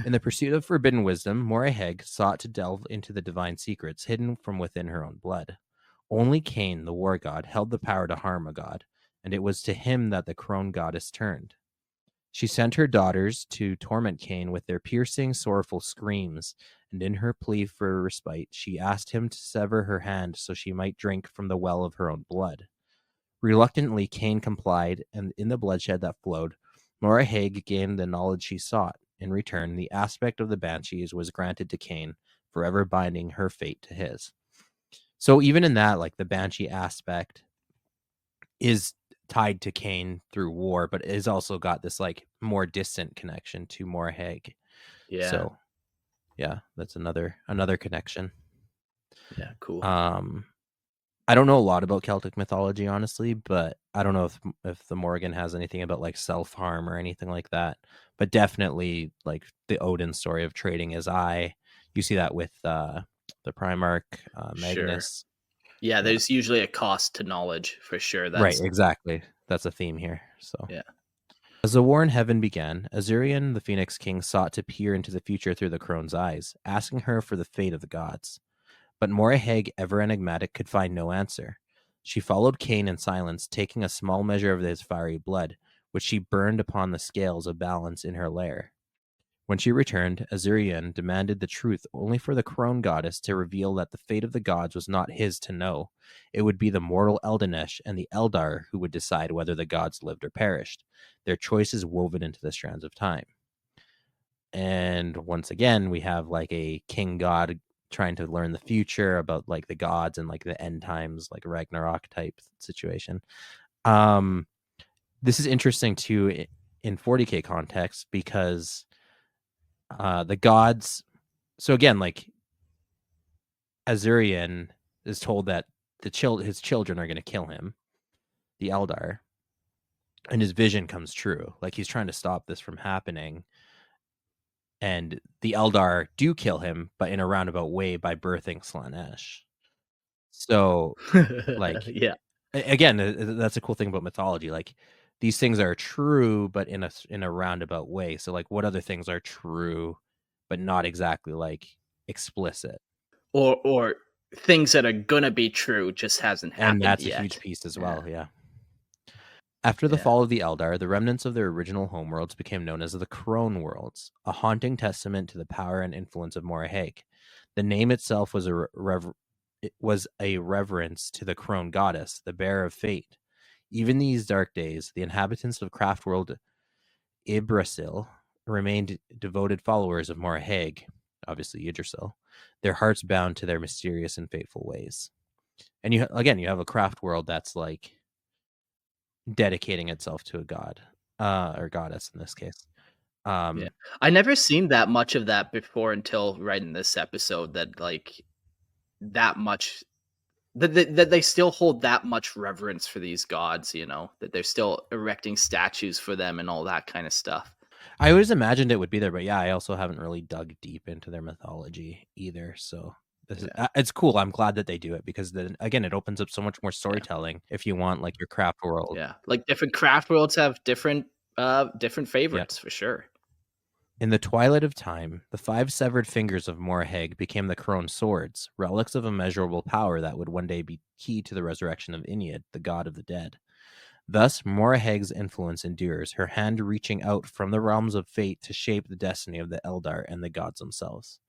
In the pursuit of forbidden wisdom, Moriheg sought to delve into the divine secrets hidden from within her own blood. Only Cain, the war god, held the power to harm a god, and it was to him that the crone goddess turned. She sent her daughters to torment Cain with their piercing, sorrowful screams, and in her plea for respite, she asked him to sever her hand so she might drink from the well of her own blood. Reluctantly, Cain complied, and in the bloodshed that flowed, Moriheg gained the knowledge she sought. In return, the aspect of the Banshees was granted to Cain, forever binding her fate to his. So even in that, like the Banshee aspect is tied to Cain through war, but it's also got this like more distant connection to Moriheg. Yeah. So yeah, that's another connection. Yeah, cool. I don't know a lot about Celtic mythology, honestly, but I don't know if the Morrigan has anything about like self-harm or anything like that. But definitely like the Odin story of trading his eye. You see that with the Primarch, Magnus. Sure. Yeah, there's usually a cost to knowledge for sure. Right, exactly. That's a theme here. So yeah. As the war in heaven began, Azurian, the Phoenix King, sought to peer into the future through the crone's eyes, asking her for the fate of the gods. But Moriheg, ever enigmatic, could find no answer. She followed Cain in silence, taking a small measure of his fiery blood, which she burned upon the scales of balance in her lair. When she returned, Azurian demanded the truth only for the crone goddess to reveal that the fate of the gods was not his to know. It would be the mortal Eldanesh and the Eldar who would decide whether the gods lived or perished, their choices woven into the strands of time. And once again, we have like a king god trying to learn the future about like the gods and like the end times, like Ragnarok type situation. This is interesting too in 40k context because the gods, so again, like Azurian is told that his children are going to kill him, the Eldar, and his vision comes true. Like he's trying to stop this from happening. And the Eldar do kill him, but in a roundabout way by birthing Slaanesh. So, like, yeah, again, that's a cool thing about mythology. Like, these things are true, but in a roundabout way. So, like, what other things are true, but not exactly like explicit, or things that are gonna be true just hasn't happened and that's yet. a huge piece as well. Yeah. After the Yeah. fall of the Eldar, the remnants of their original homeworlds became known as the Crone Worlds, a haunting testament to the power and influence of Moraheg. The name itself was a reverence to the crone goddess, the bearer of fate. Even these dark days, the inhabitants of Craftworld Yggdrasil remained devoted followers of Moraheg, obviously Yggdrasil, their hearts bound to their mysterious and fateful ways. And you have a craft world that's like dedicating itself to a god, or goddess in this case. Yeah. I never seen that much of that before until right in this episode, that like that much that they still hold that much reverence for these gods, you know, that they're still erecting statues for them and all that kind of stuff. I always imagined it would be there, but yeah, I also haven't really dug deep into their mythology either. So it's cool. I'm glad that they do it, because then again, it opens up so much more storytelling if you want like your craft world. Yeah. Like different craft worlds have different favorites for sure. In the twilight of time, the 5 severed fingers of Moraheg became the Crone swords, relics of immeasurable power that would one day be key to the resurrection of Ynnead, the god of the dead. Thus, Moraheg's influence endures, her hand reaching out from the realms of fate to shape the destiny of the Eldar and the gods themselves.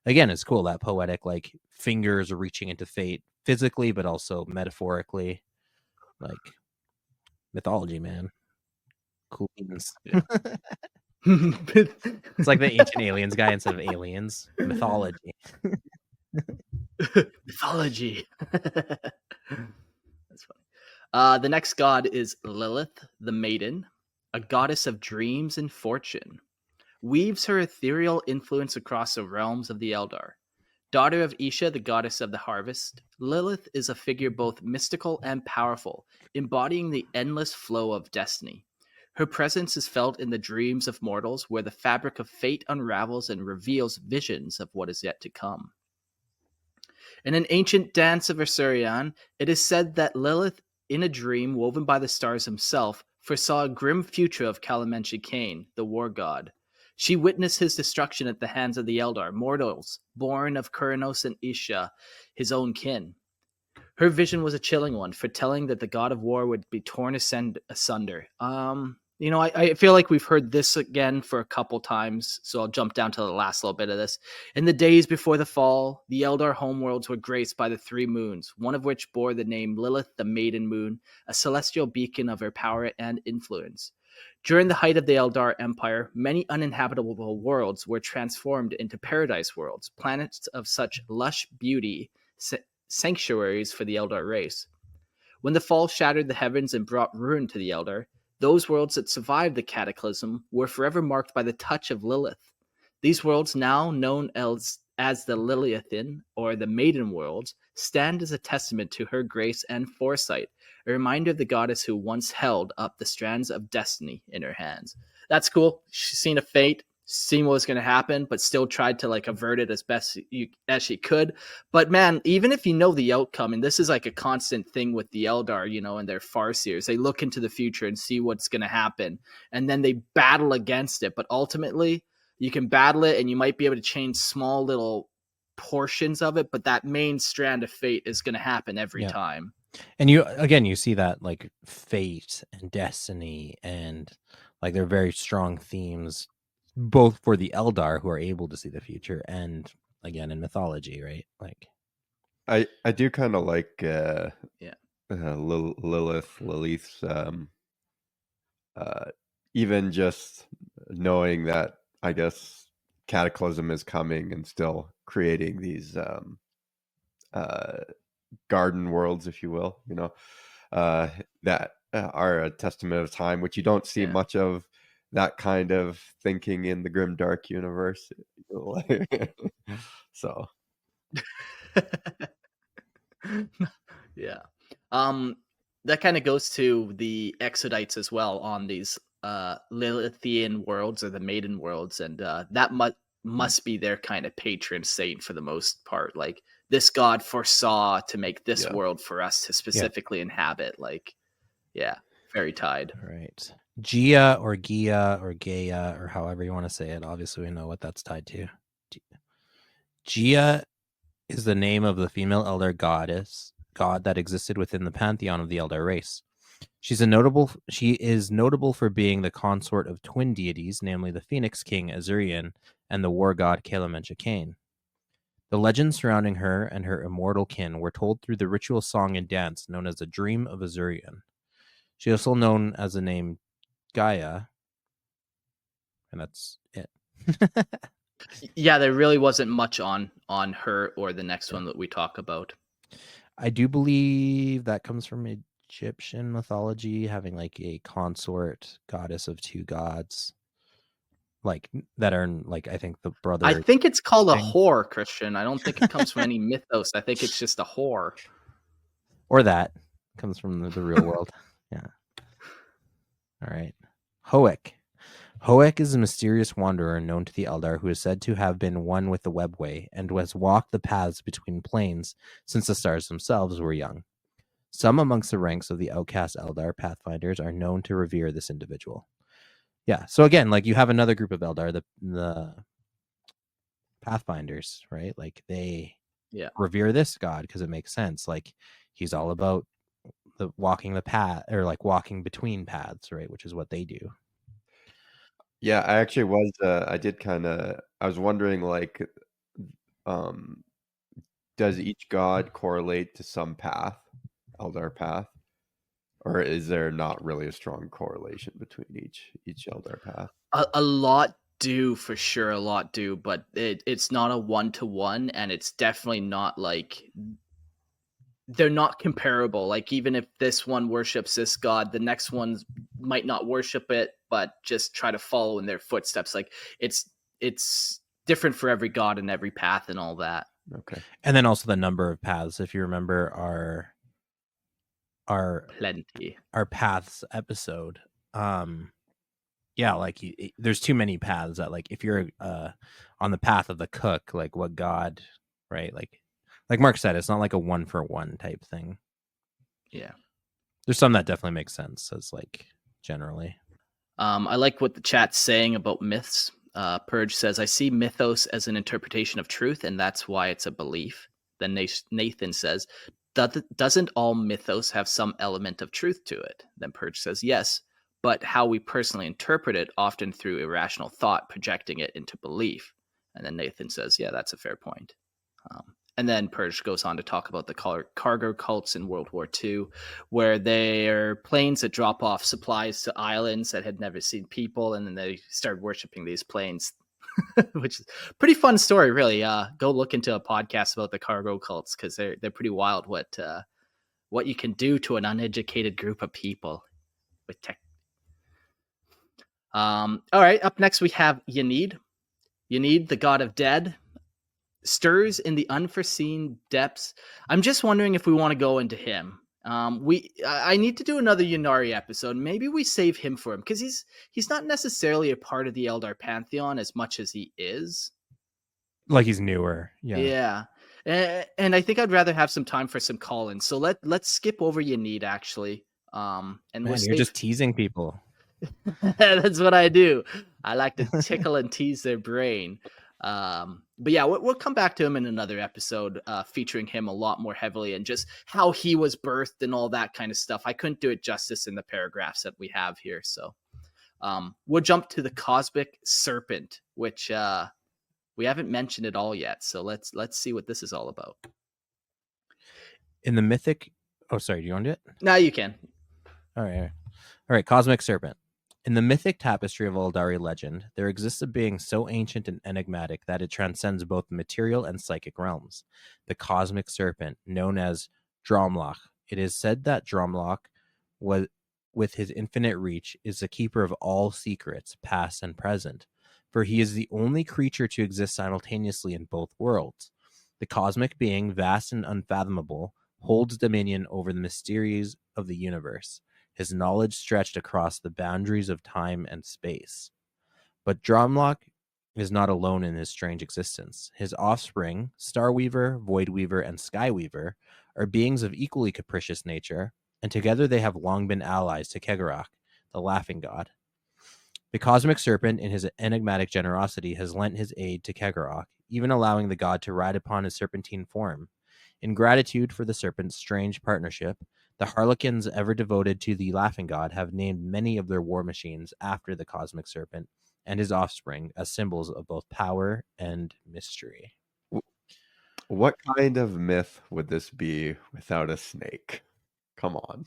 Again, it's cool, that poetic, like, fingers reaching into fate physically, but also metaphorically. Like, mythology, man. Cool beans. Yeah. It's like the Ancient Aliens guy instead of aliens. Mythology. Mythology. That's funny. The next god is Lilith, the maiden, a goddess of dreams and fortune. Weaves her ethereal influence across the realms of the Eldar. Daughter of Isha, the goddess of the harvest, Lilith is a figure both mystical and powerful, embodying the endless flow of destiny. Her presence is felt in the dreams of mortals, where the fabric of fate unravels and reveals visions of what is yet to come. In an ancient dance of Asurian, it is said that Lilith, in a dream woven by the stars himself, foresaw a grim future of Calamenshi Kane, the war god. She witnessed his destruction at the hands of the Eldar, mortals, born of Kurnous and Isha, his own kin. Her vision was a chilling one, foretelling that the god of war would be torn asunder. I feel like we've heard this again for a couple times, so I'll jump down to the last little bit of this. In the days before the fall, the Eldar homeworlds were graced by the 3 moons, one of which bore the name Lilith, the Maiden Moon, a celestial beacon of her power and influence. During the height of the Eldar Empire, many uninhabitable worlds were transformed into paradise worlds, planets of such lush beauty, sanctuaries for the Eldar race. When the fall shattered the heavens and brought ruin to the Eldar, those worlds that survived the cataclysm were forever marked by the touch of Lilith. These worlds, now known as the Liliathan, or the Maiden Worlds, stand as a testament to her grace and foresight, a reminder of the goddess who once held up the strands of destiny in her hands. That's cool. She's seen a fate, seen what was going to happen, but still tried to like avert it as best as she could. But man, even if you know the outcome, and this is like a constant thing with the Eldar, you know, in their Farseers, they look into the future and see what's going to happen, and then they battle against it. But ultimately, you can battle it, and you might be able to change small little portions of it, but that main strand of fate is going to happen every time. And you see that like fate and destiny, and like they're very strong themes, both for the Eldar, who are able to see the future, and again in mythology, right? Like I do kind of like Lilith's even just knowing that, I guess, cataclysm is coming and still creating these garden worlds, if you will, you know, that are a testament of time, which you don't see much of that kind of thinking in the grim dark universe. So yeah. That kind of goes to the Exodites as well on these Lilithian worlds, or the Maiden Worlds, and that must be their kind of patron saint for the most part. Like, this god foresaw to make this world for us to specifically inhabit. Like, very tied. Right. Gia or Gia or Gaia, or however you want to say it. Obviously, we know what that's tied to. Gia is the name of the female Eldar god that existed within the pantheon of the Eldar race. She is notable for being the consort of twin deities, namely the Phoenix King Azurian and the war god Kalamencha Kane. The legends surrounding her and her immortal kin were told through the ritual song and dance known as the Dream of Azurian. She is also known as the name Gaia, and that's it. Yeah, there really wasn't much on her or the next one that we talk about. I do believe that comes from Egyptian mythology, having like a consort goddess of two gods, like that are like, I think the brother. I think it's called a thing. whore, Christian. I don't think it comes from any mythos. I think it's just a whore. Or that comes from the real world. Yeah. All right. Hoek. Hoek is a mysterious wanderer known to the Eldar who is said to have been one with the webway and has walked the paths between planes since the stars themselves were young. Some amongst the ranks of the outcast Eldar pathfinders are known to revere this individual. Yeah, so again, like you have another group of Eldar, the pathfinders, right? Like they revere this god because it makes sense. Like he's all about the walking the path, or like walking between paths, right? Which is what they do. Yeah, I actually was. I was wondering, like, does each god correlate to some path, Eldar path, or is there not really a strong correlation between each Eldar path? A lot do, for sure. A lot do, but it's not a 1-to-1, and it's definitely not like they're not comparable. Like even if this one worships this god, the next one might not worship it, but just try to follow in their footsteps. Like it's different for every god and every path and all that. Okay. And then also the number of paths. If you remember our paths episode, yeah, like there's too many paths that, like, if you're on the path of the cook, like what god, right? Like Mark said, it's not like a 1-for-1 type thing. Yeah. There's some that definitely make sense as like generally. I like what the chat's saying about myths. Purge says, I see mythos as an interpretation of truth, and that's why it's a belief. Then Nathan says, doesn't all mythos have some element of truth to it? Then Purge says, yes, but how we personally interpret it, often through irrational thought, projecting it into belief. And then Nathan says, yeah, that's a fair point. And then Purge goes on to talk about the cargo cults in World War II, where they are planes that drop off supplies to islands that had never seen people, and then they started worshiping these planes, which is a pretty fun story, really. Go look into a podcast about the cargo cults, because they're pretty wild what you can do to an uneducated group of people with tech. All right, up next we have Ynnead. Ynnead, the god of dead, stirs in the unforeseen depths. I'm just wondering if we want to go into him. I need to do another Ynnari episode. Maybe we save him for him, because he's not necessarily a part of the Eldar pantheon as much as he is. Like he's newer. Yeah. And I think I'd rather have some time for some call-ins. So let's skip over Ynnead, actually. And man, you're just teasing people. That's what I do. I like to tickle and tease their brain. But yeah, we'll come back to him in another episode, featuring him a lot more heavily and just how he was birthed and all that kind of stuff. I couldn't do it justice in the paragraphs that we have here. So we'll jump to the cosmic serpent, which we haven't mentioned at all yet. So let's see what this is all about. In the mythic... Oh, sorry, do you want to do it? No, you can. All right, cosmic serpent. In the mythic tapestry of Eldari legend, there exists a being so ancient and enigmatic that it transcends both the material and psychic realms, the cosmic serpent, known as Dromlach. It is said that Dromlach, with his infinite reach, is the keeper of all secrets, past and present, for he is the only creature to exist simultaneously in both worlds. The cosmic being, vast and unfathomable, holds dominion over the mysteries of the universe, his knowledge stretched across the boundaries of time and space. But Dromlach is not alone in his strange existence. His offspring, Starweaver, Voidweaver, and Skyweaver, are beings of equally capricious nature, and together they have long been allies to Cegorach, the laughing god. The cosmic serpent, in his enigmatic generosity, has lent his aid to Cegorach, even allowing the god to ride upon his serpentine form. In gratitude for the serpent's strange partnership, The Harlequins, ever devoted to the laughing god, have named many of their war machines after the cosmic serpent and his offspring as symbols of both power and mystery. What kind of myth would this be without a snake? Come on.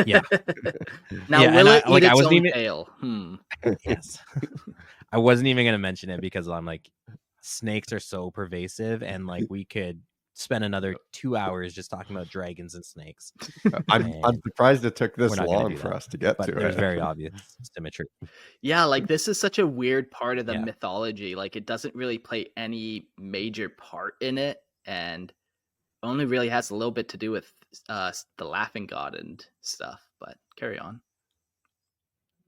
Yeah. Now, Yeah, will and it eat I its wasn't own even tail? yes. I wasn't even going to mention it because I'm like, snakes are so pervasive, and like we could spend another 2 hours just talking about dragons and snakes. I'm And surprised it took we're this not going to long do for that. us to get But to there's it. very obvious symmetry. Yeah, like this is such a weird part of the Yeah. mythology. Like it doesn't really play any major part in it, and only really has a little bit to do with the laughing god and stuff. But carry on.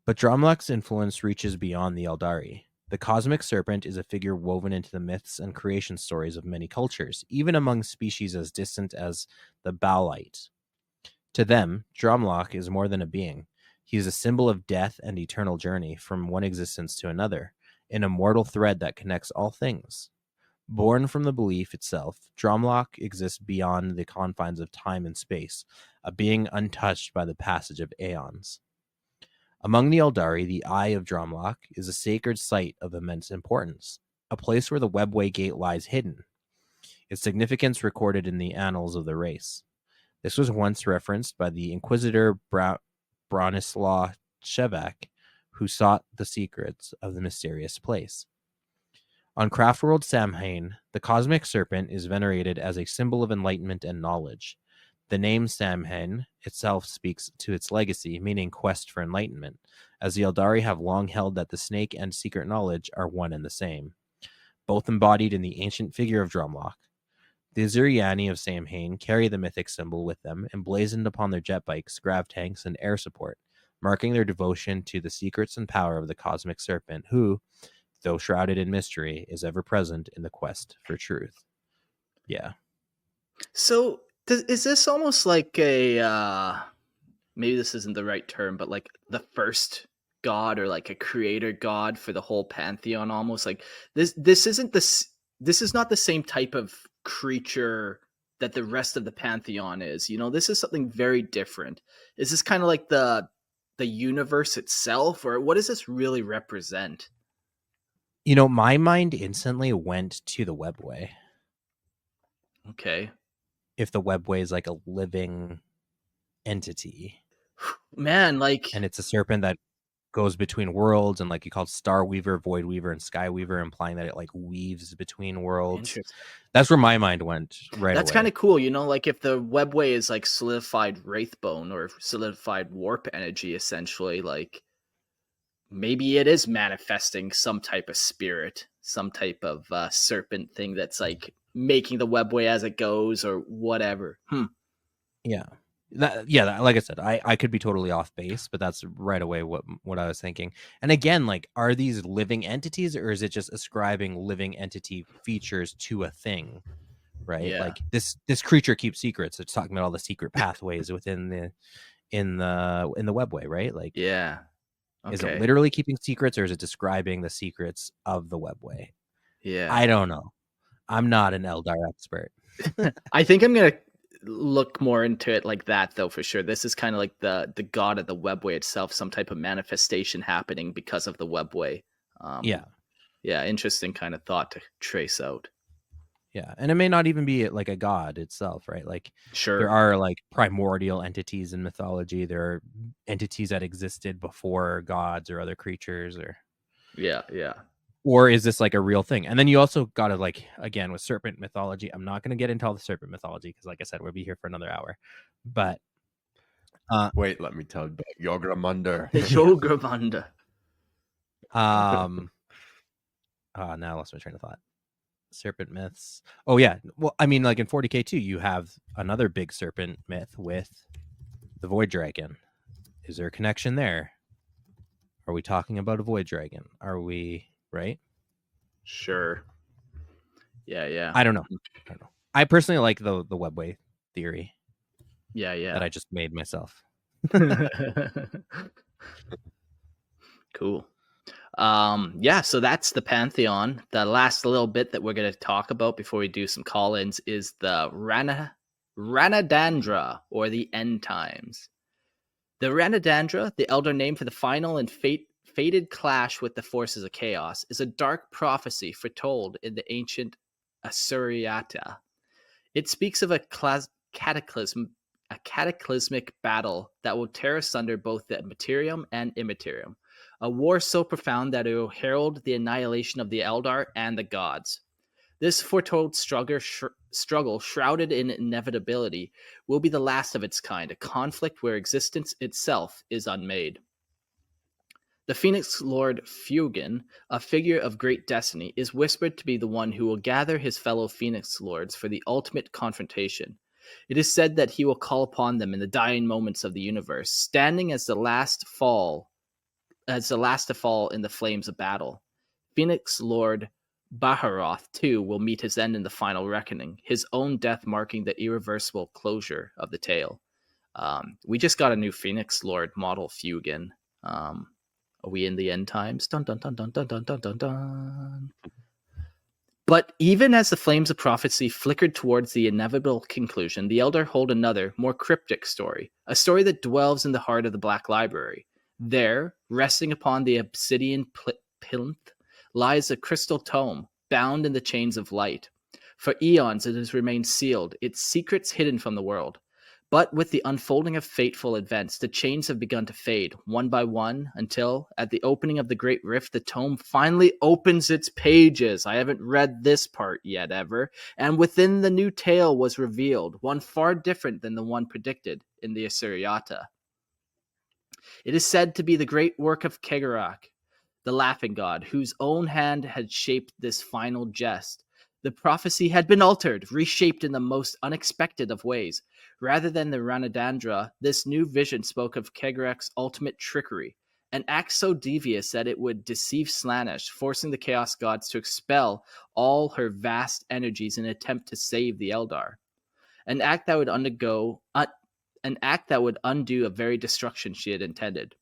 But Dromlach's influence reaches beyond the Eldari. The cosmic serpent is a figure woven into the myths and creation stories of many cultures, even among species as distant as the Baalite. To them, Dromlach is more than a being. He is a symbol of death and eternal journey from one existence to another, an immortal thread that connects all things. Born from the belief itself, Dromlach exists beyond the confines of time and space, a being untouched by the passage of aeons. Among the Eldari, the Eye of Dromlach is a sacred site of immense importance, a place where the Webway Gate lies hidden, its significance recorded in the annals of the race. This was once referenced by the Inquisitor Bronislaw Shevak, who sought the secrets of the mysterious place. On Craftworld Samhain, the cosmic serpent is venerated as a symbol of enlightenment and knowledge. The name Samhain itself speaks to its legacy, meaning quest for enlightenment, as the Eldari have long held that the snake and secret knowledge are one and the same, both embodied in the ancient figure of Dromlach. The Azuriani of Samhain carry the mythic symbol with them, emblazoned upon their jet bikes, grav tanks, and air support, marking their devotion to the secrets and power of the cosmic serpent, who, though shrouded in mystery, is ever present in the quest for truth. Yeah. So, is this almost like a maybe this isn't the right term, but like the first god or like a creator god for the whole pantheon? Almost like this isn't this. This is not the same type of creature that the rest of the pantheon is. You know, this is something very different. Is this kind of like the universe itself, or what does this really represent? You know, my mind instantly went to the Webway. Okay. If the Webway is like a living entity. Man, like, and it's a serpent that goes between worlds, and like you called Star Weaver, Void Weaver, and Sky Weaver, implying that it like weaves between worlds. interesting. That's where my mind went right That's away. kind of cool, you know, like if the Webway is like solidified Wraithbone or solidified warp energy, essentially, like maybe it is manifesting some type of spirit, some type of serpent thing that's like making the Webway as it goes or whatever. Yeah. Like I said, I could be totally off base, but that's right away what I was thinking. And again, like, are these living entities, or is it just ascribing living entity features to a thing? Right? Yeah. Like this creature keeps secrets. It's talking about all the secret pathways within the Webway, right? Like, Yeah. Okay. is it literally keeping secrets, or is it describing the secrets of the Webway? Yeah. I don't know. I'm not an Eldar expert. I think I'm gonna look more into it like that, though, for sure. This is kind of like the god of the Webway itself, some type of manifestation happening because of the Webway. Yeah. Interesting kind of thought to trace out. Yeah, and it may not even be like a god itself, right? Like, Sure. there are like primordial entities in mythology. There are entities that existed before gods or other creatures, or is this like a real thing? And then you also got to, like, again, with serpent mythology, I'm not going to get into all the serpent mythology because, like I said, we'll be here for another hour. But wait, let me tell you about Yogramunder. Yogramunder. Now I lost my train of thought. Serpent myths. Oh yeah. Well, I mean, like in 40k too, you have another big serpent myth with the Void Dragon. Is there a connection there? Are we talking about a Void Dragon? Are we, right? Sure. Yeah. I don't know. I personally like the Webway theory. Yeah. That I just made myself. Cool. So that's the pantheon. The last little bit that we're going to talk about before we do some call-ins is the Rhana Rhana Dandra, or the End Times. The Rhana Dandra, the elder name for the final and fated clash with the forces of chaos, is a dark prophecy foretold in the ancient Asuriata. It speaks of a cataclysmic battle that will tear asunder both the materium and immaterium, a war so profound that it will herald the annihilation of the Eldar and the gods. This foretold struggle, shrouded in inevitability, will be the last of its kind, a conflict where existence itself is unmade. The Phoenix Lord Fugin, a figure of great destiny, is whispered to be the one who will gather his fellow Phoenix Lords for the ultimate confrontation. It is said that he will call upon them in the dying moments of the universe, standing as the last to fall in the flames of battle. Phoenix Lord Baharoth, too, will meet his end in the final reckoning, his own death marking the irreversible closure of the tale. We just got a new Phoenix Lord model Fugin. Are we in the end times? Dun dun dun dun dun dun dun dun dun. But even as the flames of prophecy flickered towards the inevitable conclusion, the Elder hold another, more cryptic story, a story that dwells in the heart of the Black Library. There, resting upon the obsidian plinth, lies a crystal tome, bound in the chains of light. For eons it has remained sealed, its secrets hidden from the world. But with the unfolding of fateful events, the chains have begun to fade, one by one, until, at the opening of the Great Rift, the tome finally opens its pages. I haven't read this part yet, ever. And within the new tale was revealed, one far different than the one predicted in the Asuriata. It is said to be the great work of Cegorach, the laughing god, whose own hand had shaped this final jest. The prophecy had been altered, reshaped in the most unexpected of ways. Rather than the Rhana Dandra, this new vision spoke of Cegorach's ultimate trickery, an act so devious that it would deceive Slaanesh, forcing the Chaos Gods to expel all her vast energies in an attempt to save the Eldar. An act that would undo a very destruction she had intended.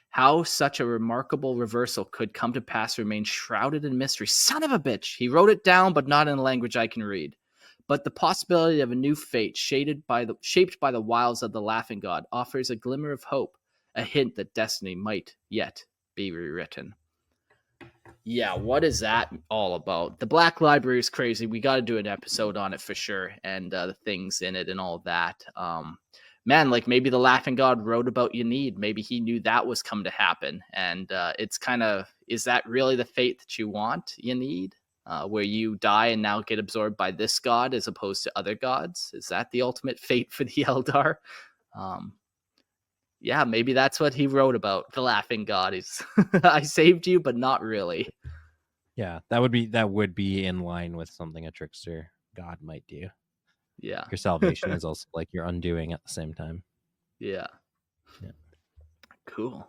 How such a remarkable reversal could come to pass remains shrouded in mystery. Son of a bitch! He wrote it down, but not in a language I can read. But the possibility of a new fate shaped by the wiles of the Laughing God offers a glimmer of hope, a hint that destiny might yet be rewritten. Yeah, what is that all about? The Black Library is crazy. We got to do an episode on it for sure, and the things in it and all that. Man, like maybe the Laughing God wrote about Ynnead. Maybe he knew that was come to happen. And it's kind of, is that really the fate that you want, Ynnead? Where you die and now get absorbed by this god as opposed to other gods? Is that the ultimate fate for the Eldar? Yeah, maybe that's what he wrote about. The Laughing God is, I saved you, but not really. Yeah, that would be in line with something a trickster god might do. Yeah. Your salvation is also like your undoing at the same time. Yeah. Yeah. Cool.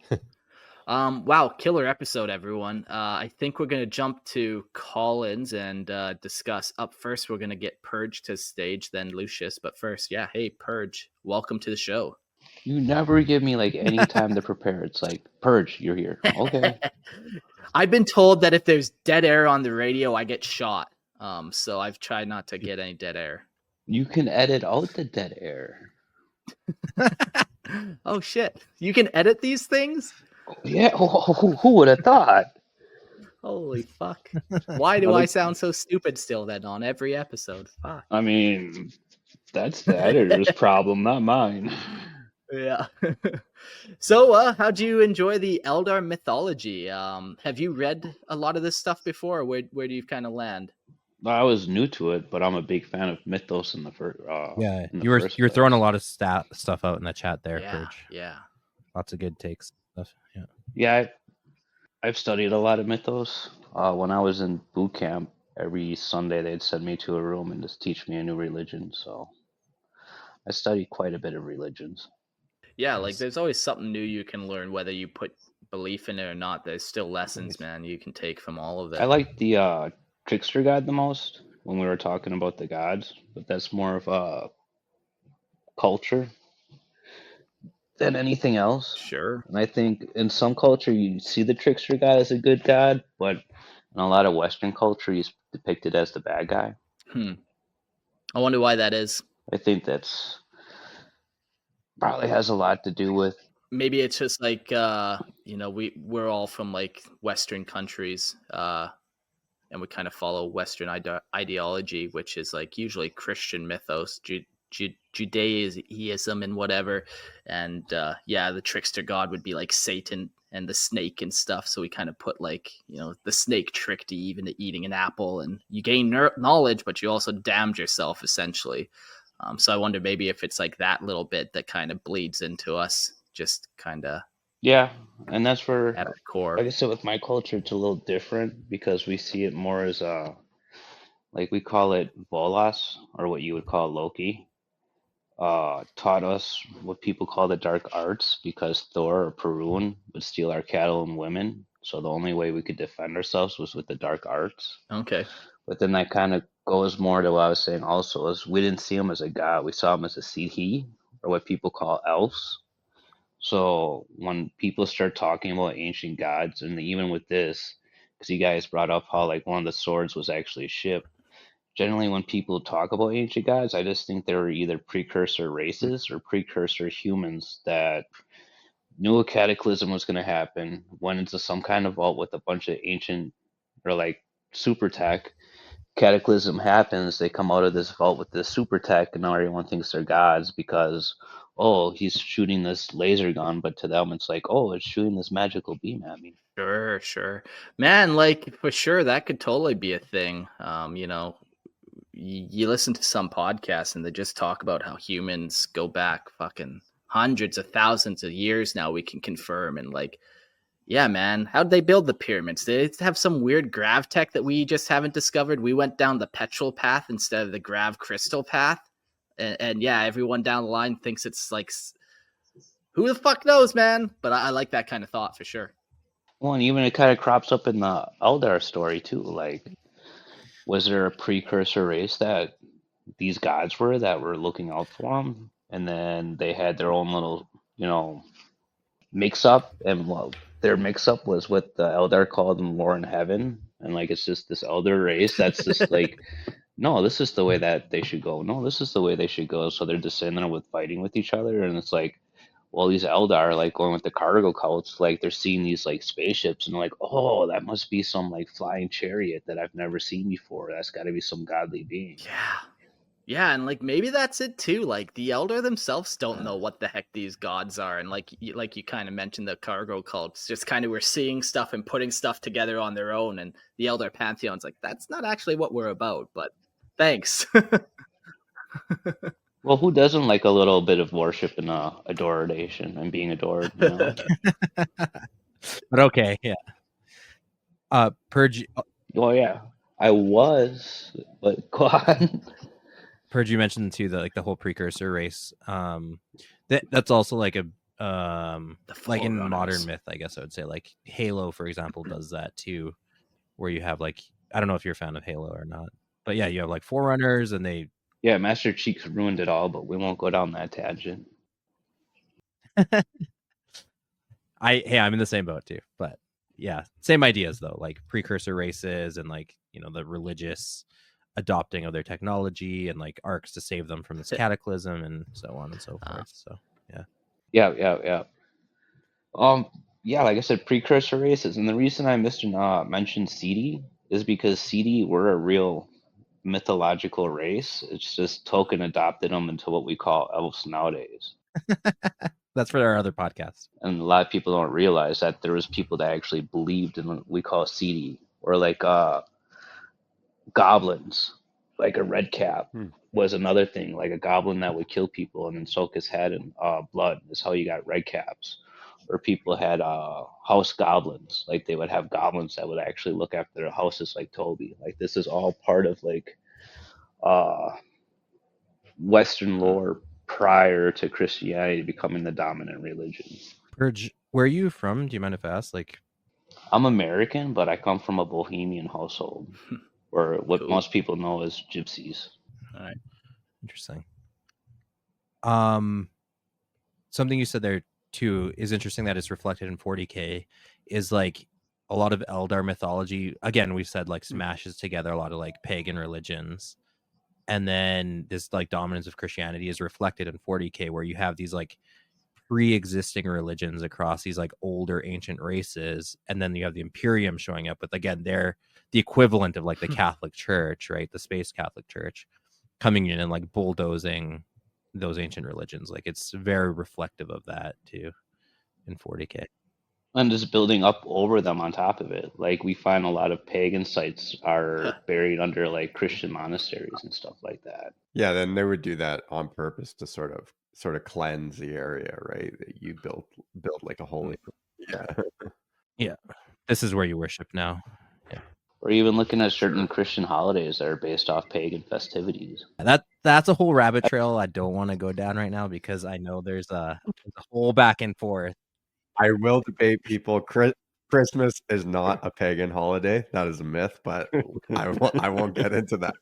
Wow, killer episode, everyone. I think we're going to jump to call-ins and discuss. Up first, we're going to get Purge to stage, then Lucius. But first, yeah, hey, Purge, welcome to the show. You never give me like any time to prepare. It's like, Purge, you're here. Okay. I've been told that if there's dead air on the radio, I get shot. So I've tried not to get any dead air. You can edit out the dead air. Oh, shit. You can edit these things? Yeah, who would have thought? Holy fuck. Why do I sound so stupid still then on every episode? Fuck. I mean, that's the editor's problem, not mine. Yeah. So, how'd you enjoy the Eldar Mythology? Have you read a lot of this stuff before, or where do you kind of land? I was new to it, but I'm a big fan of Mythos in the first. Yeah, you were throwing a lot of stuff out in the chat there, Yeah, Purge. yeah. Lots of good takes stuff. Yeah. Yeah, I've studied a lot of Mythos. When I was in boot camp, every Sunday they'd send me to a room and just teach me a new religion. So I studied quite a bit of religions. Yeah, like there's always something new you can learn, whether you put belief in it or not. There's still lessons, man, you can take from all of it. I like the trickster god the most when we were talking about the gods, but that's more of a culture than anything else. Sure. And I think in some culture you see the trickster god as a good god, but in a lot of Western culture he's depicted as the bad guy. I wonder why that is. I think that's probably has a lot to do with. Maybe it's just like we're all from like Western countries, and we kind of follow Western ideology, which is like usually Christian mythos, Judaism, and whatever. And the trickster god would be like Satan and the snake and stuff. So we kind of put like the snake tricked Eve into eating an apple, and you gain knowledge, but you also damned yourself essentially. So I wonder maybe if it's like that little bit that kind of bleeds into us, just kind of Yeah, and that's where, at our core. like I said, with my culture, it's a little different because we see it more as like we call it Volas, or what you would call Loki. Taught us what people call the dark arts because Thor or Perun would steal our cattle and women. So the only way we could defend ourselves was with the dark arts. Okay. But then that kind of goes more to what I was saying also, is we didn't see him as a god, we saw him as a Siddhi, or what people call elves. So when people start talking about ancient gods, and even with this, because you guys brought up how like one of the swords was actually a ship. Generally, when people talk about ancient gods, I just think they were either precursor races or precursor humans that knew a cataclysm was going to happen, went into some kind of vault with a bunch of ancient or like super tech. Cataclysm happens, they come out of this vault with this super tech, and now everyone thinks they're gods because, oh, he's shooting this laser gun, but to them it's like, oh, it's shooting this magical beam at me. Sure. Man, like for sure that could totally be a thing. You listen to some podcasts and they just talk about how humans go back fucking hundreds of thousands of years now, we can confirm. And like, yeah, man, how'd they build the pyramids? They have some weird grav tech that we just haven't discovered. We went down the petrol path instead of the grav crystal path. And yeah, everyone down the line thinks it's like, who the fuck knows, man? But I like that kind of thought for sure. Well, and even it kind of crops up in the Eldar story too. Like, was there a precursor race that these gods were that were looking out for them, and then they had their own little, mix up, and well, their mix up was what the Eldar called them Lore in Heaven, and like it's just this Elder race that's just like, no, this is the way that they should go. No, this is the way they should go. So they're just sitting there with fighting with each other, and it's like, well, these Eldar are like going with the cargo cults, like they're seeing these like spaceships, and they're like, oh, that must be some like flying chariot that I've never seen before. That's got to be some godly being. Yeah, and like maybe that's it too. Like the Elder themselves don't know what the heck these gods are, and like you kind of mentioned the cargo cults, just kind of we're seeing stuff and putting stuff together on their own, and the Elder pantheon's like that's not actually what we're about. But thanks. Well, who doesn't like a little bit of worship and adoration and being adored, you know? But okay, yeah. Purge. Oh yeah, I was, but go on. Purge, you mentioned too the whole precursor race. That's also like a like in modern myth, I guess I would say, like Halo, for example, does that too, where you have like, I don't know if you're a fan of Halo or not, but yeah, you have like Forerunners, and they Yeah, Master Cheeks ruined it all, but we won't go down that tangent. I'm in the same boat too, but yeah, same ideas though, like precursor races and like the religious adopting of their technology and like arcs to save them from this cataclysm and so on and so forth. So yeah. Yeah, like I said, precursor races, and the reason I mentioned Siddhi is because Siddhi were a real mythological race. It's just Tolkien adopted them into what we call elves nowadays. That's for our other podcast. And a lot of people don't realize that there was people that actually believed in what we call Siddhi, or like goblins, like a red cap was another thing, like a goblin that would kill people and then soak his head in blood is how you got red caps. Or people had house goblins, like they would have goblins that would actually look after their houses, like Toby. Like this is all part of like Western lore prior to Christianity becoming the dominant religion. Purge, where are you from? Do you mind if I ask? Like, I'm American, but I come from a Bohemian household, or what Cool. most people know as gypsies. All right. Interesting. Something you said there too is interesting that is reflected in 40K is like a lot of Eldar mythology. Again, we said like smashes together a lot of like pagan religions, And then this like dominance of Christianity is reflected in 40K, where you have these like pre-existing religions across these like older ancient races, and then you have the Imperium showing up with, again, they're the equivalent of like the Catholic Church, right? The space Catholic Church coming in and like bulldozing those ancient religions. Like it's very reflective of that too in 40K. And just building up over them on top of it. Like we find a lot of pagan sites are buried under like Christian monasteries and stuff like that. Yeah, then they would do that on purpose to sort of cleanse the area, right? That you build like a holy. Yeah. Yeah, this is where you worship now. Yeah, Or even looking at certain Christian holidays that are based off pagan festivities. that's a whole rabbit trail I don't want to go down right now, because I know there's a whole back and forth. I will debate people. Christmas is not a pagan holiday. That is a myth, but I won't get into that.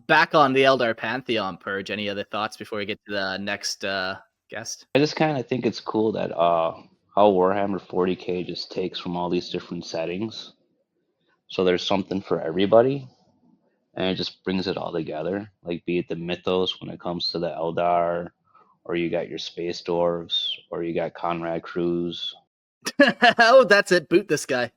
Back on the Eldar Pantheon, Purge. Any other thoughts before we get to the next guest? I just kind of think it's cool that how Warhammer 40K just takes from all these different settings. So there's something for everybody, and it just brings it all together. Like be it the mythos when it comes to the Eldar, or you got your space dwarves, or you got Conrad crews. Oh, that's it. Boot this guy.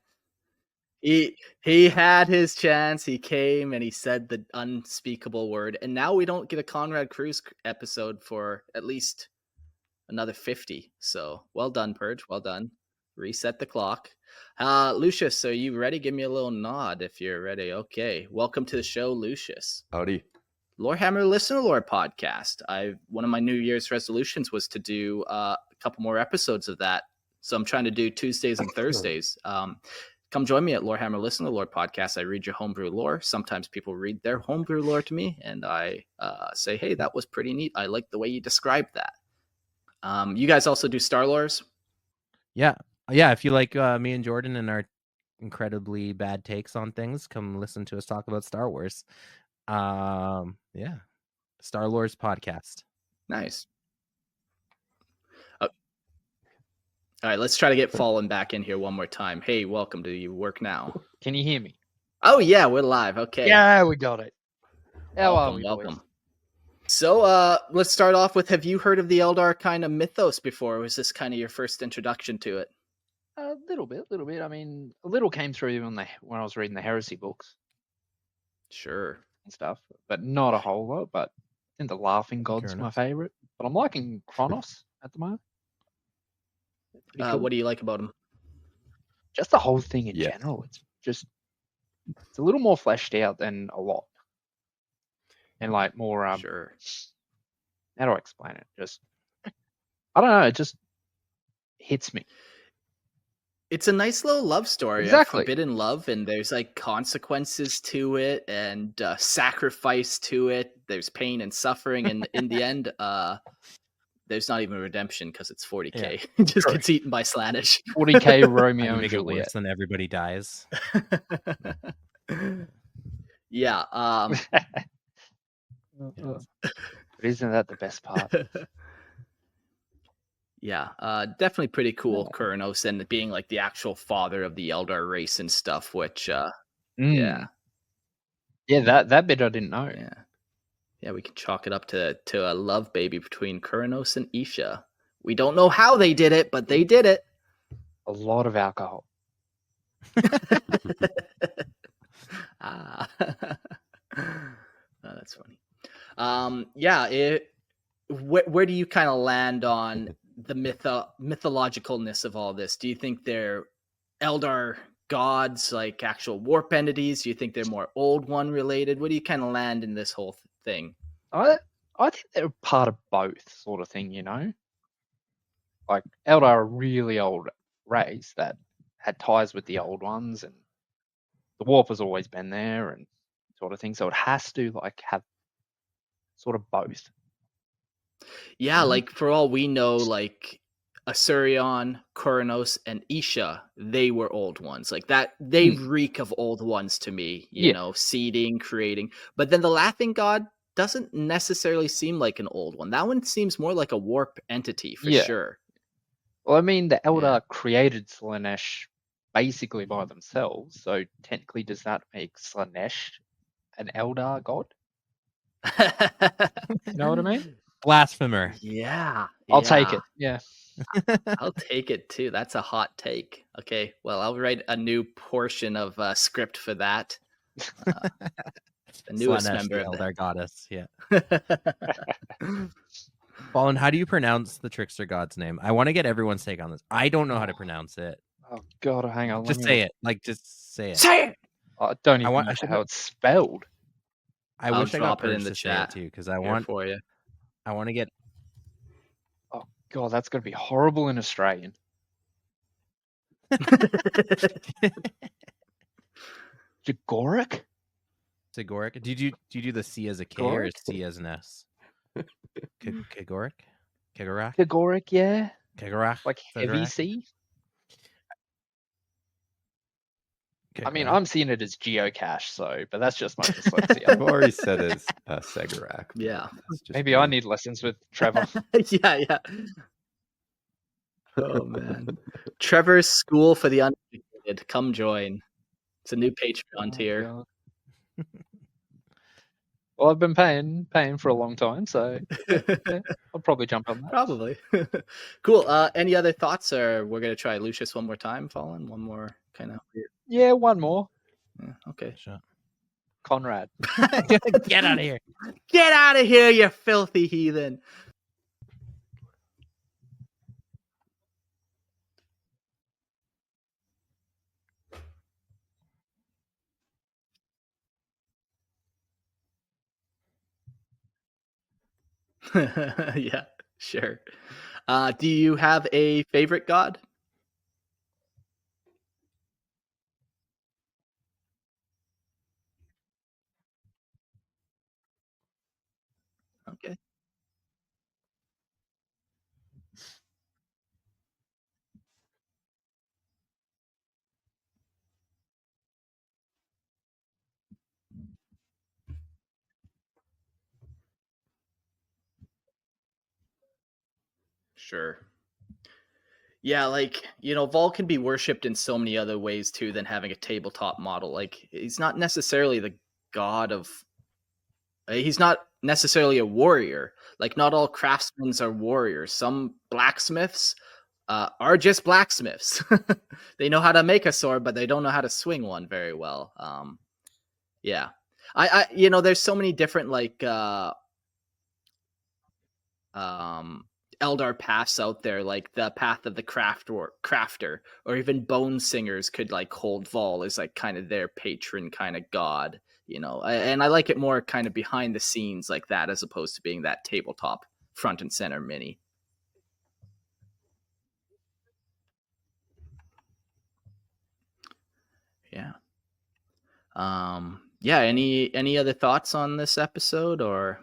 He had his chance. He came and he said the unspeakable word, and now we don't get a Conrad Cruz episode for at least another 50. So well done, Purge. Well done. Reset the clock. Lucius, are you ready? Give me a little nod if you're ready. Okay. Welcome to the show, Lucius. Howdy. Lorehammer Listener Lore podcast. One of my New Year's resolutions was to do a couple more episodes of that. So I'm trying to do Tuesdays and Thursdays. Come join me at Lorehammer Listener Lore podcast. I read your homebrew lore. Sometimes people read their homebrew lore to me, and I say, hey, that was pretty neat. I like the way you described that. You guys also do Star Lores? Yeah. If you like me and Jordan and our incredibly bad takes on things, come listen to us talk about Star Wars. Yeah, Star Lores podcast. Nice. All right, let's try to get Fallen back in here one more time. Hey, welcome to You Work Now. Can you hear me? Oh yeah, we're live. Okay. Yeah, we got it. How are we, welcome. boys? So let's start off with, have you heard of the Eldar kind of mythos before? Or was this kind of your first introduction to it? A little bit. I mean, a little came through when I was reading the heresy books Sure. and stuff, but not a whole lot. But I think the Laughing God's my favorite. But I'm liking Kurnous at the moment. Cool. What do you like about him? Just the whole thing in general. It's a little more fleshed out than a lot, and like more. Sure. How do I explain it? Just I don't know. It just hits me. It's a nice little love story. Exactly. Forbidden love, and there's like consequences to it and sacrifice to it. There's pain and suffering, and in the end, there's not even redemption because it's 40K. Yeah. Just gets eaten by Slaanesh. 40K Romeo and Make it Juliet. worse than everybody dies. Yeah. But isn't that the best part? Yeah, definitely pretty cool, Kurnous, and being like the actual father of the Eldar race and stuff, which, yeah. Yeah, that bit I didn't know. Yeah, we can chalk it up to a love baby between Kurnous and Isha. We don't know how they did it, but they did it. A lot of alcohol. That's funny. Where do you kind of land on the mythologicalness of all this? Do you think they're Eldar gods, like actual warp entities? Do you think they're more Old One related? Where do you kind of land in this whole thing? I think they're part of both, sort of thing, you know? Like, Eldar are a really old race that had ties with the Old Ones, and the warp has always been there, and sort of thing. So it has to, like, have sort of both. Yeah, like, for all we know, like, Asurion, Kurnous, and Isha, they were Old Ones. Like, that, they reek of Old Ones to me, you know, seeding, creating. But then the Laughing God doesn't necessarily seem like an Old One. That one seems more like a warp entity, for sure. Well, I mean, the Eldar created Slaanesh basically by themselves. So technically, does that make Slanesh an Eldar god? You know what I mean? Blasphemer. Yeah. I'll take it. Yeah. I'll take it too. That's a hot take. Okay. Well, I'll write a new portion of script for that. The newest Slanesh, member the of Eldar goddess. Yeah. the. Fallen, how do you pronounce the trickster god's name? I want to get everyone's take on this. I don't know how to pronounce it. Oh God, hang on. Just say it. Like, just say it. Say it. I don't even want- I know should how it's spelled. I I'll wish I got drop it in Purge the to say chat it too, because I Here want for you. to get. Oh God, that's gonna be horrible in Australian. Cegorach? Cegorach. Do you do the C as a K or a C as an S? Cegorach? Cegorach? Cegorach, yeah. Cegorach? Like heavy Cegorach? C. I mean, Cegorach. I'm seeing it as geocache, so but that's just my I've dyslexia. already said it's Cegorach. but Yeah. that's just Maybe I me. need lessons with Trevor. Yeah. Oh man. Trevor's School for the Uneducated. Come join. It's a new Patreon tier. God. Well, I've been paying for a long time, so yeah, I'll probably jump on that. Probably. Cool. Any other thoughts, or we're gonna try Lucius one more time, Fallen? One more kind of. Yeah, one more. Yeah, okay. Shut. Conrad. Get out of here. Get out of here, you filthy heathen. Yeah, sure. Do you have a favorite god? Okay. Sure. Yeah, like, Vol can be worshipped in so many other ways too than having a tabletop model. Like, he's not necessarily the god of. He's not necessarily a warrior. Like, not all craftsmen are warriors. Some blacksmiths are just blacksmiths. They know how to make a sword, but they don't know how to swing one very well. Yeah, there's so many different like Eldar paths out there, like the path of the crafter, or even bone singers could like hold Vol as like kind of their patron kind of god, and I like it more kind of behind the scenes like that, as opposed to being that tabletop front and center mini. Yeah. Yeah, any other thoughts on this episode, or?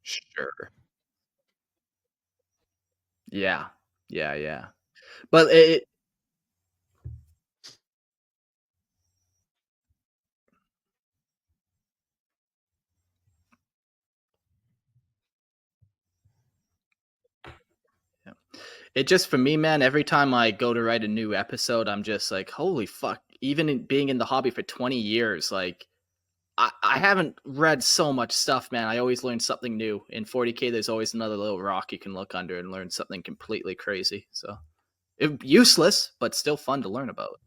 Sure. Yeah. But it just, for me, man, every time I go to write a new episode, I'm just like, holy fuck. Even being in the hobby for 20 years, like, I haven't read so much stuff, man. I always learn something new. In 40K, there's always another little rock you can look under and learn something completely crazy. So, useless, but still fun to learn about.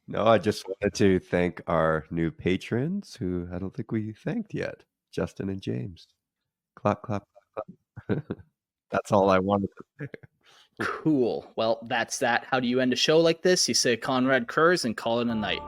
No, I just wanted to thank our new patrons who I don't think we thanked yet, Justin and James. Clap, clap, clap, clap. That's all I wanted to say. Cool. Well, that's that. How do you end a show like this? You say Conrad Kurz and call it a night.